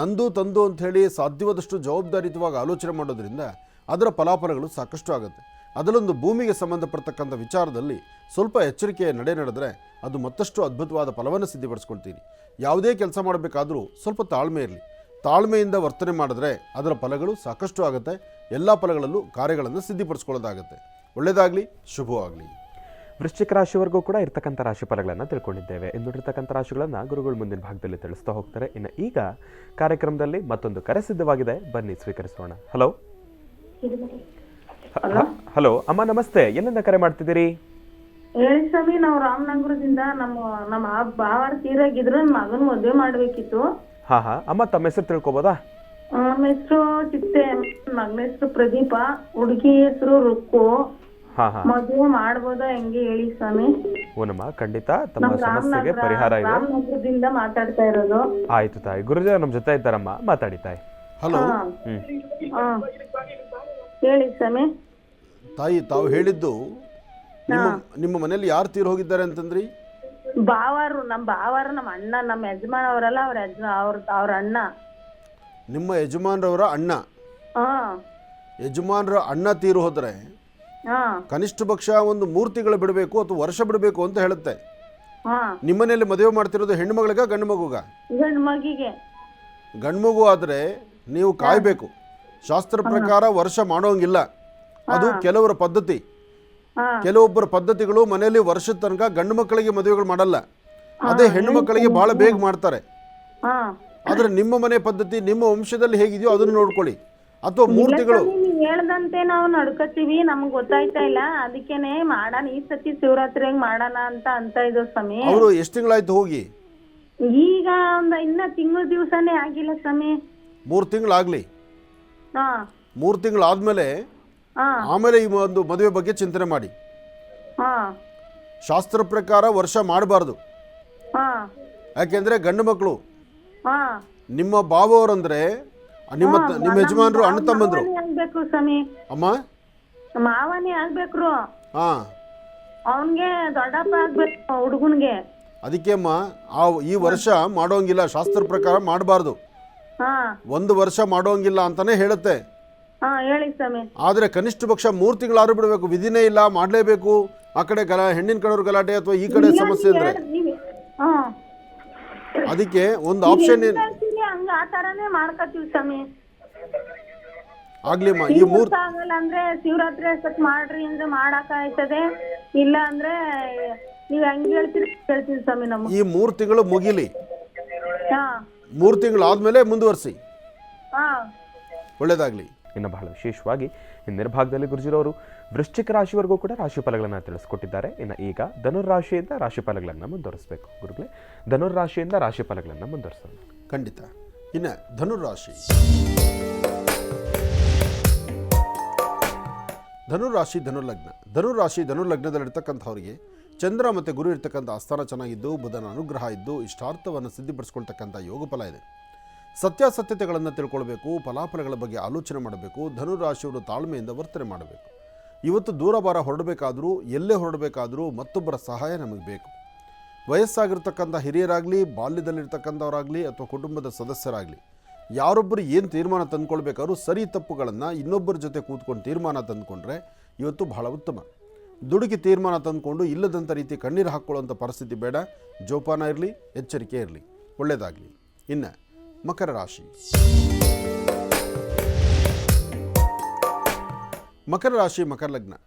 ನಂದು ತಂದು ಅಂಥೇಳಿ ಸಾಧ್ಯವಾದಷ್ಟು ಜವಾಬ್ದಾರಿಯುತವಾಗಿ ಆಲೋಚನೆ ಮಾಡೋದ್ರಿಂದ ಅದರ ಫಲಾಫಲಗಳು ಸಾಕಷ್ಟು ಆಗುತ್ತೆ. ಅದರಲ್ಲೊಂದು ಭೂಮಿಗೆ ಸಂಬಂಧಪಡ್ತಕ್ಕಂಥ ವಿಚಾರದಲ್ಲಿ ಸ್ವಲ್ಪ ಎಚ್ಚರಿಕೆಯ ನಡೆ ನಡೆದರೆ ಅದು ಮತ್ತಷ್ಟು ಅದ್ಭುತವಾದ ಫಲವನ್ನು ಸಿದ್ಧಿಪಡಿಸ್ಕೊಳ್ತೀರಿ. ಯಾವುದೇ ಕೆಲಸ ಮಾಡಬೇಕಾದರೂ ಸ್ವಲ್ಪ ತಾಳ್ಮೆ ಇರಲಿ. ತಾಳ್ಮೆಯಿಂದ ವರ್ತನೆ ಮಾಡಿದ್ರೆ ಅದರ ಫಲಗಳು ಸಾಕಷ್ಟು ಆಗುತ್ತೆ. ಎಲ್ಲ ಫಲಗಳಲ್ಲೂ ಕಾರ್ಯಗಳನ್ನು ಸಿದ್ಧಿಪಡಿಸ್ಕೊಳ್ಳೋದಾಗುತ್ತೆ. ಒಳ್ಳೆಯದಾಗಲಿ, ಶುಭವಾಗಲಿ. ವೃಶ್ಚಿಕ ರಾಶಿವರೆಗೂ ಕೂಡ ಇರ್ತಕ್ಕಂಥ ರಾಶಿ ಫಲಗಳನ್ನು ತಿಳ್ಕೊಂಡಿದ್ದೇವೆ. ಇಂದುಳಿರ್ತಕ್ಕಂಥ ರಾಶಿಗಳನ್ನು ಗುರುಗಳು ಮುಂದಿನ ಭಾಗದಲ್ಲಿ ತಿಳಿಸ್ತಾ ಹೋಗ್ತಾರೆ. ಇನ್ನು ಈಗ ಕಾರ್ಯಕ್ರಮದಲ್ಲಿ ಮತ್ತೊಂದು ಕರೆ ಸಿದ್ಧವಾಗಿದೆ, ಬನ್ನಿ ಸ್ವೀಕರಿಸೋಣ. ಹಲೋ ಹಲೋ ಅಮ್ಮ, ನಮಸ್ತೆ. ಎಲ್ಲಿಂದ ಕರೆ ಮಾಡ್ತಿದ್ದೀರಿ? ಹೇಳಿ ಸ್ವಾಮಿ, ನಾವು ರಾಮನಗರದಿಂದ ನಮ್ಮ ಬಾವಾರ ತೀರಾಗಿದ್ರು, ಮಗನ ಮದುವೆ ಮಾಡ್ಬೇಕಿತ್ತು. ಹಾ ಅಮ್ಮ, ತಮ್ಮ ಹೆಸರು ತಿಳ್ಕೊಬೋದಾ? ನಮ್ಮ ಹೆಸರು ಚಿತ್ತೆ, ಮಗನ ಹೆಸರು ಪ್ರದೀಪ, ಹುಡುಗಿ ಹೆಸರು ರುಕ್ಕು. ಮದುವೆ ಮಾಡ್ಬೋದಾ ಹೆಂಗೆ ಹೇಳಿ ಸ್ವಾಮಿ? ಓನಮ್ಮ, ಖಂಡಿತ ತಮ್ಮ ಸಮಸ್ಯೆಗೆ ಪರಿಹಾರ ಇದೆ. ರಾಮನಗರದಿಂದ ಮಾತಾಡ್ತಾ ಇರೋದು. ಆಯ್ತು ತಾಯಿ, ಗುರುಜಿ ನಮ್ಮ ಜೊತೆ ಇದ್ದಾರಮ್ಮ, ಮಾತಾಡಿ ತಾಯಿ. ಹಲೋ ಹೇಳಿ ಸ್ವಾಮಿ. ತಾಯಿ, ತಾವು ಹೇಳಿದ್ದು ನಿಮ್ಮ ಮನೆಯಲ್ಲಿ ಯಾರು ತೀರ್ ಹೋಗಿದ್ದಾರೆ ಅಂತಂದ್ರಿ? ಬಾವಾರು, ನಮ್ಮ ಅಣ್ಣ, ನಮ್ಮ ಯಜಮಾನ್ ಅವರಲ್ಲ, ಅವ್ರ ಅಣ್ಣ. ನಿಮ್ಮ ಯಜಮಾನ್ರವರ ಅಣ್ಣ? ಯಜಮಾನ್ರ ಅಣ್ಣ ತೀರು ಹೋದ್ರೆ ಕನಿಷ್ಠ ಪಕ್ಷ ಒಂದು 3 ತಿಂಗಳು ಬಿಡಬೇಕು ಅಥವಾ ವರ್ಷ ಬಿಡಬೇಕು ಅಂತ ಹೇಳುತ್ತೆ. ನಿಮ್ಮನೆಯಲ್ಲಿ ಮದುವೆ ಮಾಡ್ತಿರೋದು ಹೆಣ್ಣು ಮಗಳಿಗ ಗಂಡು ಮಗುಗ? ಗಂಡು ಮಗಿಗೆ. ಗಂಡು ಮಗು ಆದ್ರೆ ನೀವು ಕಾಯ್ಬೇಕು. ಶಾಸ್ತ್ರ ಪ್ರಕಾರ ವರ್ಷ ಮಾಡೋಂಗಿಲ್ಲ, ಅದು ಕೆಲವರ ಪದ್ಧತಿ. ಕೆಲವೊಬ್ಬರ ಪದ್ಧತಿಗಳು ಮನೆಯಲ್ಲಿ ವರ್ಷದ ತನಕ ಗಂಡು ಮಕ್ಕಳಿಗೆ ಮದುವೆಗಳು ಮಾಡಲ್ಲ, ಅದೇ ಹೆಣ್ಣು ಮಕ್ಕಳಿಗೆ ಬಹಳ ಬೇಗ ಮಾಡ್ತಾರೆ. ಆದ್ರೆ ನಿಮ್ಮ ಮನೆ ಪದ್ಧತಿ ನಿಮ್ಮ ವಂಶದಲ್ಲಿ ಹೇಗಿದೆಯೋ ಅದನ್ನು ನೋಡ್ಕೊಳ್ಳಿ. ಅಥವಾ 3 ತಿಂಗಳು ಹೇಳ್ದಂತೆ ನಾವು ನಡ್ಕೋತೀವಿ, ನಮ್ಗೆ ಗೊತ್ತಾಯ್ತಾ ಇಲ್ಲ, ಅದಕ್ಕೇನೆ ಮಾಡೋಣ ಈ ಸತಿ ಶಿವರಾತ್ರಿ ಮಾಡೋಣ ಅಂತ ಇದ್ರು ಸ್ವಾಮಿ. ಅವರು ಎಷ್ಟು ತಿಂಗಳಾಯ್ತು ಹೋಗಿ? ಈಗ ಇನ್ನ ತಿಂಗಳ ದಿವಸನೇ ಆಗಿಲ್ಲ ಸ್ವಾಮಿ. 3 ತಿಂಗಳಾಗ್ಲಿ. 3 ತಿಂಗಳಾದ್ಮೇಲೆ ಆಮೇಲೆ ಈ ಒಂದು ಮದುವೆ ಬಗ್ಗೆ ಚಿಂತನೆ ಮಾಡಿ. ಶಾಸ್ತ್ರ ಪ್ರಕಾರ ವರ್ಷ ಮಾಡಬಾರ್ದು. ಯಾಕೆಂದ್ರೆ ಗಂಡು ಮಕ್ಕಳು ನಿಮ್ಮ ಬಾವವರಂದ್ರೆ ನಿಮ್ಮ ಯಜಮಾನರು ಅಣ್ಣ ತಮ್ಮಂದ್ರು ಅಮ್ಮ, ಮಾವನೇ ಆಗ್ಬೇಕ್ರು. ಅವನ್ಗೆ ದೊಡ್ಡಪ್ಪ ಆಗ್ಬೇಕು ಹುಡುಗನ್ಗೆ. ಅದಕ್ಕೆ ಅಮ್ಮ, ಈ ವರ್ಷ ಮಾಡೋಂಗಿಲ್ಲ, ಶಾಸ್ತ್ರ ಪ್ರಕಾರ ಮಾಡಬಾರ್ದು. 1 ವರ್ಷ ಮಾಡೋಂಗಿಲ್ಲ ಅಂತಾನೆ ಹೇಳುತ್ತೆ. ಹೇಳಿ ಸ್ವಾಮಿ. ಆದ್ರೆ ಕನಿಷ್ಠ ಪಕ್ಷ 3 ತಿಂಗಳಾದ್ರೂ ಬಿಡಬೇಕು, ವಿಧಿನೇ ಇಲ್ಲ, ಮಾಡ್ಲೇಬೇಕು. ಆ ಕಡೆ ಹೆಣ್ಣಿನ ಕಡೆಯವ್ರ ಗಲಾಟೆ ಅಥವಾ ಈ ಕಡೆ ಸಮಸ್ಯೆ ಅಂದ್ರೆ ಅದಕ್ಕೆ ಒಂದು ಆಪ್ಷನ್ ಆಗ್ಲಿಮ್ಮ. ಈ 3 ಅಂದ್ರೆ ಶಿವರಾತ್ರಿ ಅಷ್ಟೊತ್ತು ಮಾಡ್ರಿ ಅಂದ್ರೆ ಮಾಡಾಕ ಆಯ್ತದೆ, ಇಲ್ಲ ಅಂದ್ರೆ ನೀವ್ ಹೆಂಗ್ ಹೇಳ್ತೀರಿ ಸ್ವಾಮಿ. ನಮ್ಮ ಈ 3 ತಿಂಗಳು ಮುಗಿಲಿ, 3 ತಿಂಗಳು ಆದ್ಮೇಲೆ ಮುಂದುವರಿಸಿ, ಒಳ್ಳೇದಾಗ್ಲಿ. ಇನ್ನು ಬಹಳ ವಿಶೇಷವಾಗಿ ಇಂದಿನ ಭಾಗದಲ್ಲಿ ಗುರುಜಿರವರು ವೃಶ್ಚಿಕ ರಾಶಿವರೆಗೂ ಕೂಡ ರಾಶಿ ಫಲಗಳನ್ನು ತಿಳಿಸ್ಕೊಟ್ಟಿದ್ದಾರೆ. ಇನ್ನು ಈಗ ಧನುರಾಶಿಯಿಂದ ರಾಶಿ ಫಲಗಳನ್ನು ಮುಂದುವರಿಸಬೇಕು. ಗುರುಗಳೇ, ಧನುರಾಶಿಯಿಂದ ರಾಶಿ ಫಲಗಳನ್ನು ಮುಂದುವರಿಸೋಣ. ಖಂಡಿತ. ಇನ್ನು ಧನುರಾಶಿ ಧನುರ್ಲಗ್ನದಲ್ಲಿರ್ತಕ್ಕಂಥವ್ರಿಗೆ ಚಂದ್ರ ಮತ್ತು ಗುರು ಇರ್ತಕ್ಕಂಥ ಆಸ್ಥಾನ ಚೆನ್ನಾಗಿದ್ದು, ಬುಧನ ಅನುಗ್ರಹ ಇದ್ದು, ಇಷ್ಟಾರ್ಥವನ್ನು ಸಿದ್ಧಿಪಡಿಸ್ಕೊಳ್ತಕ್ಕಂಥ ಯೋಗ ಫಲ ಇದೆ. ಸತ್ಯಾಸತ್ಯತೆಗಳನ್ನು ತಿಳ್ಕೊಳ್ಬೇಕು, ಫಲಾಫಲಗಳ ಬಗ್ಗೆ ಆಲೋಚನೆ ಮಾಡಬೇಕು. ಧನುರಾಶಿಯವರು ತಾಳ್ಮೆಯಿಂದ ವರ್ತನೆ ಮಾಡಬೇಕು. ಇವತ್ತು ದೂರ ಬಾರ ಹೊರಡಬೇಕಾದ್ರೂ, ಎಲ್ಲೇ ಹೊರಡಬೇಕಾದ್ರೂ ಮತ್ತೊಬ್ಬರ ಸಹಾಯ ನಮಗೆ ಬೇಕು. ವಯಸ್ಸಾಗಿರ್ತಕ್ಕಂಥ ಹಿರಿಯರಾಗಲಿ, ಬಾಲ್ಯದಲ್ಲಿರ್ತಕ್ಕಂಥವರಾಗಲಿ ಅಥವಾ ಕುಟುಂಬದ ಸದಸ್ಯರಾಗಲಿ, ಯಾರೊಬ್ಬರು ಏನು ತೀರ್ಮಾನ ತಂದುಕೊಳ್ಬೇಕಾದ್ರೂ ಸರಿ ತಪ್ಪುಗಳನ್ನು ಇನ್ನೊಬ್ಬರ ಜೊತೆ ಕೂತ್ಕೊಂಡು ತೀರ್ಮಾನ ತಂದುಕೊಂಡ್ರೆ ಇವತ್ತು ಬಹಳ ಉತ್ತಮ. ದುಡುಕಿ ತೀರ್ಮಾನ ತಂದುಕೊಂಡು ಇಲ್ಲದಂಥ ರೀತಿ ಕಣ್ಣೀರು ಹಾಕ್ಕೊಳ್ಳುವಂಥ ಪರಿಸ್ಥಿತಿ ಬೇಡ. ಜೋಪಾನ ಇರಲಿ, ಎಚ್ಚರಿಕೆ ಇರಲಿ, ಒಳ್ಳೆಯದಾಗಲಿ. ಇನ್ನು ಮಕರ ರಾಶಿ ಮಕರ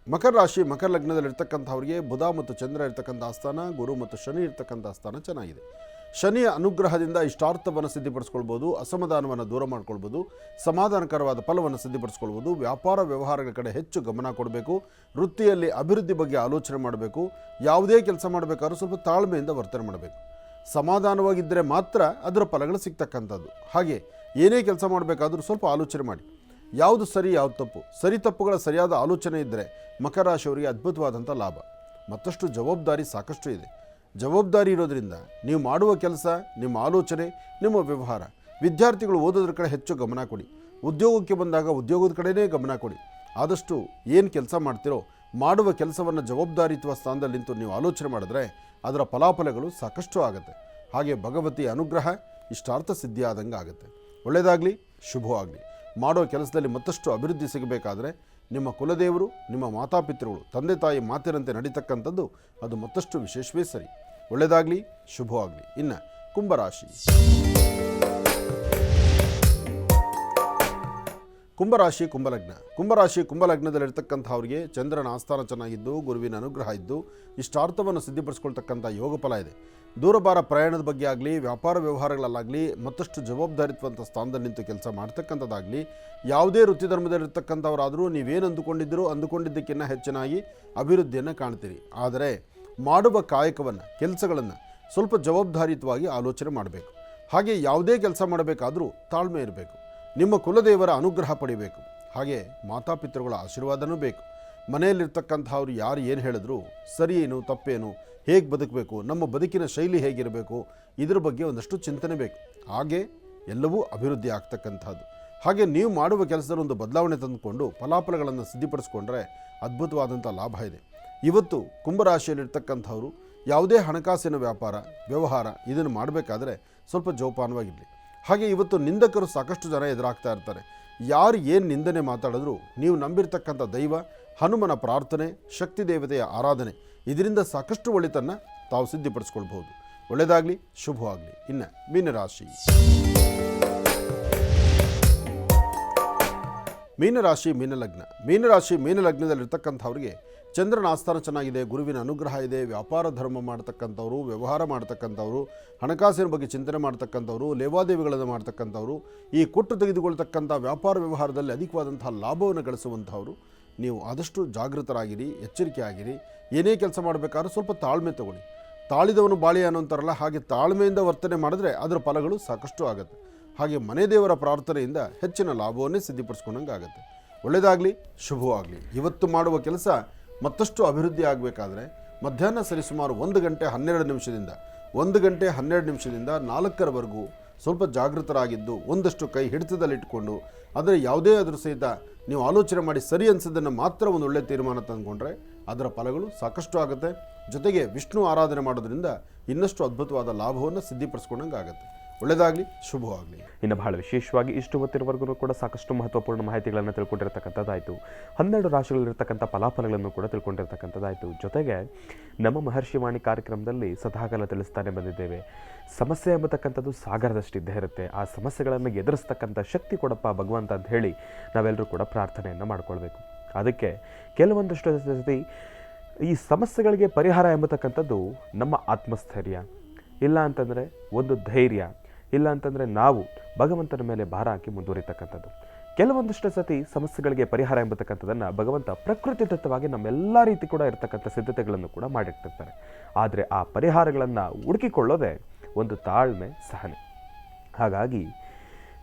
ಲಗ್ನದಲ್ಲಿರ್ತಕ್ಕಂಥವ್ರಿಗೆ ಬುಧ ಮತ್ತು ಚಂದ್ರ ಇರ್ತಕ್ಕಂಥ ಆಸ್ಥಾನ, ಗುರು ಮತ್ತು ಶನಿ ಇರ್ತಕ್ಕಂಥ ಆಸ್ಥಾನ ಚೆನ್ನಾಗಿದೆ. ಶನಿಯ ಅನುಗ್ರಹದಿಂದ ಇಷ್ಟಾರ್ಥವನ್ನು ಸಿದ್ಧಿಪಡಿಸ್ಕೊಳ್ಬೋದು, ಅಸಮಾಧಾನವನ್ನು ದೂರ ಮಾಡ್ಕೊಳ್ಬೋದು, ಸಮಾಧಾನಕರವಾದ ಫಲವನ್ನು ಸಿದ್ಧಿಪಡಿಸ್ಕೊಳ್ಬೋದು. ವ್ಯಾಪಾರ ವ್ಯವಹಾರಗಳ ಕಡೆ ಹೆಚ್ಚು ಗಮನ ಕೊಡಬೇಕು. ವೃತ್ತಿಯಲ್ಲಿ ಅಭಿವೃದ್ಧಿ ಬಗ್ಗೆ ಆಲೋಚನೆ ಮಾಡಬೇಕು. ಯಾವುದೇ ಕೆಲಸ ಮಾಡಬೇಕಾದ್ರೂ ಸ್ವಲ್ಪ ತಾಳ್ಮೆಯಿಂದ ವರ್ತನೆ ಮಾಡಬೇಕು. ಸಮಾಧಾನವಾಗಿದ್ದರೆ ಮಾತ್ರ ಅದರ ಫಲಗಳು ಸಿಗ್ತಕ್ಕಂಥದ್ದು. ಹಾಗೆ ಏನೇ ಕೆಲಸ ಮಾಡಬೇಕಾದ್ರೂ ಸ್ವಲ್ಪ ಆಲೋಚನೆ ಮಾಡಿ, ಯಾವುದು ಸರಿ ಯಾವುದು ತಪ್ಪು. ಸರಿ ತಪ್ಪುಗಳ ಸರಿಯಾದ ಆಲೋಚನೆ ಇದ್ದರೆ ಮಕರ ರಾಶಿಯವರಿಗೆ ಅದ್ಭುತವಾದಂಥ ಲಾಭ. ಮತ್ತಷ್ಟು ಜವಾಬ್ದಾರಿ ಸಾಕಷ್ಟು ಇದೆ. ಜವಾಬ್ದಾರಿ ಇರೋದರಿಂದ ನೀವು ಮಾಡುವ ಕೆಲಸ, ನಿಮ್ಮ ಆಲೋಚನೆ, ನಿಮ್ಮ ವ್ಯವಹಾರ. ವಿದ್ಯಾರ್ಥಿಗಳು ಓದೋದ್ರ ಕಡೆ ಹೆಚ್ಚು ಗಮನ ಕೊಡಿ. ಉದ್ಯೋಗಕ್ಕೆ ಬಂದಾಗ ಉದ್ಯೋಗದ ಕಡೆನೇ ಗಮನ ಕೊಡಿ. ಆದಷ್ಟು ಏನು ಕೆಲಸ ಮಾಡ್ತಿರೋ ಮಾಡುವ ಕೆಲಸವನ್ನು ಜವಾಬ್ದಾರಿತ್ವ ಸ್ಥಾನದಲ್ಲಿ ನಿಂತು ನೀವು ಆಲೋಚನೆ ಮಾಡಿದ್ರೆ ಅದರ ಫಲಾಫಲಗಳು ಸಾಕಷ್ಟು ಆಗುತ್ತೆ. ಹಾಗೆ ಭಗವತಿಯ ಅನುಗ್ರಹ ಇಷ್ಟಾರ್ಥ ಸಿದ್ಧಿ ಆದಂಗೆ ಆಗುತ್ತೆ. ಒಳ್ಳೆಯದಾಗಲಿ, ಶುಭವಾಗಲಿ. ಮಾಡೋ ಕೆಲಸದಲ್ಲಿ ಮತ್ತಷ್ಟು ಅಭಿವೃದ್ಧಿ ಸಿಗಬೇಕಾದ್ರೆ ನಿಮ್ಮ ಕುಲದೇವರು, ನಿಮ್ಮ ಮಾತಾಪಿತೃಗಳು, ತಂದೆ ತಾಯಿ ಮಾತಿನಂತೆ ನಡೀತಕ್ಕಂಥದ್ದು ಅದು ಮತ್ತಷ್ಟು ವಿಶೇಷವೇ ಸರಿ. ಒಳ್ಳೆಯದಾಗಲಿ, ಶುಭವಾಗಲಿ. ಇನ್ನು ಕುಂಭರಾಶಿ ಕುಂಭರಾಶಿ ಕುಂಭಲಗ್ನ. ಕುಂಭರಾಶಿ ಕುಂಭಲಗ್ನದಲ್ಲಿರ್ತಕ್ಕಂಥವ್ರಿಗೆ ಚಂದ್ರನ ಆಸ್ಥಾನ ಚೆನ್ನಾಗಿದ್ದು, ಗುರುವಿನ ಅನುಗ್ರಹ ಇದ್ದು, ಇಷ್ಟಾರ್ಥವನ್ನು ಸಿದ್ಧಿಪಡಿಸ್ಕೊಳ್ತಕ್ಕಂಥ ಯೋಗ ಫಲ ಇದೆ. ದೂರಭಾರ ಪ್ರಯಾಣದ ಬಗ್ಗೆ ಆಗಲಿ, ವ್ಯಾಪಾರ ವ್ಯವಹಾರಗಳಲ್ಲಾಗಲಿ, ಮತ್ತಷ್ಟು ಜವಾಬ್ದಾರಿತ್ವಂತ ಸ್ಥಾನದಲ್ಲಿ ನಿಂತು ಕೆಲಸ ಮಾಡ್ತಕ್ಕಂಥದ್ದಾಗಲಿ, ಯಾವುದೇ ವೃತ್ತಿ ಧರ್ಮದಲ್ಲಿರ್ತಕ್ಕಂಥವರಾದರೂ ನೀವೇನು ಅಂದುಕೊಂಡಿದ್ದಕ್ಕಿಂತ ಹೆಚ್ಚಿನಾಗಿ ಅಭಿವೃದ್ಧಿಯನ್ನು ಕಾಣ್ತೀರಿ. ಆದರೆ ಮಾಡುವ ಕಾಯಕವನ್ನು, ಕೆಲಸಗಳನ್ನು ಸ್ವಲ್ಪ ಜವಾಬ್ದಾರಿಯುತವಾಗಿ ಆಲೋಚನೆ ಮಾಡಬೇಕು. ಹಾಗೆ ಯಾವುದೇ ಕೆಲಸ ಮಾಡಬೇಕಾದರೂ ತಾಳ್ಮೆ ಇರಬೇಕು. ನಿಮ್ಮ ಕುಲದೇವರ ಅನುಗ್ರಹ ಪಡಿಬೇಕು. ಹಾಗೆ ಮಾತಾಪಿತೃಗಳ ಆಶೀರ್ವಾದನೂ ಬೇಕು. ಮನೆಯಲ್ಲಿರ್ತಕ್ಕಂಥವ್ರು ಯಾರು ಏನು ಹೇಳಿದ್ರು, ಸರಿಯೇನು ತಪ್ಪೇನು, ಹೇಗೆ ಬದುಕಬೇಕು, ನಮ್ಮ ಬದುಕಿನ ಶೈಲಿ ಹೇಗಿರಬೇಕು, ಇದ್ರ ಬಗ್ಗೆ ಒಂದಷ್ಟು ಚಿಂತನೆ ಬೇಕು. ಹಾಗೆ ಎಲ್ಲವೂ ಅಭಿವೃದ್ಧಿ ಆಗ್ತಕ್ಕಂಥದ್ದು. ಹಾಗೆ ನೀವು ಮಾಡುವ ಕೆಲಸದಲ್ಲಿ ಒಂದು ಬದಲಾವಣೆ ತಂದುಕೊಂಡು ಫಲಾಫಲಗಳನ್ನು ಸಿದ್ಧಿಪಡಿಸ್ಕೊಂಡ್ರೆ ಅದ್ಭುತವಾದಂಥ ಲಾಭ ಇದೆ. ಇವತ್ತು ಕುಂಭರಾಶಿಯಲ್ಲಿರ್ತಕ್ಕಂಥವರು ಯಾವುದೇ ಹಣಕಾಸಿನ ವ್ಯವಹಾರ ಇದನ್ನು ಮಾಡಬೇಕಾದ್ರೆ ಸ್ವಲ್ಪ ಜೋಪಾನವಾಗಿರಲಿ. ಹಾಗೆ ಇವತ್ತು ನಿಂದಕರು ಸಾಕಷ್ಟು ಜನ ಎದುರಾಗ್ತಾ ಇರ್ತಾರೆ. ಯಾರು ಏನು ನಿಂದನೆ ಮಾತಾಡಿದ್ರು ನೀವು ನಂಬಿರ್ತಕ್ಕಂಥ ದೈವ ಹನುಮನ ಪ್ರಾರ್ಥನೆ, ಶಕ್ತಿ ದೇವತೆಯ ಆರಾಧನೆ, ಇದರಿಂದ ಸಾಕಷ್ಟು ಒಳಿತನ್ನು ತಾವು ಸಿದ್ಧಿಪಡಿಸ್ಕೊಳ್ಬಹುದು. ಒಳ್ಳೆಯದಾಗಲಿ, ಶುಭವಾಗಲಿ. ಇನ್ನು ಮೀನರಾಶಿ. ಮೀನರಾಶಿ ಮೀನಲಗ್ನ. ಮೀನಲಗ್ನದಲ್ಲಿರ್ತಕ್ಕಂಥವ್ರಿಗೆ ಚಂದ್ರನ ಆಸ್ಥಾನ ಚೆನ್ನಾಗಿದೆ, ಗುರುವಿನ ಅನುಗ್ರಹ ಇದೆ. ವ್ಯಾಪಾರ ಧರ್ಮ ಮಾಡ್ತಕ್ಕಂಥವ್ರು, ವ್ಯವಹಾರ ಮಾಡ್ತಕ್ಕಂಥವ್ರು, ಹಣಕಾಸಿನ ಬಗ್ಗೆ ಚಿಂತನೆ ಮಾಡ್ತಕ್ಕಂಥವ್ರು, ಲೇವಾದೇವಿಗಳನ್ನು ಮಾಡ್ತಕ್ಕಂಥವ್ರು, ಈ ಕೊಟ್ಟು ತೆಗೆದುಕೊಳ್ತಕ್ಕಂಥ ವ್ಯಾಪಾರ ವ್ಯವಹಾರದಲ್ಲಿ ಅಧಿಕವಾದಂಥ ಲಾಭವನ್ನು ಗಳಿಸುವಂಥವ್ರು. ನೀವು ಆದಷ್ಟು ಜಾಗೃತರಾಗಿರಿ, ಎಚ್ಚರಿಕೆ ಆಗಿರಿ. ಏನೇ ಕೆಲಸ ಮಾಡಬೇಕಾದ್ರೂ ಸ್ವಲ್ಪ ತಾಳ್ಮೆ ತಗೊಳ್ಳಿ. ತಾಳಿದವನು ಬಾಳಿ ಅನ್ನೋಂತಾರಲ್ಲ, ಹಾಗೆ ತಾಳ್ಮೆಯಿಂದ ವರ್ತನೆ ಮಾಡಿದ್ರೆ ಅದರ ಫಲಗಳು ಸಾಕಷ್ಟು ಆಗುತ್ತೆ. ಹಾಗೆ ಮನೆ ದೇವರ ಪ್ರಾರ್ಥನೆಯಿಂದ ಹೆಚ್ಚಿನ ಲಾಭವನ್ನೇ ಸಿದ್ಧಿಪಡಿಸ್ಕೊಂಡಂಗೆ ಆಗುತ್ತೆ. ಒಳ್ಳೆಯದಾಗಲಿ, ಶುಭವಾಗಲಿ. ಇವತ್ತು ಮಾಡುವ ಕೆಲಸ ಮತ್ತಷ್ಟು ಅಭಿವೃದ್ಧಿ ಆಗಬೇಕಾದ್ರೆ ಮಧ್ಯಾಹ್ನ ಸರಿಸುಮಾರು 1 ಗಂಟೆ 12 ನಿಮಿಷದಿಂದ 4ರವರೆಗೂ ಸ್ವಲ್ಪ ಜಾಗೃತರಾಗಿದ್ದು ಒಂದಷ್ಟು ಕೈ ಹಿಡಿತದಲ್ಲಿಟ್ಟುಕೊಂಡು, ಆದರೆ ಯಾವುದೇ ಅದ್ರ ಸಹಿತ ನೀವು ಆಲೋಚನೆ ಮಾಡಿ ಸರಿ ಅನಿಸೋದನ್ನು ಮಾತ್ರ ಒಂದು ಒಳ್ಳೆಯ ತೀರ್ಮಾನ ತಂದುಕೊಂಡ್ರೆ ಅದರ ಫಲಗಳು ಸಾಕಷ್ಟು ಆಗುತ್ತೆ. ಜೊತೆಗೆ ವಿಷ್ಣು ಆರಾಧನೆ ಮಾಡೋದ್ರಿಂದ ಇನ್ನಷ್ಟು ಅದ್ಭುತವಾದ ಲಾಭವನ್ನು ಸಿದ್ಧಿಪಡಿಸ್ಕೊಂಡಂಗೆ ಆಗುತ್ತೆ. ಒಳ್ಳೆಯದಾಗಲಿ, ಶುಭವಾಗಲಿ. ಇನ್ನು ಬಹಳ ವಿಶೇಷವಾಗಿ ಇಷ್ಟು ಹೊತ್ತಿನವರೆಗೂ ಕೂಡ ಸಾಕಷ್ಟು ಮಹತ್ವಪೂರ್ಣ ಮಾಹಿತಿಗಳನ್ನು ತಿಳ್ಕೊಂಡಿರ್ತಕ್ಕಂಥದ್ದಾಯಿತು. 12 ರಾಶಿಗಳಲ್ಲಿರ್ತಕ್ಕಂಥ ಫಲಾಫಲಗಳನ್ನು ಕೂಡ ತಿಳ್ಕೊಂಡಿರ್ತಕ್ಕಂಥದ್ದಾಯಿತು. ಜೊತೆಗೆ ನಮ್ಮ ಮಹರ್ಷಿವಾಣಿ ಕಾರ್ಯಕ್ರಮದಲ್ಲಿ ಸದಾಕಾಲ ತಿಳಿಸ್ತಾನೆ ಬಂದಿದ್ದೇವೆ, ಸಮಸ್ಯೆ ಎಂಬತಕ್ಕಂಥದ್ದು ಸಾಗರದಷ್ಟು ಇದ್ದೇ ಇರುತ್ತೆ. ಆ ಸಮಸ್ಯೆಗಳನ್ನು ಎದುರಿಸ್ತಕ್ಕಂಥ ಶಕ್ತಿ ಕೊಡಪ್ಪ ಭಗವಂತ ಅಂತ ಹೇಳಿ ನಾವೆಲ್ಲರೂ ಕೂಡ ಪ್ರಾರ್ಥನೆಯನ್ನು ಮಾಡ್ಕೊಳ್ಬೇಕು. ಅದಕ್ಕೆ ಕೆಲವೊಂದಷ್ಟು ಸತಿ ಈ ಸಮಸ್ಯೆಗಳಿಗೆ ಪರಿಹಾರ ಎಂಬತಕ್ಕಂಥದ್ದು ನಮ್ಮ ಆತ್ಮಸ್ಥೈರ್ಯ, ಇಲ್ಲ ಅಂತಂದರೆ ಒಂದು ಧೈರ್ಯ, ಇಲ್ಲ ಅಂತಂದರೆ ನಾವು ಭಗವಂತನ ಮೇಲೆ ಭಾರ ಹಾಕಿ ಮುಂದುವರಿತಕ್ಕಂಥದ್ದು. ಕೆಲವೊಂದಷ್ಟು ಸತಿ ಸಮಸ್ಯೆಗಳಿಗೆ ಪರಿಹಾರ ಎಂಬತಕ್ಕಂಥದ್ದನ್ನು ಭಗವಂತ ಪ್ರಕೃತಿದತ್ತವಾಗಿ ನಮ್ಮೆಲ್ಲ ರೀತಿ ಕೂಡ ಇರತಕ್ಕಂಥ ಸಿದ್ಧತೆಗಳನ್ನು ಕೂಡ ಮಾಡಿರ್ತಿರ್ತಾರೆ. ಆದರೆ ಆ ಪರಿಹಾರಗಳನ್ನು ಹುಡುಕಿಕೊಳ್ಳೋದೇ ಒಂದು ತಾಳ್ಮೆ, ಸಹನೆ. ಹಾಗಾಗಿ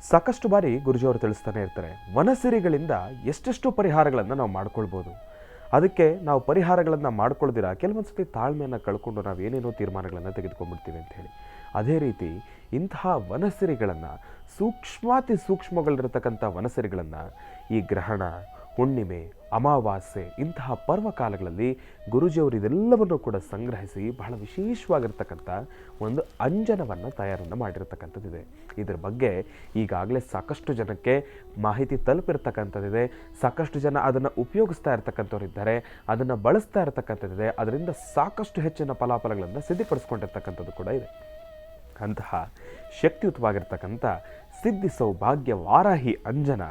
ಸಾಕಷ್ಟು ಬಾರಿ ಗುರುಜಿಯವರು ತಿಳಿಸ್ತಾನೆ ಇರ್ತಾರೆ, ವನಸಿರಿಗಳಿಂದ ಎಷ್ಟೆಷ್ಟು ಪರಿಹಾರಗಳನ್ನು ನಾವು ಮಾಡ್ಕೊಳ್ಬೋದು. ಅದಕ್ಕೆ ನಾವು ಪರಿಹಾರಗಳನ್ನು ಮಾಡ್ಕೊಳ್ದಿರ ಕೆಲವೊಂದು ಸತಿ ತಾಳ್ಮೆಯನ್ನು ಕಳ್ಕೊಂಡು ನಾವು ಏನೇನೋ ತೀರ್ಮಾನಗಳನ್ನು ತೆಗೆದುಕೊಂಡ್ಬಿಡ್ತೀವಿ ಅಂತ ಹೇಳಿ. ಅದೇ ರೀತಿ ಇಂತಹ ವನಸಿರಿಗಳನ್ನು, ಸೂಕ್ಷ್ಮಗಳಿರತಕ್ಕಂಥ ವನಸಿರಿಗಳನ್ನು ಈ ಗ್ರಹಣ, ಹುಣ್ಣಿಮೆ, ಅಮಾವಾಸ್ಯೆ ಇಂತಹ ಪರ್ವಕಾಲಗಳಲ್ಲಿ ಗುರೂಜಿಯವರು ಇದೆಲ್ಲವನ್ನು ಕೂಡ ಸಂಗ್ರಹಿಸಿ ಬಹಳ ವಿಶೇಷವಾಗಿರ್ತಕ್ಕಂಥ ಒಂದು ಅಂಜನವನ್ನು ತಯಾರನ್ನು ಮಾಡಿರ್ತಕ್ಕಂಥದ್ದಿದೆ. ಇದರ ಬಗ್ಗೆ ಈಗಾಗಲೇ ಸಾಕಷ್ಟು ಜನಕ್ಕೆ ಮಾಹಿತಿ ತಲುಪಿರ್ತಕ್ಕಂಥದ್ದಿದೆ. ಸಾಕಷ್ಟು ಜನ ಅದನ್ನು ಉಪಯೋಗಿಸ್ತಾ ಇರ್ತಕ್ಕಂಥವ್ರಿದ್ದಾರೆ, ಅದನ್ನು ಬಳಸ್ತಾ ಇರ್ತಕ್ಕಂಥದ್ದಿದೆ. ಅದರಿಂದ ಸಾಕಷ್ಟು ಹೆಚ್ಚಿನ ಫಲಾಫಲಗಳನ್ನು ಸಿದ್ಧಿಪಡಿಸ್ಕೊಂಡಿರ್ತಕ್ಕಂಥದ್ದು ಕೂಡ ಇದೆ. ಅಂತಹ ಶಕ್ತಿಯುತವಾಗಿರ್ತಕ್ಕಂಥ ಸಿದ್ಧಿ ಸೌಭಾಗ್ಯ ವಾರಾಹಿ ಅಂಜನ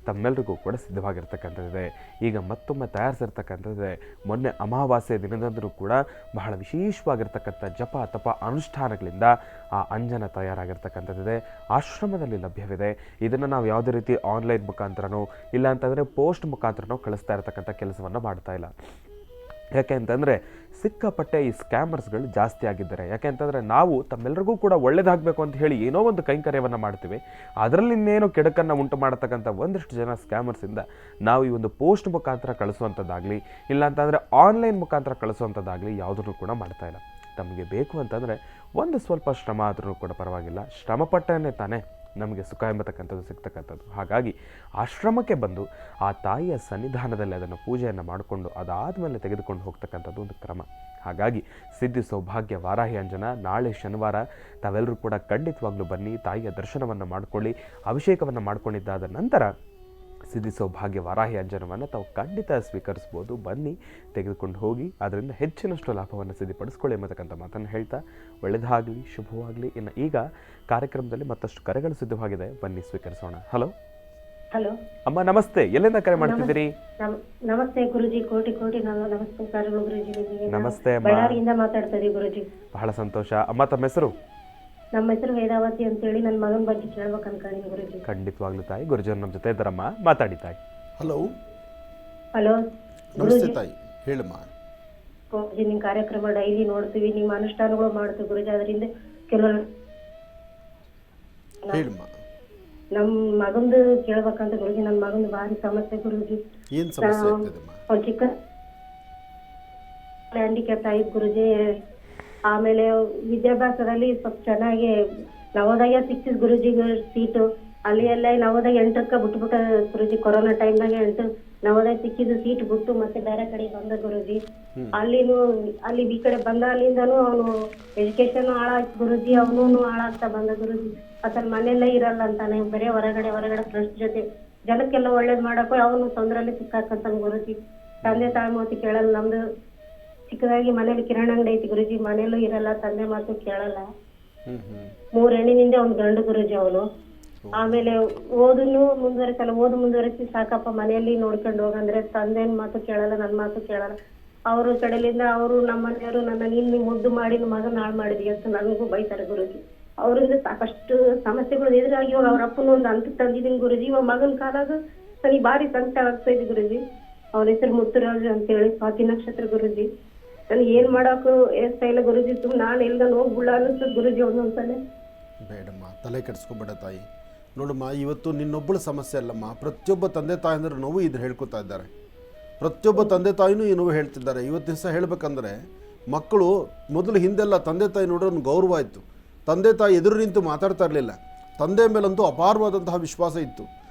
ತಮ್ಮೆಲ್ಲರಿಗೂ ಕೂಡ ಸಿದ್ಧವಾಗಿರ್ತಕ್ಕಂಥದ್ದಿದೆ. ಈಗ ಮತ್ತೊಮ್ಮೆ ತಯಾರಿಸಿರ್ತಕ್ಕಂಥದ್ದಿದೆ. ಮೊನ್ನೆ ಅಮಾವಾಸ್ಯೆ ದಿನದಂದರೂ ಕೂಡ ಬಹಳ ವಿಶೇಷವಾಗಿರ್ತಕ್ಕಂಥ ಜಪ ತಪ ಅನುಷ್ಠಾನಗಳಿಂದ ಆ ಅಂಜನ ತಯಾರಾಗಿರ್ತಕ್ಕಂಥದ್ದಿದೆ. ಆಶ್ರಮದಲ್ಲಿ ಲಭ್ಯವಿದೆ. ಇದನ್ನು ನಾವು ಯಾವುದೇ ರೀತಿ ಆನ್ಲೈನ್ ಮುಖಾಂತರನೋ ಇಲ್ಲ ಅಂತಂದರೆ ಪೋಸ್ಟ್ ಮುಖಾಂತರನೋ ಕಳಿಸ್ತಾ ಇರ್ತಕ್ಕಂಥ ಕೆಲಸವನ್ನು ಮಾಡ್ತಾ ಇಲ್ಲ. ಯಾಕೆ ಅಂತಂದರೆ ಸಿಕ್ಕಾಪಟ್ಟೆ ಈ ಸ್ಕ್ಯಾಮರ್ಸ್ಗಳು ಜಾಸ್ತಿ ಆಗಿದ್ದಾರೆ. ಯಾಕೆ ಅಂತಂದರೆ ನಾವು ತಮ್ಮೆಲ್ಲರಿಗೂ ಕೂಡ ಒಳ್ಳೇದಾಗಬೇಕು ಅಂತ ಹೇಳಿ ಏನೋ ಒಂದು ಕೈಂಕರ್ಯವನ್ನು ಮಾಡ್ತೀವಿ, ಅದರಲ್ಲಿ ಇನ್ನೇನೋ ಕೆಡಕನ್ನು ಉಂಟು ಮಾಡತಕ್ಕಂಥ ಒಂದಷ್ಟು ಜನ ಸ್ಕ್ಯಾಮರ್ಸಿಂದ ನಾವು ಈ ಒಂದು ಪೋಸ್ಟ್ ಮುಖಾಂತರ ಕಳಿಸುವಂಥದ್ದಾಗಲಿ ಇಲ್ಲ ಅಂತಂದರೆ ಆನ್ಲೈನ್ ಮುಖಾಂತರ ಕಳಿಸುವಂಥದ್ದಾಗಲಿ ಯಾವುದನ್ನು ಕೂಡ ಮಾಡ್ತಾ ಇಲ್ಲ. ತಮಗೆ ಬೇಕು ಅಂತಂದರೆ ಒಂದು ಸ್ವಲ್ಪ ಶ್ರಮ ಆದ್ರೂ ಕೂಡ ಪರವಾಗಿಲ್ಲ, ಶ್ರಮಪಟ್ಟನೇ ತಾನೇ ನಮಗೆ ಸುಖ ಎಂಬತಕ್ಕಂಥದ್ದು ಸಿಗ್ತಕ್ಕಂಥದ್ದು. ಹಾಗಾಗಿ ಆಶ್ರಮಕ್ಕೆ ಬಂದು ಆ ತಾಯಿಯ ಸನ್ನಿಧಾನದಲ್ಲಿ ಅದನ್ನು ಪೂಜೆಯನ್ನು ಮಾಡಿಕೊಂಡು ಅದಾದಮೇಲೆ ತೆಗೆದುಕೊಂಡು ಹೋಗ್ತಕ್ಕಂಥದ್ದು ಒಂದು ಕ್ರಮ. ಹಾಗಾಗಿ ಸಿದ್ಧಿ ಸೌಭಾಗ್ಯ ವಾರಾಹಿ ಅಂಜನ ನಾಳೆ ಶನಿವಾರ ತಾವೆಲ್ಲರೂ ಕೂಡ ಖಂಡಿತವಾಗ್ಲೂ ಬನ್ನಿ, ತಾಯಿಯ ದರ್ಶನವನ್ನು ಮಾಡಿಕೊಳ್ಳಿ. ಅಭಿಷೇಕವನ್ನು ಮಾಡಿಕೊಂಡಿದ್ದಾದ ನಂತರ ಸಿದ್ಧಿ ಸೌಭಾಗ್ಯ ವಾರಾಹಿ ಅಂಜನವನ್ನು ತಾವು ಖಂಡಿತ ಸ್ವೀಕರಿಸ್ಬೋದು. ಬನ್ನಿ, ತೆಗೆದುಕೊಂಡು ಹೋಗಿ ಅದರಿಂದ ಹೆಚ್ಚಿನಷ್ಟು ಲಾಭವನ್ನು ಸಿದ್ಧಿಪಡಿಸ್ಕೊಳ್ಳಿ ಎಂಬತಕ್ಕಂಥ ಮಾತನ್ನು ಹೇಳ್ತಾ ಒಳ್ಳೆಯದಾಗಲಿ, ಶುಭವಾಗಲಿ. ಇನ್ನು ಈಗ ಕಾರ್ಯಕ್ರಮದಲ್ಲಿ ಮತ್ತಷ್ಟು ಕರೆಗಳು ಸಿದ್ಧವಾಗಿದೆ, ಬನ್ನಿ ಸ್ವೀಕರಿಸೋಣ. ಹಲೋ ಹಲೋ ಅಮ್ಮ ನಮಸ್ತೆ, ಎಲ್ಲಿಂದ ಕರೆ ಮಾಡ್ತಿದ್ದೀರಿ? ನಮಸ್ತೆ ಗುರುಜಿ, ಕೋಟಿ ಕೋಟಿ ನಮಸ್ಕಾರಗಳು ಗುರುಜಿ. ನಿಮಗೆ ನಮಸ್ತೆ ಅಮ್ಮ. ಬಳ್ಳಾರಿಯಿಂದ ಮಾತಾಡ್ತಾ ಇದೀವಿ ಗುರುಜಿ. ಬಹಳ ಸಂತೋಷ ಅಮ್ಮ. ತಮ್ಮ ಹೆಸರು? ನಮ್ಮ ಹೆಸರು ವೇದಾವತಿ ಅಂತೇಳಿ, ನನ್ನ ಮಗನ ಬಗ್ಗೆ ಕೇಳ್ಬೇಕು ಅನ್ಕೊಂಡಿನಿ ಗುರುಜಿ. ಖಂಡಿತವಾಗ್ಲೂ ತಾಯಿ, ಗುರುಜಿಯವ್ರು ನಮ್ಮ ಜೊತೆ ಇದ್ದಾರಮ್ಮ, ಮಾತಾಡಿ ತಾಯಿ. ಹಲೋ ಹಲೋ ನಮಸ್ತೆ ತಾಯಿ, ಹೇಳಮ್ಮ. ಗುರುಜಿ, ನಿಮ್ ಕಾರ್ಯಕ್ರಮ ಡೈಲಿ ನೋಡ್ತೀವಿ, ನಿಮ್ಮ ಅನುಷ್ಠಾನಗಳು ಮಾಡ್ತೀವಿ ಗುರುಜಿ. ಅದರಿಂದ ಕೆಲವರು ಹೇಳಮ್ಮ. ನಮ್ ಮಗಂದು ಕೇಳ್ಬೇಕಂತ ಗುರುಜಿ. ನನ್ನ ಮಗಂದು ಭಾರಿ ಸಮಸ್ಯೆ ಗುರುಜಿ. ಏನು ಸಮಸ್ಯೆ ಆಗ್ತದಮ್ಮ? ಅವ್ನು ಚಿಕ್ಕ ಹ್ಯಾಂಡಿಕ್ಯಾಪ್ ಆಯ್ತು ಗುರುಜಿ. ಆಮೇಲೆ ವಿದ್ಯಾಭ್ಯಾಸದಲ್ಲಿ ಸ್ವಲ್ಪ ಚೆನ್ನಾಗಿ ನವೋದಯ ಸಿಕ್ತಿದ್ ಗುರುಜಿ ಸೀಟು. ಅಲ್ಲಿ ಎಲ್ಲ ನವೋದಯ 8ಕ್ಕೆ ಬಿಟ್ಬಿಟ್ಟ ಗುರುಜಿ. ಕೊರೋನಾ ಟೈಮ್ನಾಗ 8 ನವೋದಯ ಸಿಕ್ಕಿದ್ದು ಸೀಟ್ ಬಿಟ್ಟು ಮತ್ತೆ ಬೇರೆ ಕಡೆ ಬಂದ ಗುರುಜಿ. ಅಲ್ಲಿ ಈ ಕಡೆ ಬಂದ ಅಲ್ಲಿಂದನೂ ಅವನು ಎಜುಕೇಶನ್ ಹಾಳಾಯ್ತು ಗುರುಜಿ. ಅವನು ಹಾಳಾಗ್ತಾ ಬಂದ ಗುರುಜಿ. ಅಸಲ್ ಮನೆಯಲ್ಲೇ ಇರಲ್ಲ ಅಂತಾನೆ, ಬರೇ ಹೊರಗಡೆ ಫ್ರೆಂಡ್ಸ್ ಜೊತೆ ಜನಕ್ಕೆಲ್ಲ ಒಳ್ಳೇದ್ ಮಾಡಕ್ಕೋ ಅವನು ತೊಂದ್ರಲ್ಲಿ ಸಿಕ್ಕಾಕಂತಾನ ಗುರುಜಿ. ತಂದೆ ತಾಯಿ ಮಾತು ಕೇಳಲ್ಲ. ನಮ್ದು ಚಿಕ್ಕದಾಗಿ ಮನೇಲಿ ಕಿರಾಣಿ ಅಂಗಡಿ ಐತಿ ಗುರುಜಿ. ಮನೇಲೂ ಇರಲ್ಲ, ತಂದೆ ಮಾತು ಕೇಳಲ್ಲ. 3 ಹೆಣ್ಣಿನಿಂದ ಅವ್ನು ಗಂಡು ಗುರುಜಿ ಅವನು. ಆಮೇಲೆ ಓದು ಮುಂದುವರೆಸಿ ಸಾಕಪ್ಪ ಮನೆಯಲ್ಲಿ ನೋಡ್ಕೊಂಡು ಹೋಗಂದ್ರೆ ತಂದೆನ್ ಮಾತು ಕೇಳಲ್ಲ, ನನ್ ಮಾತು ಕೇಳಲ್ಲ. ಅವ್ರ ಕಡೆಲಿಂದ ಅವರು ನಮ್ಮ ಮನೆಯವರು ನನ್ನ ನೀನ್ ಮುದ್ದು ಮಾಡಿ ಮಗನ ಹಾಳು ಮಾಡಿದ್ವಿ ಅಂತ ನನಗೂ ಬೈತಾರೆ ಗುರುಜಿ. ಅವರಿಂದ ಸಾಕಷ್ಟು ಸಮಸ್ಯೆಗಳು ಎದುರಾಗಿ ಅವ್ರ ಅಪ್ಪನ ಒಂದು ಅಂತ ತಂದಿದ್ದೀನಿ ಗುರುಜಿ. ಇವಾಗ ಮಗನ ಕಾಲಾಗ ನನಗೆ ಭಾರಿ ಸಂಕಟ ಆಗ್ತಾ ಇದೆ ಗುರುಜಿ. ಅವ್ರ ಹೆಸರು ಮುತ್ತುರಾಜು ಅಂತ ಹೇಳಿ, ಸ್ವಾತಿ ನಕ್ಷತ್ರ ಗುರುಜಿ. ನನ್ಗೆ ಏನ್ ಮಾಡಕ್ಕೂ ಏರ್ತಾ ಇಲ್ಲ ಗುರುಜಿ. ನಾನು ಎಲ್ಲ ಹೋಗ್ಬಿಡ ಅನ್ನಿಸ್ತದ ಗುರುಜಿ ಒಂದೊಂದ್ಸಲ. ಬೇಡಮ್ಮ, ತಲೆ ಕೆಡಿಸ್ಕೊಬೇಡ ತಾಯಿ. ನೋಡಮ್ಮ, ಇವತ್ತು ನಿನ್ನೊಬ್ಬಳ ಸಮಸ್ಯೆ ಅಲ್ಲಮ್ಮ, ಪ್ರತಿಯೊಬ್ಬ ತಂದೆ ತಾಯಂದ್ರೆ ನೋವು ಇದು ಹೇಳ್ಕೊತಾ ಇದ್ದಾರೆ. ಪ್ರತಿಯೊಬ್ಬ ತಂದೆ ತಾಯಿನೂ ಈ ನೋವು ಹೇಳ್ತಿದ್ದಾರೆ. ಇವತ್ತಿನ ದಿವಸ ಹೇಳ್ಬೇಕಂದ್ರೆ ಮಕ್ಕಳು ಮೊದಲು ಹಿಂದೆಲ್ಲ ತಂದೆ ತಾಯಿ ನೋಡ್ರೆ ಒಂದು ಗೌರವ ಇತ್ತು. ತಂದೆ ತಾಯಿ ಎದುರು ನಿಂತು ಮಾತಾಡ್ತಾ ಇರಲಿಲ್ಲ. ತಂದೆ ಮೇಲಂತೂ ಅಪಾರವಾದಂತಹ ವಿಶ್ವಾಸ ಇತ್ತು.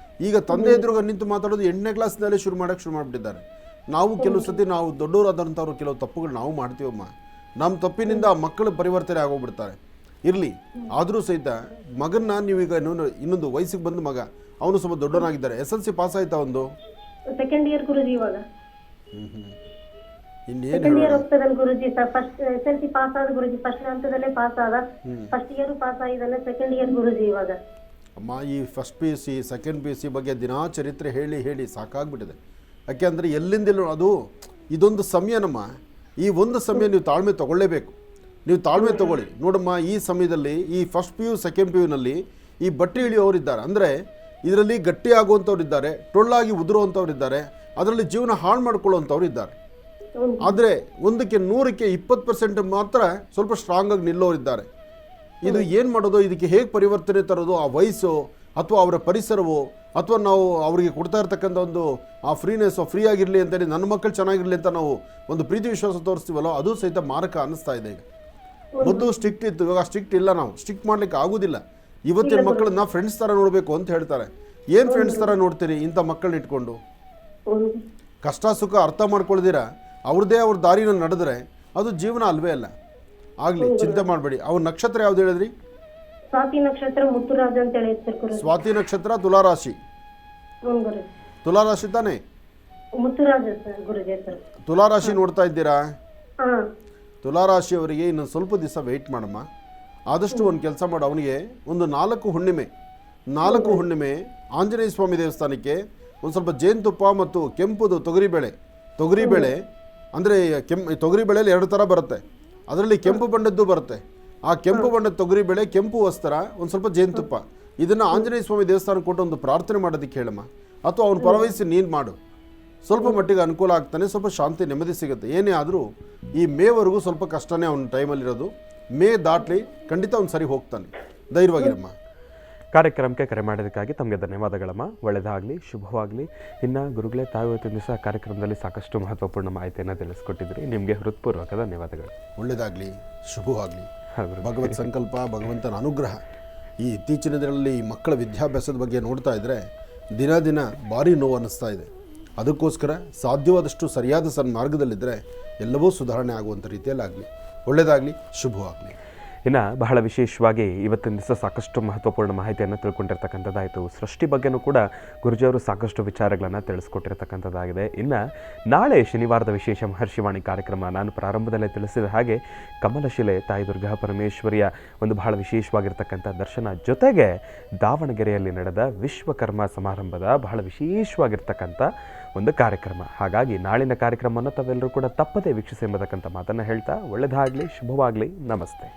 ಈಗ ತಂದೆ ಎದುರುಗ ನಿಂತು ಮಾತಾಡೋದು 8ನೇ ಕ್ಲಾಸ್ನಲ್ಲೇ ಶುರು ಮಾಡಿಬಿಟ್ಟಿದ್ದಾರೆ. ನಾವು ಕೆಲವು ಸತಿ ನಾವು ದೊಡ್ಡವರಾದಂಥವ್ರು ಕೆಲವು ತಪ್ಪುಗಳು ನಾವು ಮಾಡ್ತೀವಮ್ಮ. ನಮ್ಮ ತಪ್ಪಿನಿಂದ ಆ ಮಕ್ಕಳು ಪರಿವರ್ತನೆ ಆಗೋಗ್ಬಿಡ್ತಾರೆ. ಇರಲಿ, ಆದರೂ ಸಹಿತ ಮಗನ್ನ ನೀವೀಗ ಇನ್ನೊಂದು ವಯಸ್ಸಿಗೆ ಬಂದ ಮಗ, ಅವನು ಸ್ವಲ್ಪ ದೊಡ್ಡವನಾಗಿದ್ದಾರೆ. SLC ಪಾಸ್ ಆಯ್ತಾ? ಒಂದು ಸೆಕೆಂಡ್ ಇಯರ್ ಗುರುಜಿ. ಇವಾಗ ಇನ್ನೇನು ಸೆಕೆಂಡ್ ಇಯರ್ ಹೋಗ್ತದಲ್ಲ ಗುರುಜಿ. ಫಸ್ಟ್ SLC ಪಾಸ್ ಆದ ಗುರುಜಿ. ಫಸ್ಟ್ ಹಂತದಲ್ಲೇ ಪಾಸ್ ಆದ. ಫಸ್ಟ್ ಇಯರ್ ಪಾಸ್ ಆಗಿದ್ದಾನೆ. ಸೆಕೆಂಡ್ ಇಯರ್ ಗುರುಜಿ ಇವಾಗ. ಅಮ್ಮ, ಈ ಫಸ್ಟ್ PUC ಸೆಕೆಂಡ್ PUC ಬಗ್ಗೆ ದಿನಾ ಚರಿತ್ರೆ ಹೇಳಿ ಹೇಳಿ ಸಾಕಾಗ್ಬಿಟ್ಟಿದೆ. ಯಾಕೆಂದರೆ ಎಲ್ಲಿಂದೆಲ್ಲೂ ಅದು ಇದೊಂದು ಸಮಯನಮ್ಮ. ಈ ಒಂದು ಸಮಯ ನೀವು ತಾಳ್ಮೆ ತೊಗೊಳ್ಳೇಬೇಕು. ನೀವು ತಾಳ್ಮೆ ತೊಗೊಳ್ಳಿ. ನೋಡಮ್ಮ, ಈ ಸಮಯದಲ್ಲಿ ಈ ಫಸ್ಟ್ PU ಸೆಕೆಂಡ್ PUನಲ್ಲಿ ಈ ಬಟ್ಟೆ ಇಳಿಯೋರಿದ್ದಾರೆ. ಅಂದರೆ ಇದರಲ್ಲಿ ಗಟ್ಟಿ ಆಗುವಂಥವ್ರು ಇದ್ದಾರೆ, ಟೊಳ್ಳಾಗಿ ಉದುರುವಂಥವ್ರು ಇದ್ದಾರೆ, ಅದರಲ್ಲಿ ಜೀವನ ಹಾಳು ಮಾಡ್ಕೊಳ್ಳುವಂಥವ್ರು ಇದ್ದಾರೆ. ಆದರೆ 100ಕ್ಕೆ 100ಕ್ಕೆ 20% ಮಾತ್ರ ಸ್ವಲ್ಪ ಸ್ಟ್ರಾಂಗಾಗಿ ನಿಲ್ಲೋರಿದ್ದಾರೆ. ಇದು ಏನು ಮಾಡೋದು, ಇದಕ್ಕೆ ಹೇಗೆ ಪರಿವರ್ತನೆ ತರೋದು? ಆ ವಯಸ್ಸು ಅಥವಾ ಅವರ ಪರಿಸರವೋ ಅಥವಾ ನಾವು ಅವರಿಗೆ ಕೊಡ್ತಾ ಇರ್ತಕ್ಕಂಥ ಒಂದು ಆ ಫ್ರೀನೆಸ್ಸು, ಫ್ರೀ ಆಗಿರಲಿ ಅಂತೇಳಿ ನನ್ನ ಮಕ್ಕಳು ಚೆನ್ನಾಗಿರಲಿ ಅಂತ ನಾವು ಒಂದು ಪ್ರೀತಿ ವಿಶ್ವಾಸ ತೋರಿಸ್ತೀವಲ್ಲ, ಅದು ಸಹಿತ ಮಾರಕ ಅನ್ನಿಸ್ತಾ ಇದೆ. ಈಗ ಮೊದಲು ಸ್ಟ್ರಿಕ್ಟ್ ಇತ್ತು, ಇವಾಗ ಸ್ಟ್ರಿಕ್ಟ್ ಇಲ್ಲ. ನಾವು ಸ್ಟ್ರಿಕ್ಟ್ ಮಾಡ್ಲಿಕ್ಕೆ ಆಗೋದಿಲ್ಲ. ಇವತ್ತಿನ ಮಕ್ಕಳನ್ನ ಫ್ರೆಂಡ್ಸ್ ಥರ ನೋಡಬೇಕು ಅಂತ ಹೇಳ್ತಾರೆ. ಏನು ಫ್ರೆಂಡ್ಸ್ ಥರ ನೋಡ್ತೀರಿ ಇಂಥ ಮಕ್ಕಳನ್ನ ಇಟ್ಕೊಂಡು? ಕಷ್ಟ ಸುಖ ಅರ್ಥ ಮಾಡ್ಕೊಳ್ದಿರಾ ಅವ್ರದ್ದೇ ಅವ್ರ ದಾರಿನ ನಡೆದ್ರೆ ಅದು ಜೀವನ ಅಲ್ವೇ ಅಲ್ಲ. ಆಗಲಿ, ಚಿಂತೆ ಮಾಡಬೇಡಿ. ಅವ್ರ ನಕ್ಷತ್ರ ಯಾವ್ದು ಹೇಳಿದ್ರಿ? ಸ್ವಾತಿ ನಕ್ಷತ್ರ, ಮುತ್ತುರಾಜ್ ಅಂತ ಹೇಳಿ ಹೆಸರು ಗುರುಜಿ. ಸ್ವಾತಿ ನಕ್ಷತ್ರ, ತುಲಾರಾಶಿ. ತುಲಾರಾಶಿ ತಾನೇ? ಮುತ್ತುರಾಜ್ ಗುರುಜಿ ಹೆಸರು. ತುಲಾರಾಶಿ ನೋಡ್ತಾ ಇದ್ದೀರಾ? ತುಲಾರಾಶಿಯವರಿಗೆ ಇನ್ನೊಂದು ಸ್ವಲ್ಪ ದಿವಸ ವೆಯ್ಟ್ ಮಾಡಮ್ಮ. ಆದಷ್ಟು ಒಂದು ಕೆಲಸ ಮಾಡು. ಅವನಿಗೆ ಒಂದು 4 ಹುಣ್ಣಿಮೆ ಆಂಜನೇಯ ಸ್ವಾಮಿ ದೇವಸ್ಥಾನಕ್ಕೆ ಒಂದು ಸ್ವಲ್ಪ ಜೇನುತುಪ್ಪ ಮತ್ತು ಕೆಂಪುದು ತೊಗರಿಬೇಳೆ ಅಂದರೆ ತೊಗರಿಬೇಳೆಯಲ್ಲಿ 2 ಥರ ಬರುತ್ತೆ. ಅದರಲ್ಲಿ ಕೆಂಪು ಬಣ್ಣದ್ದು ಬರುತ್ತೆ. ಆ ಕೆಂಪು ಬಣ್ಣದ ತೊಗರಿಬೇಳೆ, ಕೆಂಪು ವಸ್ತ್ರ, ಒಂದು ಸ್ವಲ್ಪ ಜೇನುತುಪ್ಪ, ಇದನ್ನು ಆಂಜನೇಯ ಸ್ವಾಮಿ ದೇವಸ್ಥಾನಕ್ಕೆ ಕೊಟ್ಟು ಒಂದು ಪ್ರಾರ್ಥನೆ ಮಾಡೋದಕ್ಕೆ ಹೇಳಮ್ಮ. ಅಥವಾ ಅವ್ನು ಪರವಹಿಸಿ ನೀನು ಮಾಡು. ಸ್ವಲ್ಪ ಮಟ್ಟಿಗೆ ಅನುಕೂಲ ಆಗ್ತಾನೆ, ಸ್ವಲ್ಪ ಶಾಂತಿ ನೆಮ್ಮದಿ ಸಿಗುತ್ತೆ. ಏನೇ ಆದರೂ ಈ ಮೇವರೆಗೂ ಸ್ವಲ್ಪ ಕಷ್ಟನೇ ಅವನ ಟೈಮಲ್ಲಿರೋದು. ಮೇ ದಾಟ್ಲಿ ಖಂಡಿತ ಅವ್ನು ಸರಿ ಹೋಗ್ತಾನೆ. ಧೈರ್ಯವಾಗಿರಮ್ಮ. ಕಾರ್ಯಕ್ರಮಕ್ಕೆ ಕರೆ ಮಾಡೋದಕ್ಕಾಗಿ ತಮಗೆ ಧನ್ಯವಾದಗಳಮ್ಮ. ಒಳ್ಳೆಯದಾಗಲಿ, ಶುಭವಾಗಲಿ. ಇನ್ನು ಗುರುಗಳೇ, ತಾವು ಇವತ್ತಿನ ದಿವಸ ಕಾರ್ಯಕ್ರಮದಲ್ಲಿ ಸಾಕಷ್ಟು ಮಹತ್ವಪೂರ್ಣ ಮಾಹಿತಿಯನ್ನು ತಿಳಿಸ್ಕೊಟ್ಟಿದ್ರಿ. ನಿಮಗೆ ಹೃತ್ಪೂರ್ವಕ ಧನ್ಯವಾದಗಳು. ಒಳ್ಳೆಯದಾಗಲಿ, ಶುಭವಾಗಲಿ. ಭಗವತ್ ಸಂಕಲ್ಪ, ಭಗವಂತನ ಅನುಗ್ರಹ. ಈ ಇತ್ತೀಚಿನ ದಿನಗಳಲ್ಲಿ ಮಕ್ಕಳ ವಿದ್ಯಾಭ್ಯಾಸದ ಬಗ್ಗೆ ನೋಡ್ತಾ ಇದ್ದರೆ ದಿನ ಭಾರಿ ನೋವು ಅನ್ನಿಸ್ತಾ ಇದೆ. ಅದಕ್ಕೋಸ್ಕರ ಸಾಧ್ಯವಾದಷ್ಟು ಸರಿಯಾದ ಮಾರ್ಗದಲ್ಲಿದ್ದರೆ ಎಲ್ಲವೂ ಸುಧಾರಣೆ ಆಗುವಂಥ ರೀತಿಯಲ್ಲಾಗಲಿ. ಒಳ್ಳೆಯದಾಗಲಿ, ಶುಭವಾಗಲಿ. ಇನ್ನು ಬಹಳ ವಿಶೇಷವಾಗಿ ಇವತ್ತಿನ ದಿವಸ ಸಾಕಷ್ಟು ಮಹತ್ವಪೂರ್ಣ ಮಾಹಿತಿಯನ್ನು ತಿಳ್ಕೊಂಡಿರ್ತಕ್ಕಂಥದ್ದಾಯಿತು. ಸೃಷ್ಟಿ ಬಗ್ಗೆನೂ ಕೂಡ ಗುರುಜಿಯವರು ಸಾಕಷ್ಟು ವಿಚಾರಗಳನ್ನು ತಿಳಿಸ್ಕೊಟ್ಟಿರ್ತಕ್ಕಂಥದ್ದಾಗಿದೆ. ಇನ್ನು ನಾಳೆ ಶನಿವಾರದ ವಿಶೇಷ ಮಹರ್ಷಿವಾಣಿ ಕಾರ್ಯಕ್ರಮ ನಾನು ಪ್ರಾರಂಭದಲ್ಲೇ ತಿಳಿಸಿದ ಹಾಗೆ ಕಮಲಶಿಲೆ ತಾಯಿ ದುರ್ಗಾ ಪರಮೇಶ್ವರಿಯ ಒಂದು ಬಹಳ ವಿಶೇಷವಾಗಿರ್ತಕ್ಕಂಥ ದರ್ಶನ, ಜೊತೆಗೆ ದಾವಣಗೆರೆಯಲ್ಲಿ ನಡೆದ ವಿಶ್ವಕರ್ಮ ಸಮಾರಂಭದ ಬಹಳ ವಿಶೇಷವಾಗಿರ್ತಕ್ಕಂಥ ಒಂದು ಕಾರ್ಯಕ್ರಮ. ಹಾಗಾಗಿ ನಾಳಿನ ಕಾರ್ಯಕ್ರಮವನ್ನು ತಾವೆಲ್ಲರೂ ಕೂಡ ತಪ್ಪದೇ ವೀಕ್ಷಿಸಿ ಎಂಬತಕ್ಕಂಥ ಮಾತನ್ನು ಹೇಳ್ತಾ ಒಳ್ಳೆಯದಾಗಲಿ, ಶುಭವಾಗಲಿ, ನಮಸ್ತೆ.